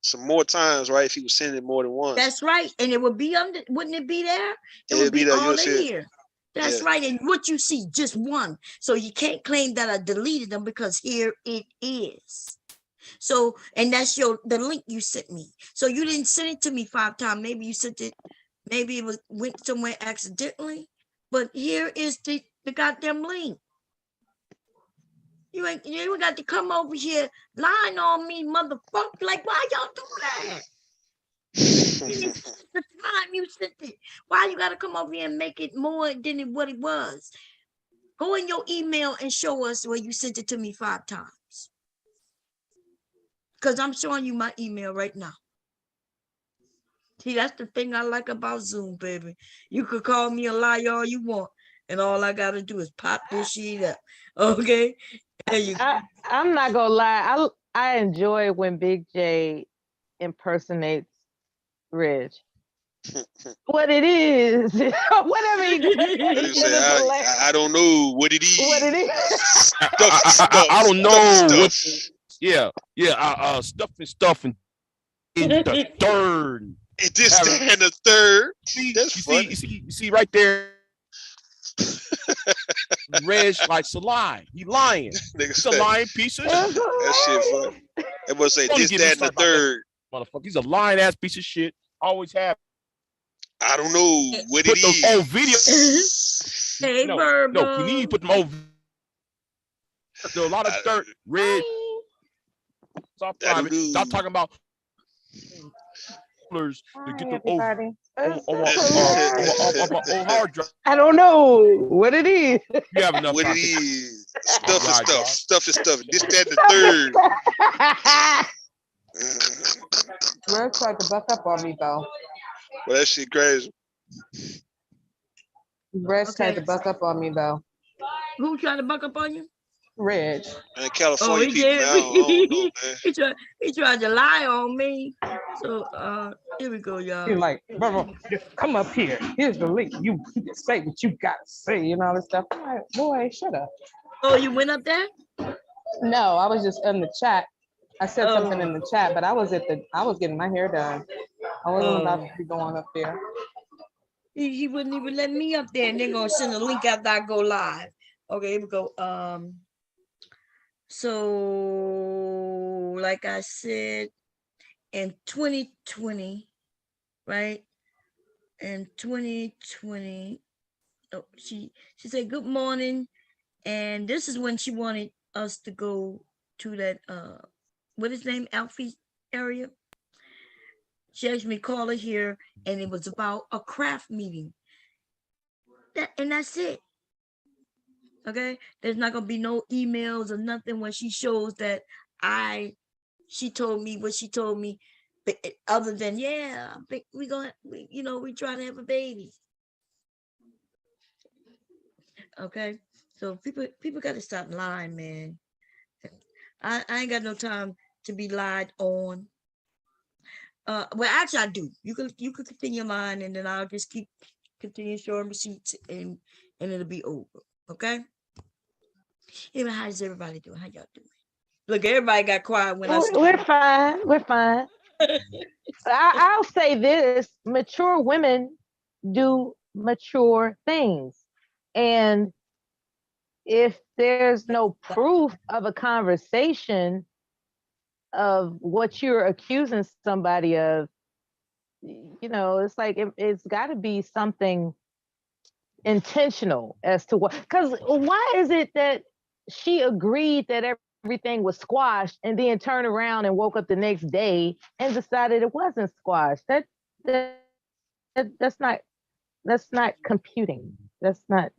some more times, right? If he was sending more than once. That's right, and it would be under. Wouldn't it be there? It would be all in here. That's right, and what you see, just one. So you can't claim that I deleted them because here it is. So, and that's the link you sent me. So you didn't send it to me 5 times. Maybe you sent it. Maybe it went somewhere accidentally. But here is the goddamn link. You ain't got to come over here lying on me, motherfucker. Like, why y'all do that? The time you sent it. Why you got to come over here and make it more than what it was? Go in your email and show us where you sent it to me 5 times. Because I'm showing you my email right now. See, that's the thing I like about Zoom, baby. You could call me a liar all you want, and all I got to do is pop this shit up. Okay? I'm not going to lie. I enjoy when Big J impersonates Reg. What it is, whatever he does. I don't know what it is. What it is. I don't know. Yeah. Stuff and in the third. It just in the third. That's funny. You see right there. Reg likes to lie. He lying. He's a lying piece of shit. That shit funny. It must say this, that, and the third. Motherfucker, he's a lying ass piece of shit. Always have. I don't know what put it those is. old videos. Hey, no, you need to put them old. There's a lot of dirt, Reg. Stop talking about to get the old hard drive. I don't know what it is. You have enough. What it is? Stuff is stuff. This, that, the third. Reg tried to buck up on me though. Well, that shit crazy. Reg tried to buck up on me though. Who tried to buck up on you? Reg. Man, California people. Man, I don't know, man. He tried to lie on me. So here we go, y'all. He's like, bro, come up here. Here's the link. You can say what you got to say and all this stuff. I'm like, boy, shut up. Oh, you went up there? No, I was just in the chat. I said something in the chat, but I was getting my hair done. I wasn't about to be going up there. He wouldn't even let me up there, and they're gonna send a link after I go live. Okay, here we go. So like I said, in 2020, right? In 2020, she said, good morning. And this is when she wanted us to go to that what is his name, Alfie area. She asked me to call her here, and it was about a craft meeting. And that's it. Okay, there's not gonna be no emails or nothing when she shows that she told me what she told me, but other than yeah, we gonna we trying to have a baby. Okay, so people got to stop lying, man. I ain't got no time to be lied on. Well, actually, I do. You can continue mine, and then I'll just continue showing receipts, and it'll be over. Okay. Even how's everybody doing? How y'all doing? Look, everybody got quiet when I started. We're fine. We're fine. I'll say this: mature women do mature things, and if there's no proof of a conversation of what you're accusing somebody of, it's like it's got to be something intentional as to what. Because why is it that she agreed that everything was squashed and then turned around and woke up the next day and decided it wasn't squashed? That's not computing. That's not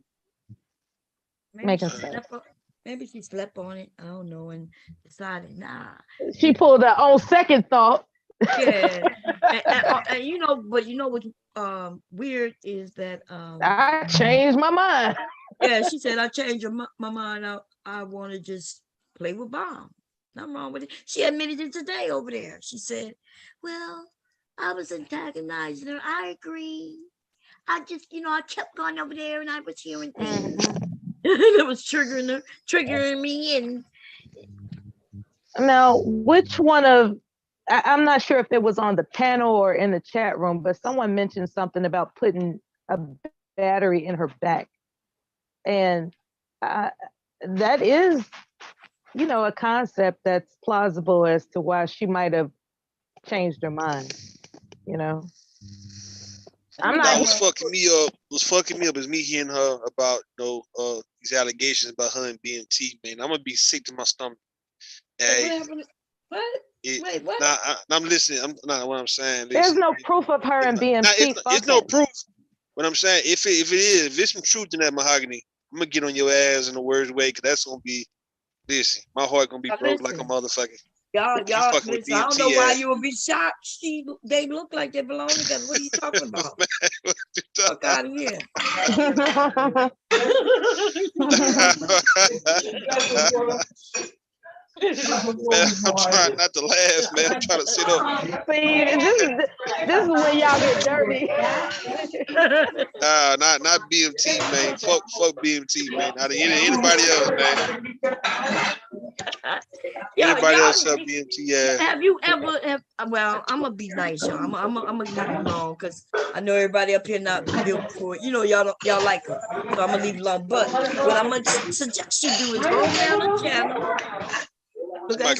making sense. Maybe she slept on it. I don't know, and decided, nah. She pulled her own second thought. Yeah, and but what weird is that I changed my mind. Yeah, she said I changed my mind. I want to just play with Bomb. Nothing wrong with it. She admitted it today over there. She said, "Well, I was antagonizing her. I agree. I just, I kept going over there and I was hearing things that was triggering me." And now, which one of I'm not sure if it was on the panel or in the chat room, but someone mentioned something about putting a battery in her back, and that is, a concept that's plausible as to why she might have changed her mind. I'm not. What's fucking me up? What's fucking me up is me hearing her about these allegations about her and BMT. Man, I'm gonna be sick to my stomach. Hey, what? Wait, what? I'm listening. I'm not what I'm saying. There's no proof of her and BMT. It's no proof. What I'm saying, if it's some truth in that, Mahogany, I'm gonna get on your ass in the worst way, because that's gonna be. Listen, my heart gonna be broke like a motherfucker. Y'all, listen, I don't know why you would be shocked. They look like they belong together. What are you talking about? Fuck out of here. Man, I'm trying not to laugh, man. I'm trying to sit up. See, this is when y'all get dirty. Not BMT, man. Fuck BMT, man. Not anybody else, man. Anybody else up BMT? Yeah. Have you ever? Well, I'm gonna be nice, y'all. I'm gonna leave it alone, because I know everybody up here not built for it. Y'all like her, so I'm gonna leave it alone. But what I'm gonna suggest you do is go down the channel. Somebody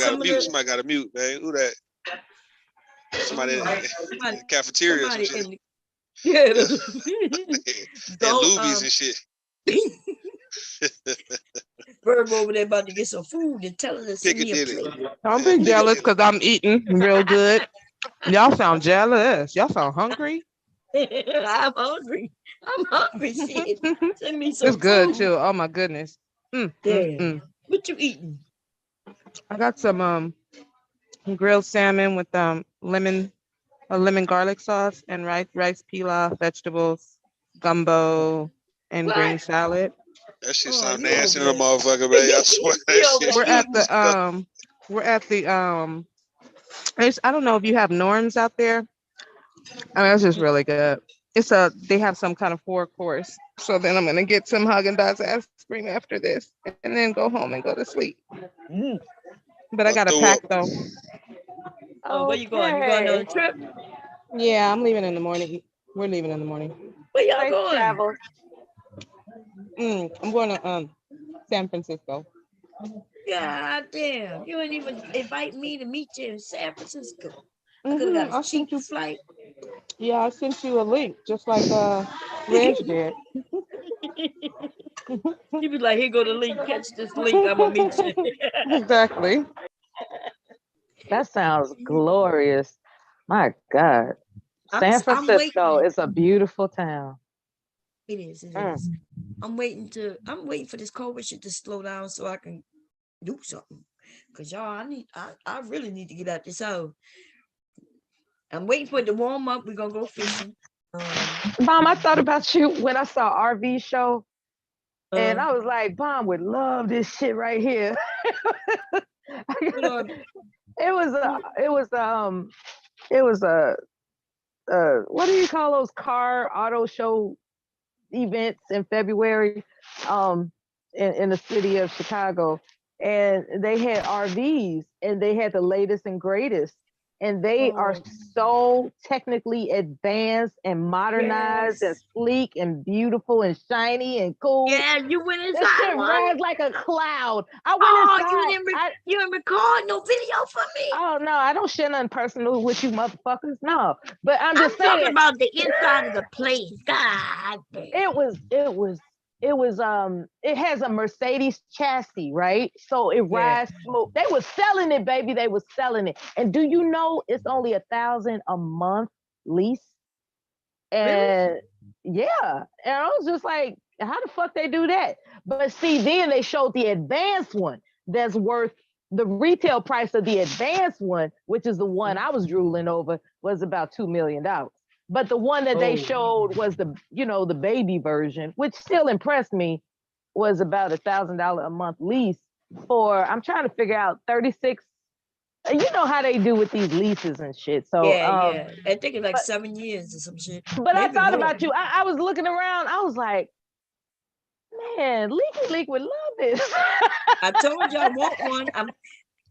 got a mute, man. Who that? Somebody in the cafeteria or some shit. Yeah. Go, Lubies and shit. Verb over there about to get some food and telling us to me a plate. Don't be jealous because I'm eating real good. Y'all sound jealous. Y'all sound hungry. I'm hungry. Shit. Send me some It's good food. too. Oh my goodness. What you eating? I got some grilled salmon with lemon garlic sauce and rice pilaf, vegetables, gumbo, and green salad. That shit sound nasty in the motherfucker, man. I swear that shit. We're at the I don't know if you have Norms out there. I mean, it's just really good. They have some kind of 4-course. So then I'm gonna get some Haagen-Dazs ice cream after this, and then go home and go to sleep. But I got to pack though. Where you going? You going on a trip? Yeah, I'm leaving in the morning. We're leaving in the morning. Where y'all going? I'm going to San Francisco. God damn! You didn't even invite me to meet you in San Francisco. I could have got a cheap flight. Yeah, I sent you a link, just like Reg did. He be like, here go the link. Catch this link. I'm gonna meet you. Exactly. That sounds glorious. My God. San I'm Francisco waiting. is a beautiful town. It is. It Mm. is. I'm waiting for this COVID shit to slow down so I can do something. Cause y'all, I really need to get out this house. I'm waiting for it to warm up. We're gonna go fishing. Mom, I thought about you when I saw RV show, and uh, I was like, Mom would love this shit right here. what are, It was what, it was a what do you call those car auto show events in February, um, in the city of Chicago, and they had RVs and they had the latest and greatest, and they are oh, so technically advanced and modernized and yes. sleek and beautiful and shiny and cool. Yeah, you went That inside shit one. rides like a cloud. I went Oh, inside. you didn't record no video for me. Oh no, I don't share nothing personal with you motherfuckers. No, but I'm I'm just talking saying about the inside of the place. God damn. it has a Mercedes chassis, right? So it Yeah. rides smooth. They was selling it, baby. They was selling it. And do you know it's only $1,000 a month lease? Really? And yeah, and I was just like, how the fuck they do that? But see, then they showed the advanced one that's worth the retail price of the advanced one, which is the one I was drooling over, was about $2 million. But the one that they Oh. showed was the baby version, which still impressed me, was about $1,000 a month lease for, I'm trying to figure out, 36. You know how they do with these leases and shit. So Yeah, yeah. I think it's like but 7 years or some shit. but I Maybe thought more. about you. I was looking around. I was like, man, Leaky Leak would love this. I told you I want one.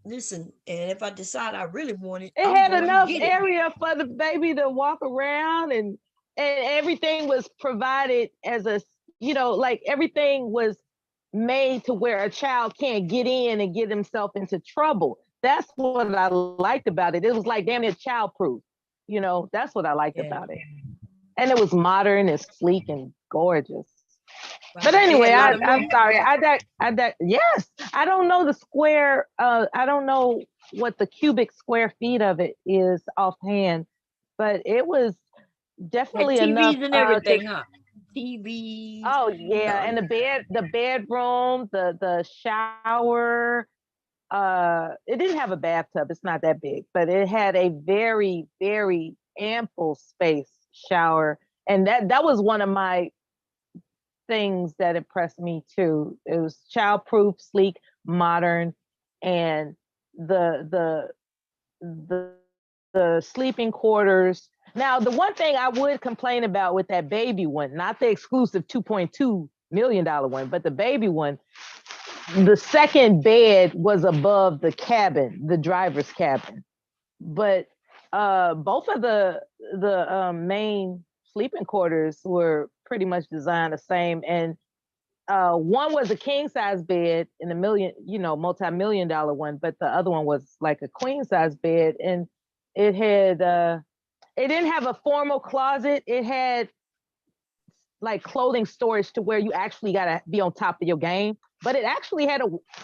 Listen, and if I decide I really want it, It I'm had going to enough get it. area for the baby to walk around, and everything was provided as a, like everything was made to where a child can't get in and get himself into trouble. That's what I liked about it. It was like damn near childproof. That's what I liked Yeah. about it. And it was modern and sleek and gorgeous. But Wow. They anyway, had a lot of I'm room. sorry. Yes, I don't know the square. I don't know what the cubic square feet of it is offhand, but it was Had definitely enough TVs and to. everything, huh? TVs. Oh yeah, and the bedroom, the shower. It didn't have a bathtub. It's not that big, but it had a very, very ample space shower, and that was one of my things that impressed me too. It was childproof, sleek, modern, and the the the the sleeping quarters. Now, the one thing I would complain about with that baby one, not the exclusive $2.2 million one, but the baby one, the second bed was above the cabin, the driver's cabin. But both of the main sleeping quarters were pretty much designed the same, and one was a king size bed in a multi-million dollar one, but the other one was like a queen size bed, and it had it didn't have a formal closet. It had like clothing storage to where you actually gotta be on top of your game. But it actually had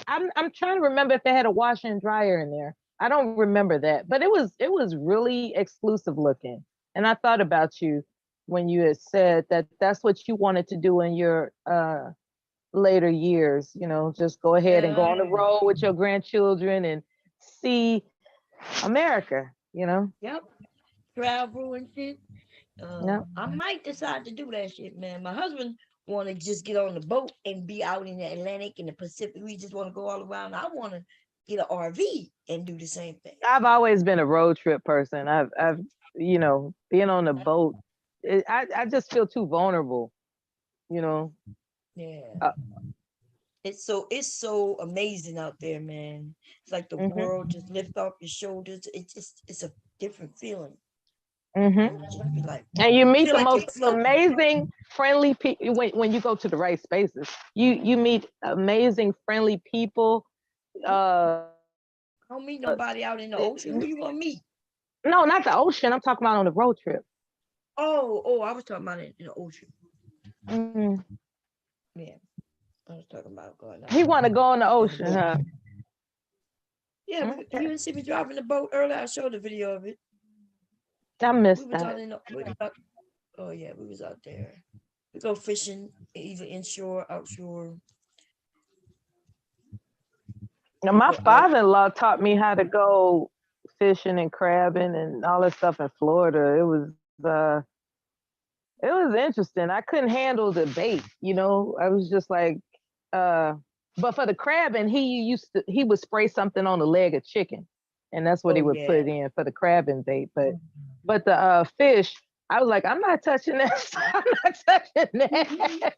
I'm trying to remember if it had a washer and dryer in there. I don't remember that, but it was really exclusive looking. And I thought about you when you had said that that's what you wanted to do in your later years, just go ahead and go on the road with your grandchildren and see America, Yep. Travel and shit. Yeah. I might decide to do that shit, man. My husband want to just get on the boat and be out in the Atlantic and the Pacific. We just want to go all around. I want to get an RV and do the same thing. I've always been a road trip person. I've being on the boat, I just feel too vulnerable, you know. Yeah. Uh, It's so amazing out there, man. It's like the world mhm, just lift off your shoulders. It's a different feeling. mhm. And you just be like, And you you meet feel the like you're most floating. amazing, friendly people when you go to the right spaces. You meet amazing, friendly people. Uh, I don't meet nobody out in the ocean. Who you gonna meet? no, not the ocean. I'm talking about on the road trip. Oh, I was talking about it in the ocean. Mm, Yeah. I was talking about going He out want to go on the in the ocean, boat. huh? Yeah, you Okay. didn't see me driving the boat earlier. I showed a video of it. I We missed was that. out in the, we was out, oh yeah, we was out there. We go fishing either inshore, outshore. Now, We my go out. father-in-law taught me how to go fishing and crabbing and all that stuff in Florida. It was interesting. I couldn't handle the bait, you know. I was just like, uh, but for the crabbing, he would spray something on the leg of chicken, and that's what he Oh would put yeah. in for the crabbing bait. But the fish, I was like, I'm not touching that. I'm not touching that.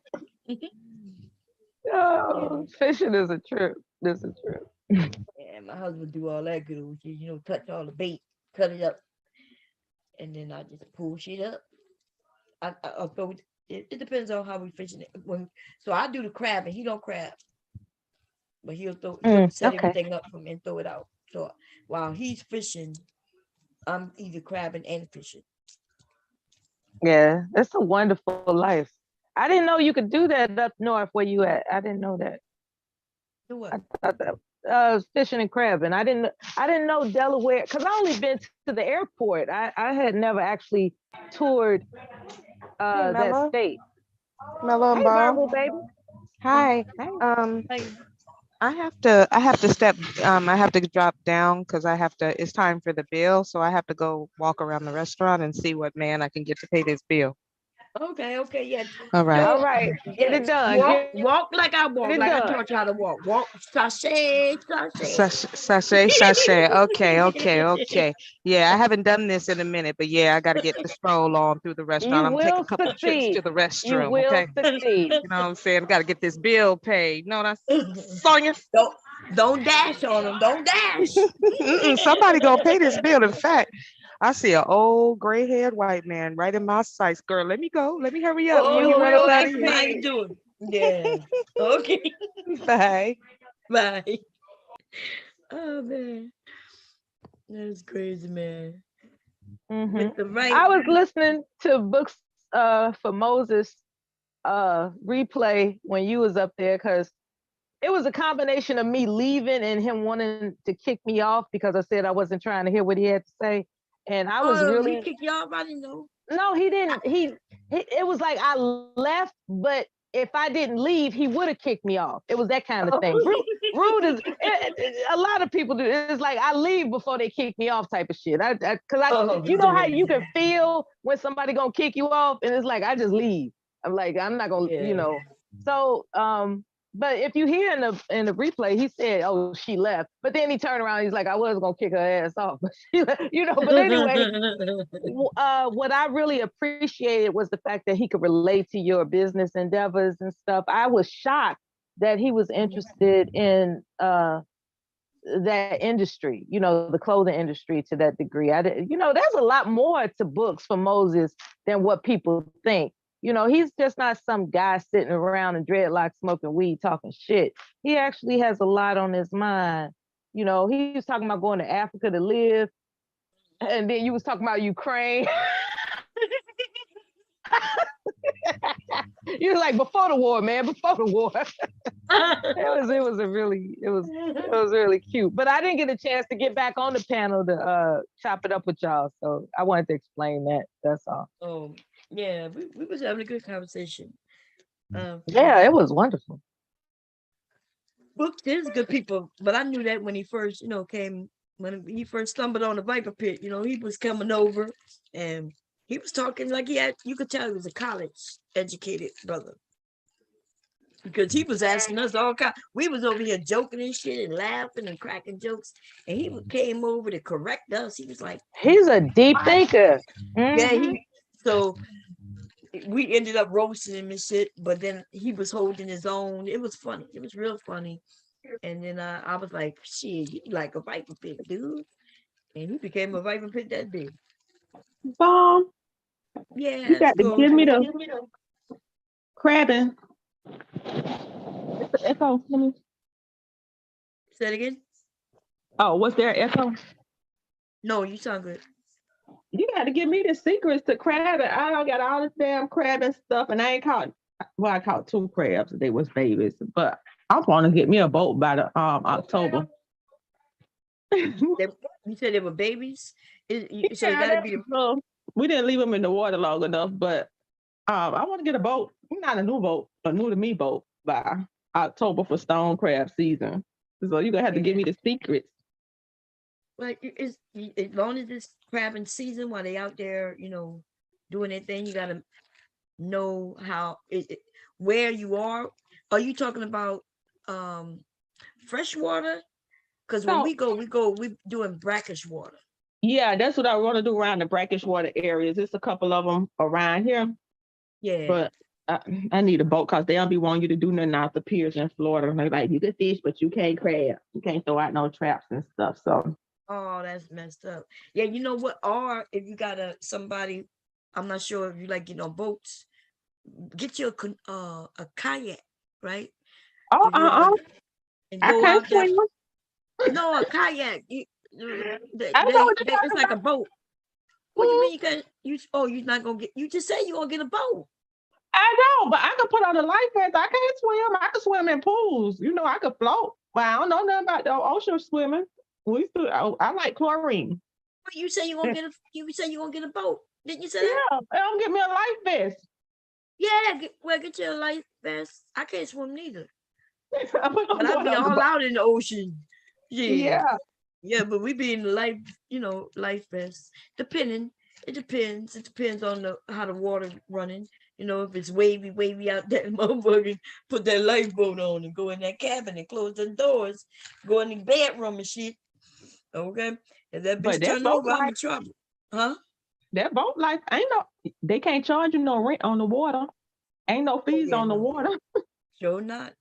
Yeah, Oh, fishing is a trip. This is a trip. yeah, my husband do all that good with touch all the bait, cut it up, and then I just pull shit up. I'll throw it. It depends on how we fishing it. So I do the crab and he don't crab, but he'll set Okay. everything up for me and throw it out. So while he's fishing, I'm either crabbing and fishing. Yeah, it's a wonderful life. I didn't know you could do that up north where you at. I didn't know that. Do I what? thought that fishing and crabbing. I didn't know Delaware because I only been to the airport. I had never actually toured Hey, that Mello. state. Mello and Hey, Verbal Bomb. baby. Hi. Hey. Hey, I have to drop down because I have to, it's time for the bill. So I have to go walk around the restaurant and see what man I can get to pay this bill. okay, yeah. All right. All Do right, get it yes. done. Walk, Get walk like I walk, it like I done. taught you how to walk. Walk, sashay, sashay. Sachet, sachet. Okay, okay, okay. Yeah, I haven't done this in a minute, but yeah, I got to get the stroll on through the restaurant. You I'm gonna take a will couple trips succeed. to the You restroom. will Okay. succeed. You know what I'm saying? I got to get this bill paid. No, that's Sonya. don't don't dash on them. Don't dash. Somebody gonna pay this bill. In fact, I see an old gray-haired white man right in my sights. Girl, let me go. Let me hurry up before Oh, you You run up will out okay. of here. How you succeed. doing? Yeah. Okay. Bye. Bye. Oh man, that's crazy, man. Hmm. With the right. I was listening to books for Moses replay when you was up there because it was a combination of me leaving and him wanting to kick me off because I said I wasn't trying to hear what he had to say. And I was Oh, he really kicked you off. I didn't know. no, he didn't. It was like I left, but if I didn't leave, he would have kicked me off. It was that kind of thing. Rude is a lot of people do. It's like I leave before they kick me off, type of shit. Oh, you know how you yeah, can feel when somebody gonna kick you off, and it's like I just leave. I'm like I'm not gonna, you yeah. know. So, but if you hear in the replay, he said, "Oh, she left," but then he turned around. He's like, "I was gonna kick her ass off," but she left, you know. But anyway, what I really appreciated was the fact that he could relate to your business endeavors and stuff. I was shocked that he was interested in that industry, you know, the clothing industry to that degree. You know, there's a lot more to books for Moses than what people think. You know, he's just not some guy sitting around in dreadlocks smoking weed talking shit. He actually has a lot on his mind. You know, he was talking about going to Africa to live, and then you was talking about Ukraine. You was like before the war, man, before the war. It was really cute. But I didn't get a chance to get back on the panel to chop it up with y'all. So I wanted to explain that. That's all. Oh, yeah. We was having a good conversation. Yeah, it was wonderful. Brooks is good people, but I knew that when he first, came when he first stumbled on the Viper Pit. He was coming over, and he was talking like you could tell he was a college educated brother because he was asking us all kind. We was over here joking and shit and laughing and cracking jokes, and he came over to correct us. He was like, He's a deep "What?" thinker. Yeah, Mm-hmm. so we ended up roasting him and shit, but then he was holding his own. It was funny. It was real funny. And then I was like, shit, you like a Viper Pit, dude. And he became a Viper Pit that big. Bomb, you Yeah, got to so give me the crabbing. It's the echo. say it again. Oh, what's there echo? No, you sound good. You got to give me the secrets to crabbing. I don't got all this damn crabbing stuff, and I ain't caught Well, I caught 2 crabs. They was babies, but I want to get me a boat by the October. You said they were babies, so it Yeah, got to be. we didn't leave them in the water long enough, but I want to get a boat. Not a new boat, a new to me boat by October for stone crab season. So you're gonna have to give me the secrets. Well, it's as long as it's crabbing season while they out there, doing their thing, you gotta know how where you are. Are you talking about fresh water? Because when So we doing brackish water. yeah, that's what I want to do around the brackish water areas. There's a couple of them around here, Yeah. but I need a boat because they don't be wanting you to do nothing out the piers in Florida. And they're like, you can fish, but you can't crab. You can't throw out no traps and stuff. So Oh, that's messed up. Yeah, you know what? Or if you got somebody, I'm not sure if you like getting on boats, get you a kayak, right? oh, If you want and I go can't out there. swim. No, a kayak. I know what you're it's like a boat. What you mean you can't? You're not gonna get. You just say you're gonna get a boat. I know, but I can put on a life vest. I can't swim. I can swim in pools. I can float. But I don't know nothing about the ocean swimming. I like chlorine. But you say you're gonna get a. You say you're gonna get a boat. Didn't you say that? Yeah, don't get me a life vest. Yeah, get you a life vest. I can't swim neither. But I'd be all out in the ocean. Yeah. Yeah. Yeah, but we be in the life, life vest. It depends. It depends on how the water running. If it's wavy out there, motherfucker, put that lifeboat on and go in that cabin and close the doors, go in the bedroom and shit. Okay. If that But bitch turn over, I'm in trouble. Huh? that boat life ain't they can't charge you no rent on the water. Ain't no fees on the water. Sure not.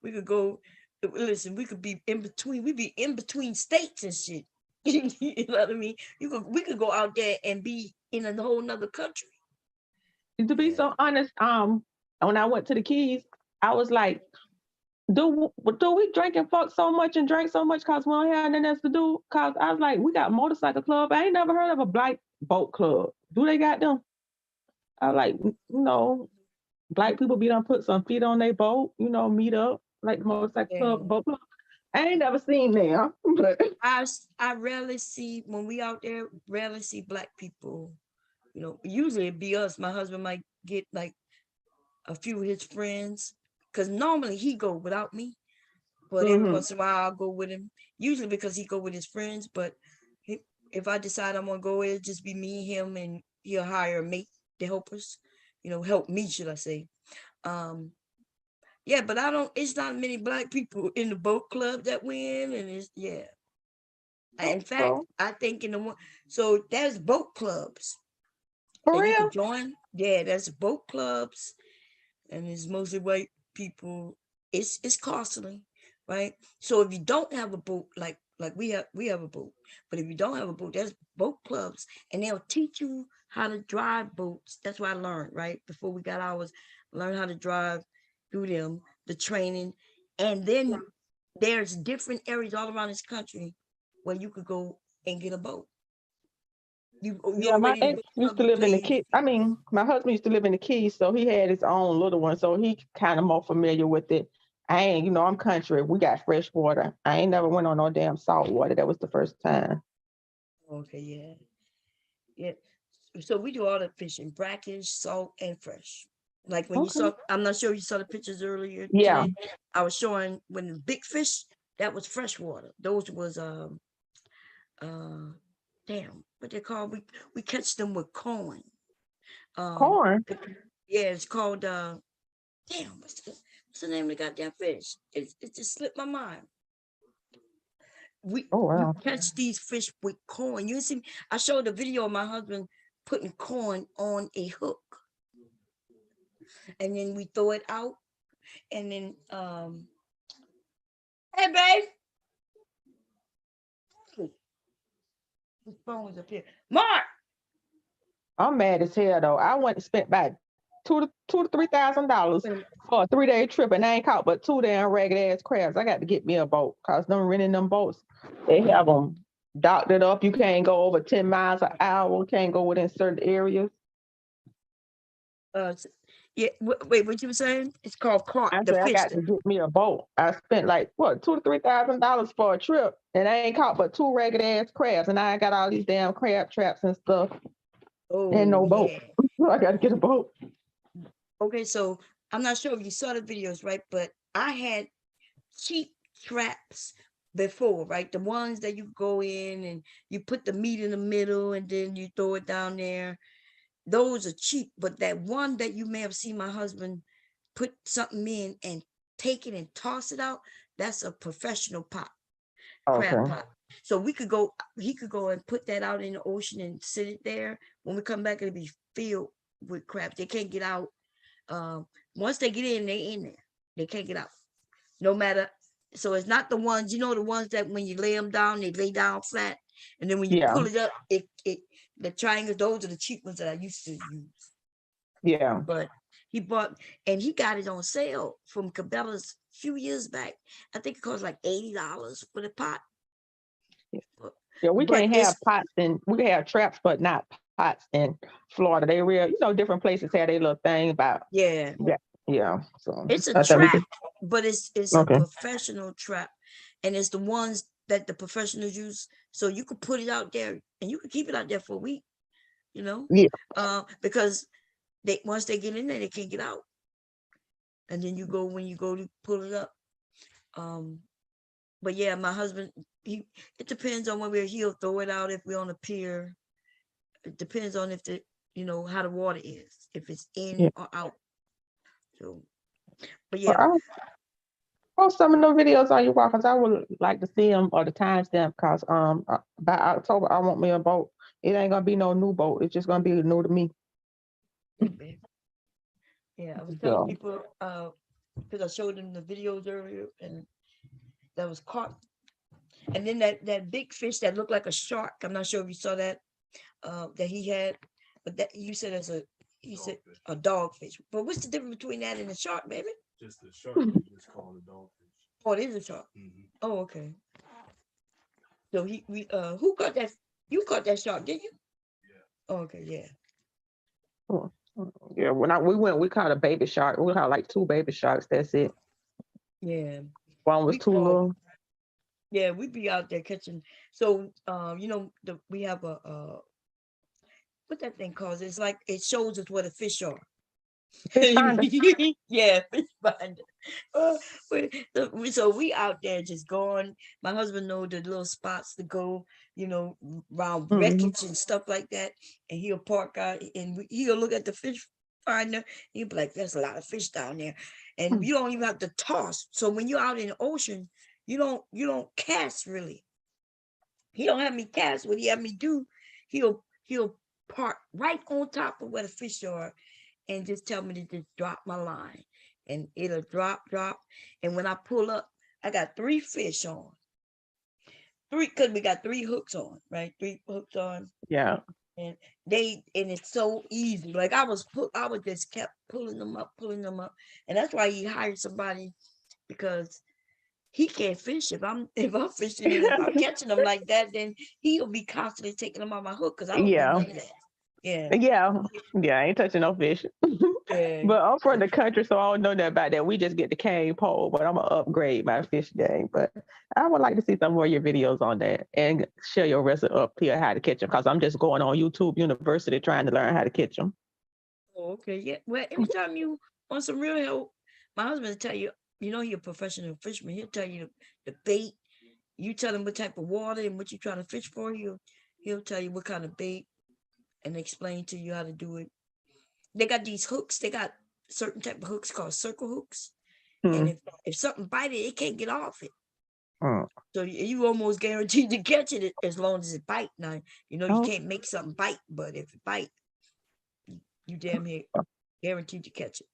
We could go. Listen, we could be in between. We be in between states and shit. You know what I mean? We could go out there and be in a whole nother country. To be so honest, when I went to the Keys, I was like, do we drink and fuck so much and drink so much because we don't have nothing else to do? Because I was like, we got motorcycle club. I ain't never heard of a black boat club. Do they got them? I was like, black people be done put some feet on their boat, meet up like the motorcycle club, boat club. I ain't never seen them, but I rarely see when we out there. Rarely see black people. Usually it be us. My husband might get like a few of his friends, because normally he go without me, but every once in a while I'll go with him. Usually because he go with his friends, but if I decide I'm gonna go, it'll just be me, him, and he'll hire a mate to help us. Help me, should I say? Yeah, but it's not many black people in the boat club that win, and it's in fact, I think so there's boat clubs for and real? you can join. Yeah, there's boat clubs, and it's mostly white people. It's costly, right? So if you don't have a boat, like we have a boat, but if you don't have a boat, there's boat clubs, and they'll teach you how to drive boats. That's what I learned, right? Before we got ours, learn how to drive through them, the training, and then there's different areas all around this country where you could go and get a boat. You My already ex used to live in the Keys. I mean, my husband used to live in the Keys, so he had his own little one, so he kind of more familiar with it. I ain't, I'm country. We got fresh water. I ain't never went on no damn salt water. That was the first time. Okay, yeah. So we do all the fishing, brackish, salt, and fresh. Like when you saw, I'm not sure you saw the pictures earlier today. I was showing when the big fish, that was fresh water. Those was damn, what they call, we catch them with corn. Corn? Yeah, it's called damn, what's the name of the goddamn fish? It just slipped my mind. You catch these fish with corn. You see, I showed a video of my husband putting corn on a hook, and then we throw it out, and then hey babe, his phone was up here. Mark, I'm mad as hell though. I went and spent about $2,000 to $3,000 for a 3-day trip, and I ain't caught but 2 damn ragged ass crabs. I got to get me a boat because them renting them boats, they have them doctored up. You can't go over 10 miles an hour. Can't go within certain areas. Yeah. Wait, what you were saying? It's called carp, I the said I fish. got to get me a boat. I spent like what $2,000 to $3,000 for a trip, and I ain't caught but two ragged ass crabs, and I got all these damn crab traps and stuff, and Oh no boat. yeah. So I got to get a boat. Okay, so I'm not sure if you saw the videos, right? But I had cheap traps before, right? The ones that you go in and you put the meat in the middle and then you throw it down there. Those are cheap, but that one that you may have seen my husband put something in and take it and toss it out, that's a professional pot, crab Okay. pot. So he could go and put that out in the ocean and sit it there. When we come back, it'll be filled with crabs. They can't get out. Um, Once they get in, they in there. They can't get out. No matter. So it's not the ones, the ones that when you lay them down, they lay down flat, and then when you Yeah. pull it up, it the triangles. Those are the cheap ones that I used to use. Yeah. But he bought, and he got it on sale from Cabela's a few years back. I think it cost like $80 for the pot. Yeah, we But can't have it's pots and we can have traps, but not pots in Florida. They real, different places have their little thing about. yeah, Yeah, yeah. So it's a I thought we trap, could. but it's a Okay. professional trap, and it's the ones that the professionals use. So you could put it out there, and you could keep it out there for a week. Yeah. Because once they get in there, they can't get out, and then when you go to pull it up. Um, but yeah, my husband, it depends on where he'll throw it out if we're on a pier. It depends on if how the water is, if it's in Yeah. or out. So, but Well, yeah, I'll post some of those videos on your wall because I would like to see them or the timestamp because by October I want me a boat. It ain't gonna be no new boat. It's just gonna be new to me. yeah, I was telling So people, because I showed them the videos earlier, and that was caught. And then that big fish that looked like a shark. I'm not sure if you saw that, that he had, but that you said he said a dogfish. But what's the difference between that and a shark, baby? Just a shark is just called a dogfish. Oh, it is a shark. Oh, okay. So who caught that? You caught that shark, didn't you? Oh, okay, yeah. yeah, when we went, we caught a baby shark. We caught like two baby sharks. That's it. Yeah. One was too little. Yeah, we be out there catching. So, we have what that thing calls? It's like it shows us where the fish are. Fish finder. Yeah, fish finder. So we out there just going. My husband know the little spots to go, around wreckage and stuff like that. And he'll park out and he'll look at the fish finder. He'll be like, "There's a lot of fish down there," and you don't even have to toss. So when you're out in the ocean, you don't cast really. He don't have me cast. What he have me do, he'll park right on top of where the fish are and just tell me to just drop my line. And it'll drop. And when I pull up, I got 3 fish on. 3, because we got 3 hooks on, right? 3 hooks on. Yeah. And it's so easy. Like I was just kept pulling them up. And that's why he hired somebody, because he can't fish. If I'm fishing and if I'm catching them like that, then he'll be constantly taking them on my hook because I don't do Yeah. none of that. Yeah. Yeah, I ain't touching no fish. Yeah. But I'm from the country, so I don't know nothing about that. We just get the cane pole, but I'm gonna upgrade my fish game. But I would like to see some more of your videos on that and share your recipe up here how to catch them because I'm just going on YouTube University trying to learn how to catch them. Oh, okay. Yeah. Well, anytime you want some real help, my husband will tell you, he's a professional fisherman. He'll tell you the bait. You tell him what type of water and what you're trying to fish for. He'll tell you what kind of bait and explain to you how to do it. They got these hooks. They got certain type of hooks called circle hooks. And if something bites it, it can't get off it. So you almost guaranteed to catch it as long as it bite. Now, you can't make something bite, but if it bite, you damn near guaranteed to catch it.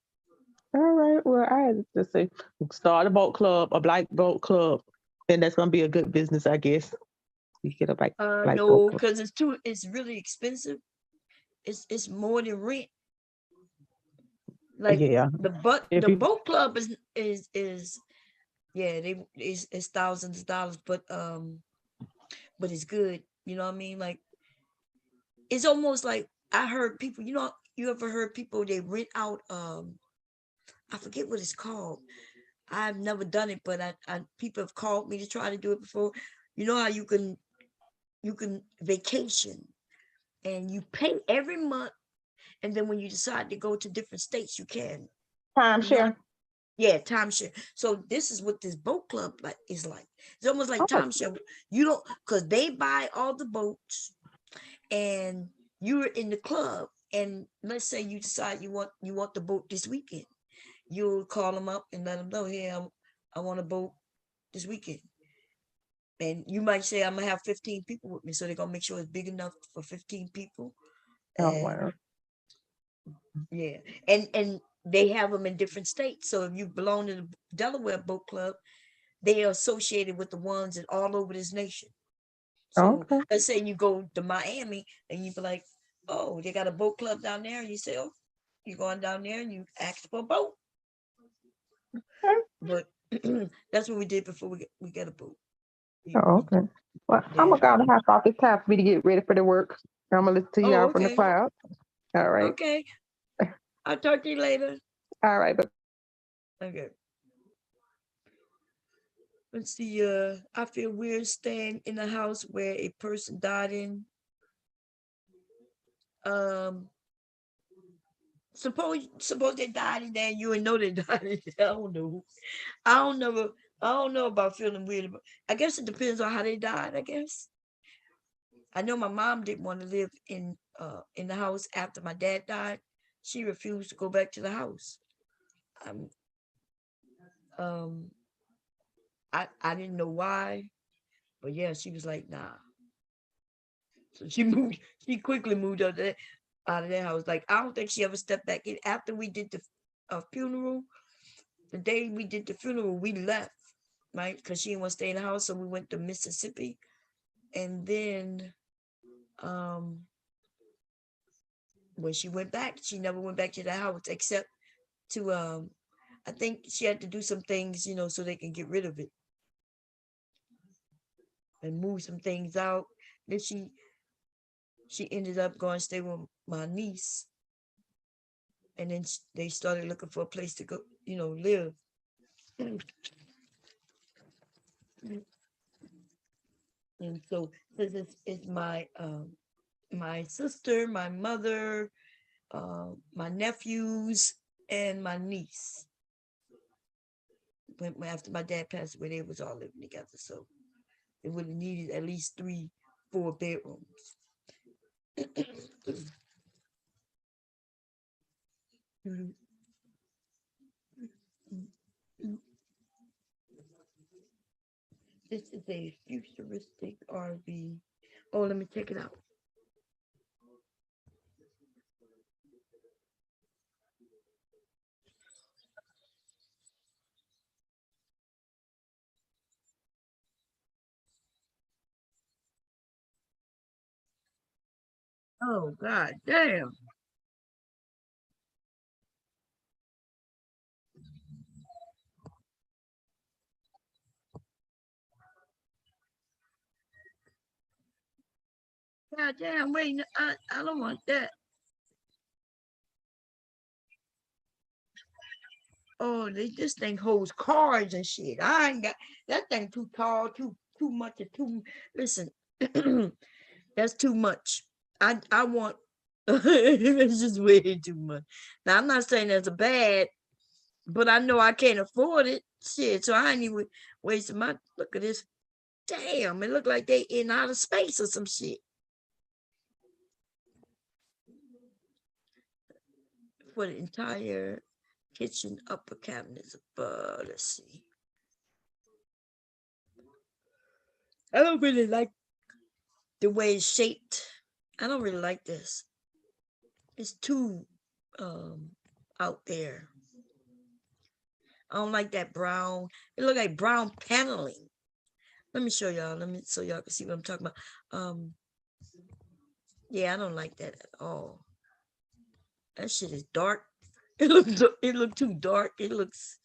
All right. Well, I had to say start a boat club, a black boat club, and that's gonna be a good business, I guess. You get a black boat No, club. because it's really expensive. It's more than rent. Like Yeah. the boat club is yeah, it's thousands of dollars, but it's good. You know what I mean? Like it's almost like I heard people, you ever heard people, they rent out, I forget what it's called. I've never done it, but I people have called me to try to do it before. You know how you can vacation and you pay every month, and then when you decide to go to different states, you can. You know, Timeshare. yeah, timeshare. So this is what this boat club like is like. It's almost like Oh, timeshare. You don't, because they buy all the boats, and you're in the club. And let's say you decide you want the boat this weekend. You'll call them up and let them know, hey, I want a boat this weekend. And you might say, I'm gonna have 15 people with me, so they're gonna make sure it's big enough for 15 people. oh And wow. yeah, and they have them in different states. So if you belong to the Delaware Boat Club, they are associated with the ones in all over this nation. So Okay. let's say you go to Miami and you be like, oh, they got a boat club down there, and you say, oh, you're going down there and you ask for a boat. Okay. But that's what we did before we get a boat. Oh, okay. Well, I'm Yeah. gonna hop off. It's time for me to get ready for the work. I'm gonna listen to Oh, y'all from the okay. cloud. All right. Okay. I'll talk to you later. All right. But Okay. Let's see. I feel weird staying in a house where a person died in. Um, suppose they died in there and you ain't know they died in there. I don't know. I don't know. I don't know about feeling weird. I guess it depends on how they died. I guess. I know my mom didn't want to live in the house after my dad died. She refused to go back to the house. Um, um, I didn't know why, but yeah, she was like, nah. So she moved. She quickly moved out of that house. Like I don't think she ever stepped back in after we did the funeral. The day we did the funeral, we left, right? Because she didn't want to stay in the house, so we went to Mississippi, and then um when she went back, she never went back to the house except to I think she had to do some things, so they can get rid of it and move some things out. Then she ended up going to stay with my niece, and then they started looking for a place to go, live. And so this is my sister, my mother, my nephews, and my niece. When after my dad passed away, they was all living together, so it would have needed at least 3-4 bedrooms. This is a futuristic RV. Oh, let me check it out. Oh, God damn. God damn, wait, I don't want that. Oh, this thing holds cards and shit. I ain't got that thing too tall, too much, listen, that's too much. I want it's just way too much. Now I'm not saying that's a bad, but I know I can't afford it. Shit, so I ain't even wasting my look at this. Damn, it look like they in outer space or some shit. For the entire kitchen upper cabinets above. Let's see. I don't really like the way it's shaped. I don't really like this. It's too out there. I don't like that brown. It look like brown paneling. Let me show y'all. Let me so y'all can see what I'm talking about. Yeah, I don't like that at all. That shit is dark. It look too dark. It looks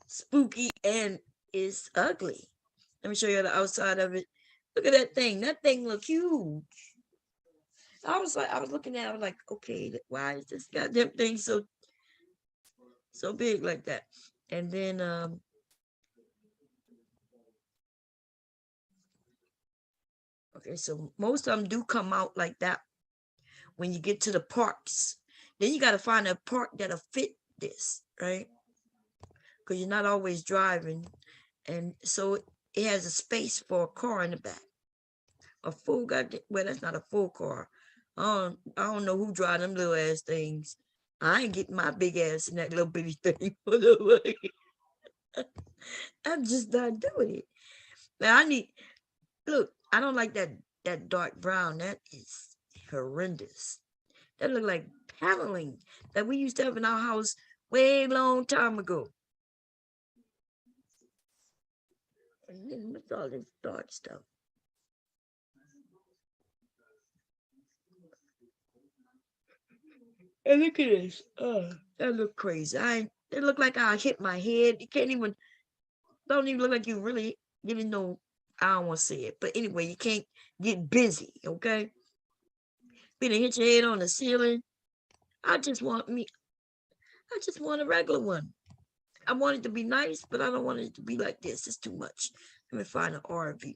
spooky and it's ugly. Let me show you the outside of it. Look at that thing. That thing look huge. I was looking at it, I was like, okay, why is this goddamn thing so big like that? And then okay, so most of them do come out like that when you get to the parks. Then you got to find a park that'll fit this, right? Because you're not always driving, and so it has a space for a car in the back. A full goddamn, well, that's not a full car. I don't know who drive them little ass things. I ain't getting my big ass in that little bitty thing. I'm just not doing it. Now look, I don't like that dark brown. That is horrendous. That look like paneling that we used to have in our house way long time ago. What's all this dark stuff? And look at this. That look crazy. It look like I hit my head. You don't even look like you really even know. I don't want to say it, but anyway, you can't get busy, okay? Being hit your head on the ceiling. I just want a regular one. I want it to be nice, but I don't want it to be like this. It's too much. Let me find an RV.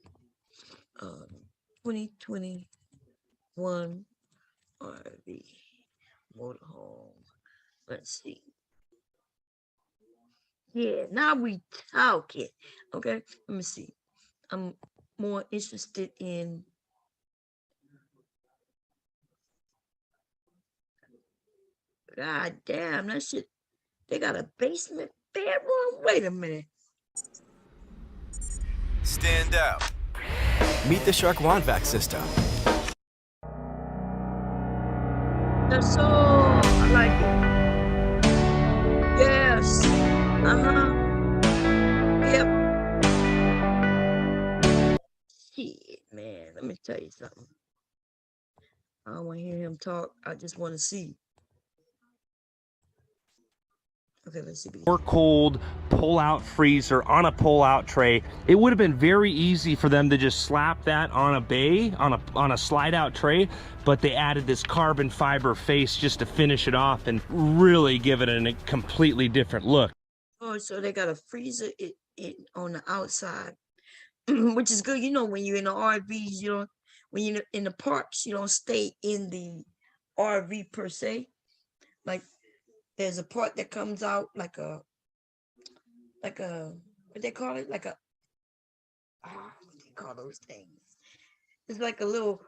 2021 RV motorhome. Let's see. Yeah, now we talking. Okay, let me see. I'm more interested in God damn, that shit. They got a basement bedroom. Wait a minute. Stand out. Meet the Shark Wand Vac system. That's so I like it. Yes. Yep. Shit, man. Let me tell you something. I don't want to hear him talk. I just want to see. Okay, let's see. Or cold pull-out freezer on a pull-out tray. It would have been very easy for them to just slap that on a bay, on a slide-out tray, but they added this carbon fiber face just to finish it off and really give it a completely different look. Oh, so they got a freezer it on the outside, which is good. You know, when you're in the RVs, when you're in the parks, you don't stay in the RV per se. Like, there's a part that comes out like a what they call it, what they call those things? It's like a little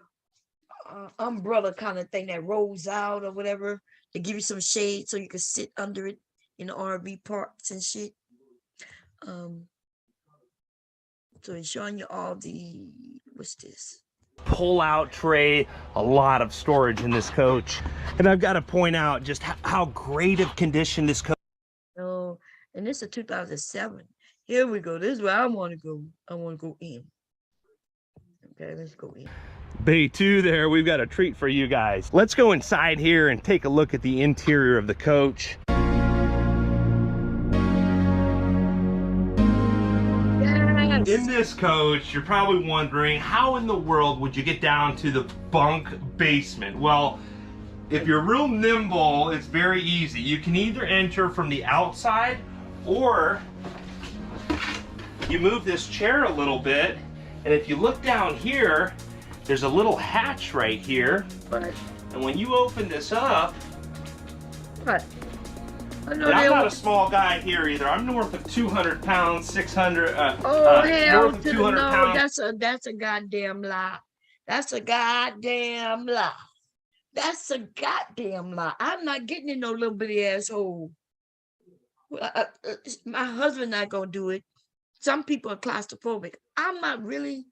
umbrella kind of thing that rolls out or whatever to give you some shade so you can sit under it in the RV parks and shit. So it's showing you all the, what's this? Pull-out tray, a lot of storage in this coach. And I've got to point out just how great of condition this coach. Oh, and this is 2007. Here we go. This is where I want to go. I want to go in. Okay, let's go in. Bay 2 there, we've got a treat for you guys. Let's go inside here and take a look at the interior of the coach. In this coach, you're probably wondering, how in the world would you get down to the bunk basement? Well, if you're real nimble, it's very easy. You can either enter from the outside, or you move this chair a little bit, and if you look down here, there's a little hatch right here. What? And when you open this up, what? I'm not a small guy here either. I'm north of 200 pounds, 600. Oh hell north of to 200 no! pounds. That's a goddamn lie. That's a goddamn lie. That's a goddamn lie. I'm not getting in no little bitty asshole. My husband not gonna do it. Some people are claustrophobic. I'm not really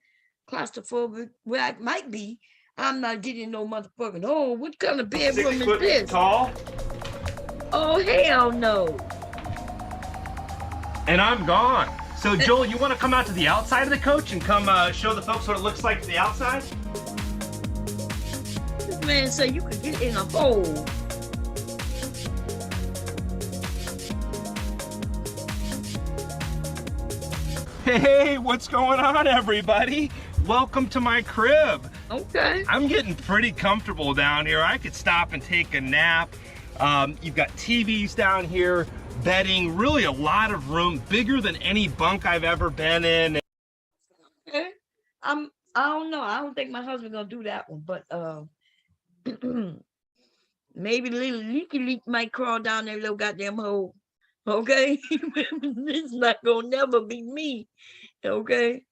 claustrophobic. Well, I might be. I'm not getting no motherfucking. Oh, what kind of bedroom 6 is foot this? tall. Oh hell no! And I'm gone. So Joel, you want to come out to the outside of the coach and come show the folks what it looks like to the outside? This man said you could get in a hole. Hey, what's going on, everybody? Welcome to my crib. Okay. I'm getting pretty comfortable down here. I could stop and take a nap. You've got TVs down here, bedding, really a lot of room, bigger than any bunk I've ever been in. Okay. I don't know. I don't think my husband gonna do that one, but maybe little leaky leak might crawl down that little goddamn hole. Okay. It's not gonna never be me. Okay.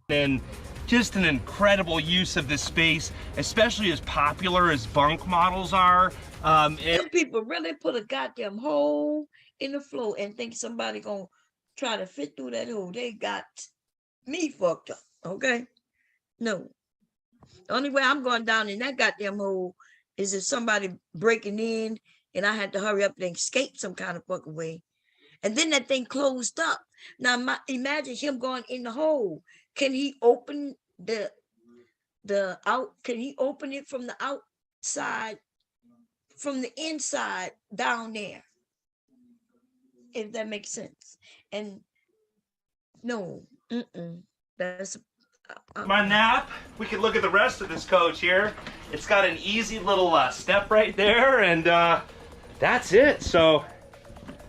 And just an incredible use of this space, especially as popular as bunk models are. Some people really put a goddamn hole in the floor and think somebody gonna try to fit through that hole. They got me fucked up. Okay. No. The only way I'm going down in that goddamn hole is if somebody breaking in and I had to hurry up and escape some kind of fucking way. And then that thing closed up. Now imagine him going in the hole. Can he open the out? Can he open it from the outside, from the inside down there? If that makes sense. And no, that's my nap. We can look at the rest of this coach here. It's got an easy little step right there, and that's it. So,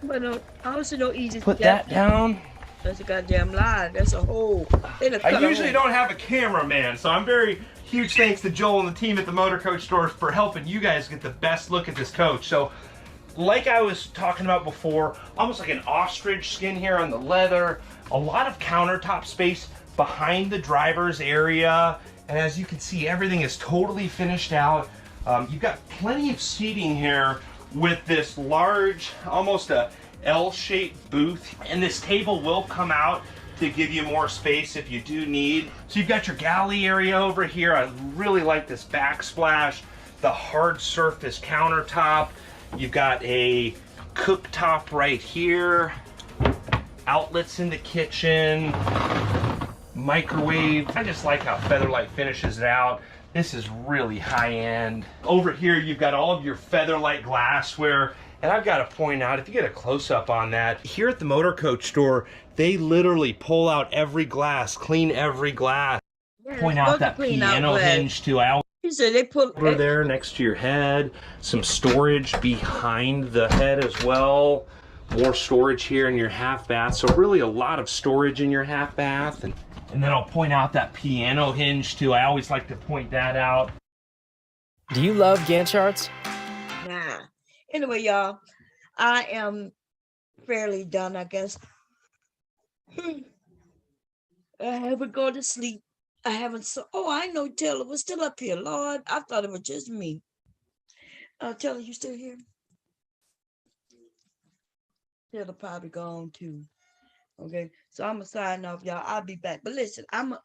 but also no easy. Put that down. That's a goddamn lie. That's a hole. I usually don't have a cameraman, so I'm very huge thanks to Joel and the team at the Motor Coach Store for helping you guys get the best look at this coach. So, like I was talking about before, almost like an ostrich skin here on the leather, a lot of countertop space behind the driver's area, and as you can see, everything is totally finished out. You've got plenty of seating here with this large, almost a L-shaped booth, and this table will come out to give you more space if you do need. So you've got your galley area over here. I really like this backsplash, the hard surface countertop. You've got a cooktop right here, outlets in the kitchen, microwave. I just like how Featherlight finishes it out. This is really high end. Over here, you've got all of your Featherlight glassware. And I've got to point out, if you get a close-up on that, here at the Motor Coach Store, they literally pull out every glass, clean every glass. Yeah, Point out that piano hinge too. He said they put over there next to your head, some storage behind the head as well. More storage here in your half bath. So really a lot of storage in your half bath. And then I'll point out that piano hinge too. I always like to point that out. Do you love Gantt charts? Nah. Anyway, y'all, I am fairly done, I guess. I haven't gone to sleep. I haven't oh, I know Taylor was still up here. Lord, I thought it was just me. Taylor, you still here? Taylor probably gone too. Okay, so I'm gonna sign off, y'all. I'll be back. But listen, I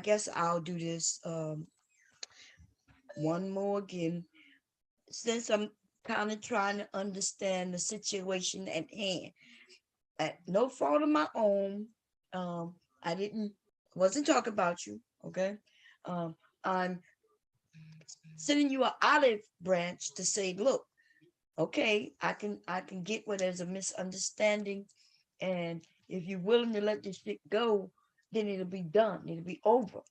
guess I'll do this one more again. Since I'm kind of trying to understand the situation at hand, at no fault of my own, I wasn't talking about you, okay? I'm sending you an olive branch to say, look, okay, I can get where there's a misunderstanding, and if you're willing to let this shit go, then it'll be done. It'll be over.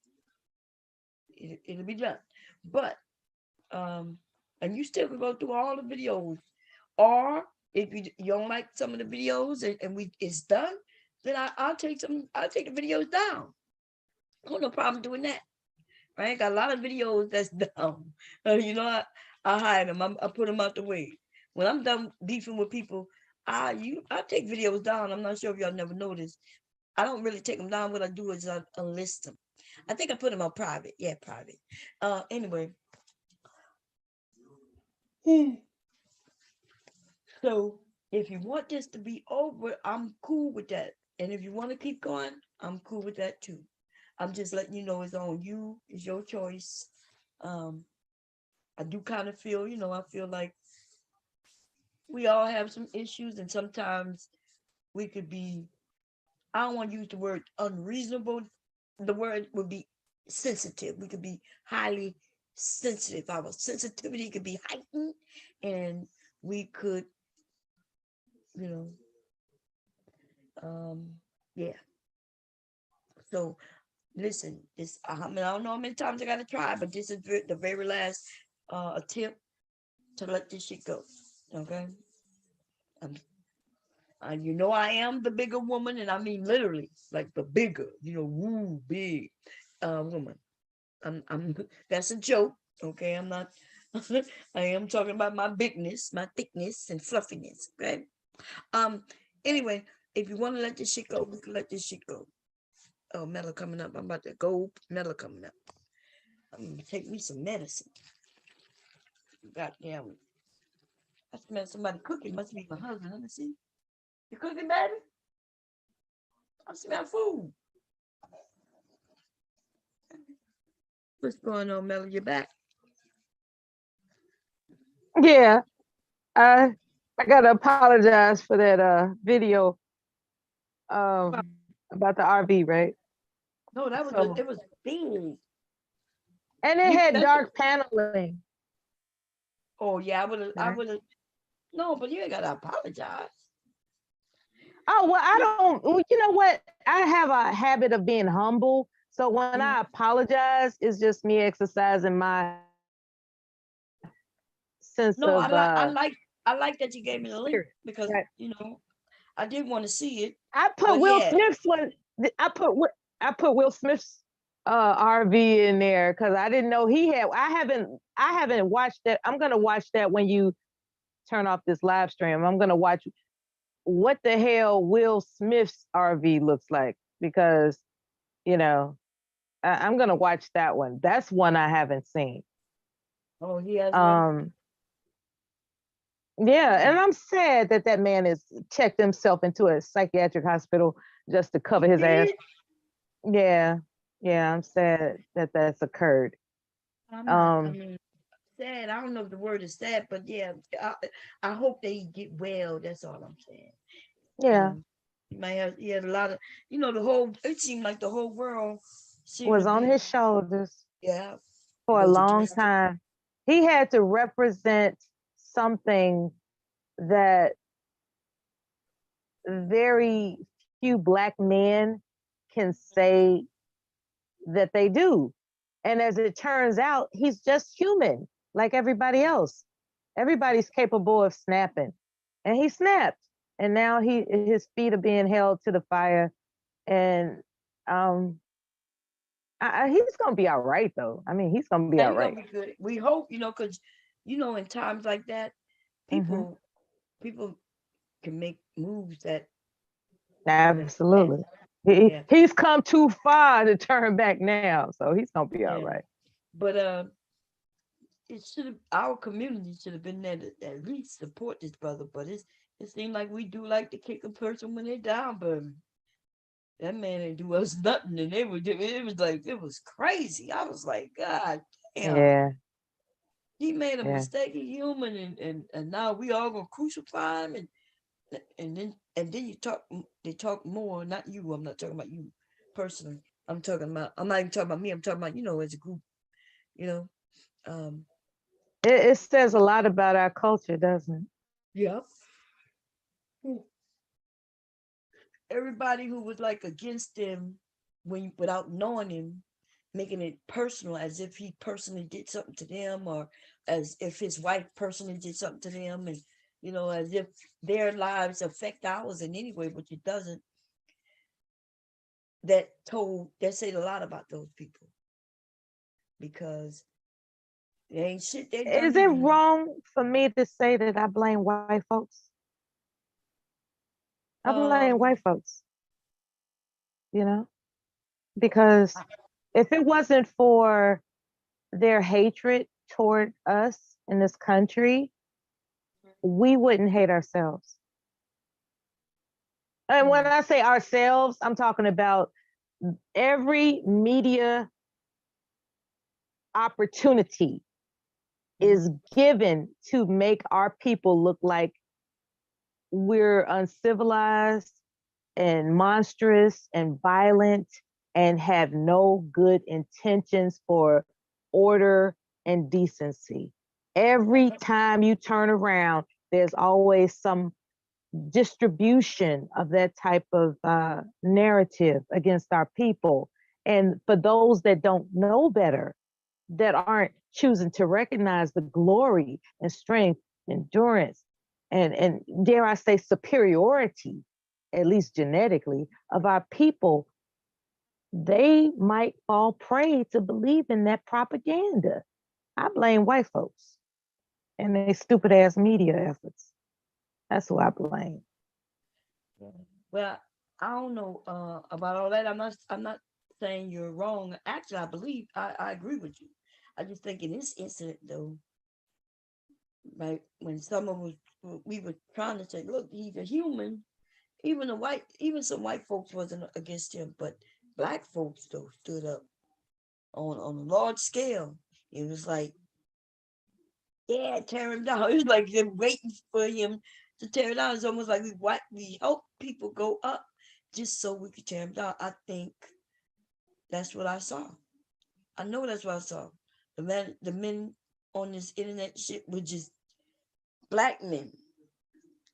It'll be done. But and you still can go through all the videos, or if you don't like some of the videos and it's done, then I'll take the videos down. I have no problem doing that. Right? Got a lot of videos that's down. You know, I hide them. I put them out the way. When I'm done beefing with people, I take videos down. I'm not sure if y'all never noticed. I don't really take them down. What I do is I unlist them. I think I put them on private. Yeah, private. Anyway. So if you want this to be over, I'm cool with that. And if you want to keep going, I'm cool with that too. I'm just letting you know it's on you. It's your choice. I do kind of feel, I feel like we all have some issues, and sometimes we could be, I don't want to use the word unreasonable. The word would be sensitive. We could be highly sensitive. Our sensitivity could be heightened, and we could, yeah. So listen, this I mean, I don't know how many times I gotta try, but this is the very last attempt to let this shit go. Okay. Um, you know I am the bigger woman, and I mean literally like the bigger, woo big woman. I'm that's a joke. Okay, I'm not I am talking about my bigness, my thickness and fluffiness. Okay. Um anyway, if you want to let this shit go, we can let this shit go. Oh, metal coming up. I'm about to go metal coming up. I'm gonna take me some medicine. Goddamn. I smell somebody cooking. Must be my husband. Let me see. You cooking, baby? I smell food. What's going on, Mel? You back? Yeah, I gotta apologize for that video about the RV, right? No, that was So, it was big. and it had dark paneling. Oh yeah, I would have. No, but you ain't gotta apologize. Oh well, I don't. Well, you know what? I have a habit of being humble. So when I apologize, it's just me exercising my sense No, of I like that you gave me the link spirit. because Right. I did want to see it. I put But Will yeah, Smith's one. I put Will Smith's RV in there because I didn't know he had. I haven't watched that. I'm gonna watch that when you turn off this live stream. I'm gonna watch what the hell Will Smith's RV looks like because you know I'm gonna watch that one. That's one I haven't seen. oh, he has one. Yeah, and I'm sad that that man has checked himself into a psychiatric hospital just to cover his ass. Did? Yeah, yeah, I'm sad that that's occurred. I'm not. I Um, mean, sad. I don't know if the word is sad, but yeah, I hope they get well. That's all I'm saying. yeah, He had a lot of, the whole. It seemed like the whole world seemed to was on be, his shoulders yeah, for a was long addressed. time. He had to represent something that very few black men can say that they do. And as it turns out, he's just human, like everybody else. Everybody's capable of snapping. And he snapped. And now his feet are being held to the fire. And he's gonna be all right though. I mean, he's gonna be Yeah, all he's gonna right. be good. We hope, because in times like that, Mm-hmm. people can make moves that Absolutely. yeah, He's come too far to turn back now. So he's gonna be all yeah. right. But it should have our community should have been there to at least support this brother. But it seemed like we do like to kick a person when they're down, but that man didn't do us nothing, and it was crazy. I was like, God damn, Yeah, he made a yeah. mistake, he human, and now we all gonna crucify him, and then they talk more. Not you. I'm not talking about you personally. I'm not even talking about me. I'm talking about as a group. You know. Um. It says a lot about our culture, doesn't it? Yeah. Everybody who was like against him without knowing him, making it personal as if he personally did something to them, or as if his wife personally did something to them, and as if their lives affect ours in any way, which it doesn't. That said a lot about those people, because there ain't shit they done Is it either. wrong for me to say that I blame white folks? I blame Um, white folks, you know, because if it wasn't for their hatred toward us in this country, we wouldn't hate ourselves. And when I say ourselves, I'm talking about every media opportunity is given to make our people look like we're uncivilized and monstrous and violent and have no good intentions for order and decency. Every time you turn around, there's always some distribution of that type of narrative against our people. And for those that don't know better, that aren't choosing to recognize the glory and strength, endurance, and dare I say superiority, at least genetically, of our people, they might fall prey to believe in that propaganda. I blame white folks and their stupid ass media efforts. That's who I blame. Well, I don't know about all that. I'm not saying you're wrong. Actually, I agree with you. I just think in this incident though, like when someone was we were trying to say, look, he's a human. Even some white folks wasn't against him, but black folks though stood up on a large scale. It was like, yeah, tear him down. It was like them waiting for him to tear it down. It's almost like we help people go up just so we could tear them down. I think that's what I saw. I know that's what I saw. The men on this internet shit were just black men.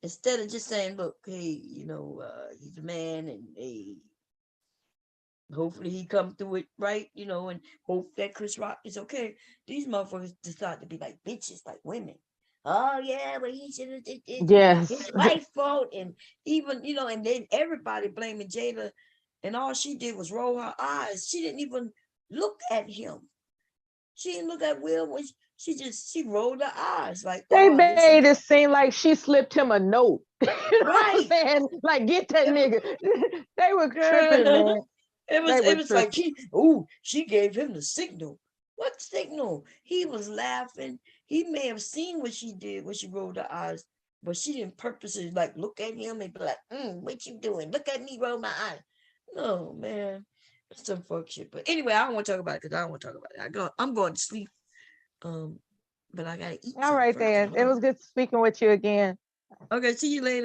Instead of just saying, look, hey, he's a man and hey, hopefully he come through it right, and hope that Chris Rock is okay. These motherfuckers decide to be like bitches, like women. Oh yeah, but he should have did this and Yes. his wife's fault, and even and then everybody blaming Jada, and all she did was roll her eyes. She didn't even look at him. She didn't look at Will when she rolled her eyes like, They oh, I guess made it seem like she slipped him a note. You know what I'm right. saying? Like, get that nigga. They were tripping, Girl, man. it They were was like tripping. she gave him the signal. What signal? He was laughing. He may have seen what she did when she rolled her eyes, but she didn't purposely like look at him and be like, what you doing? Look at me, roll my eyes. No, man. It's some fuck shit. But anyway, I don't want to talk about it because I don't want to talk about it. I'm going to sleep. But I gotta eat All something right, first. then. It was good speaking with you again. Okay, see you later.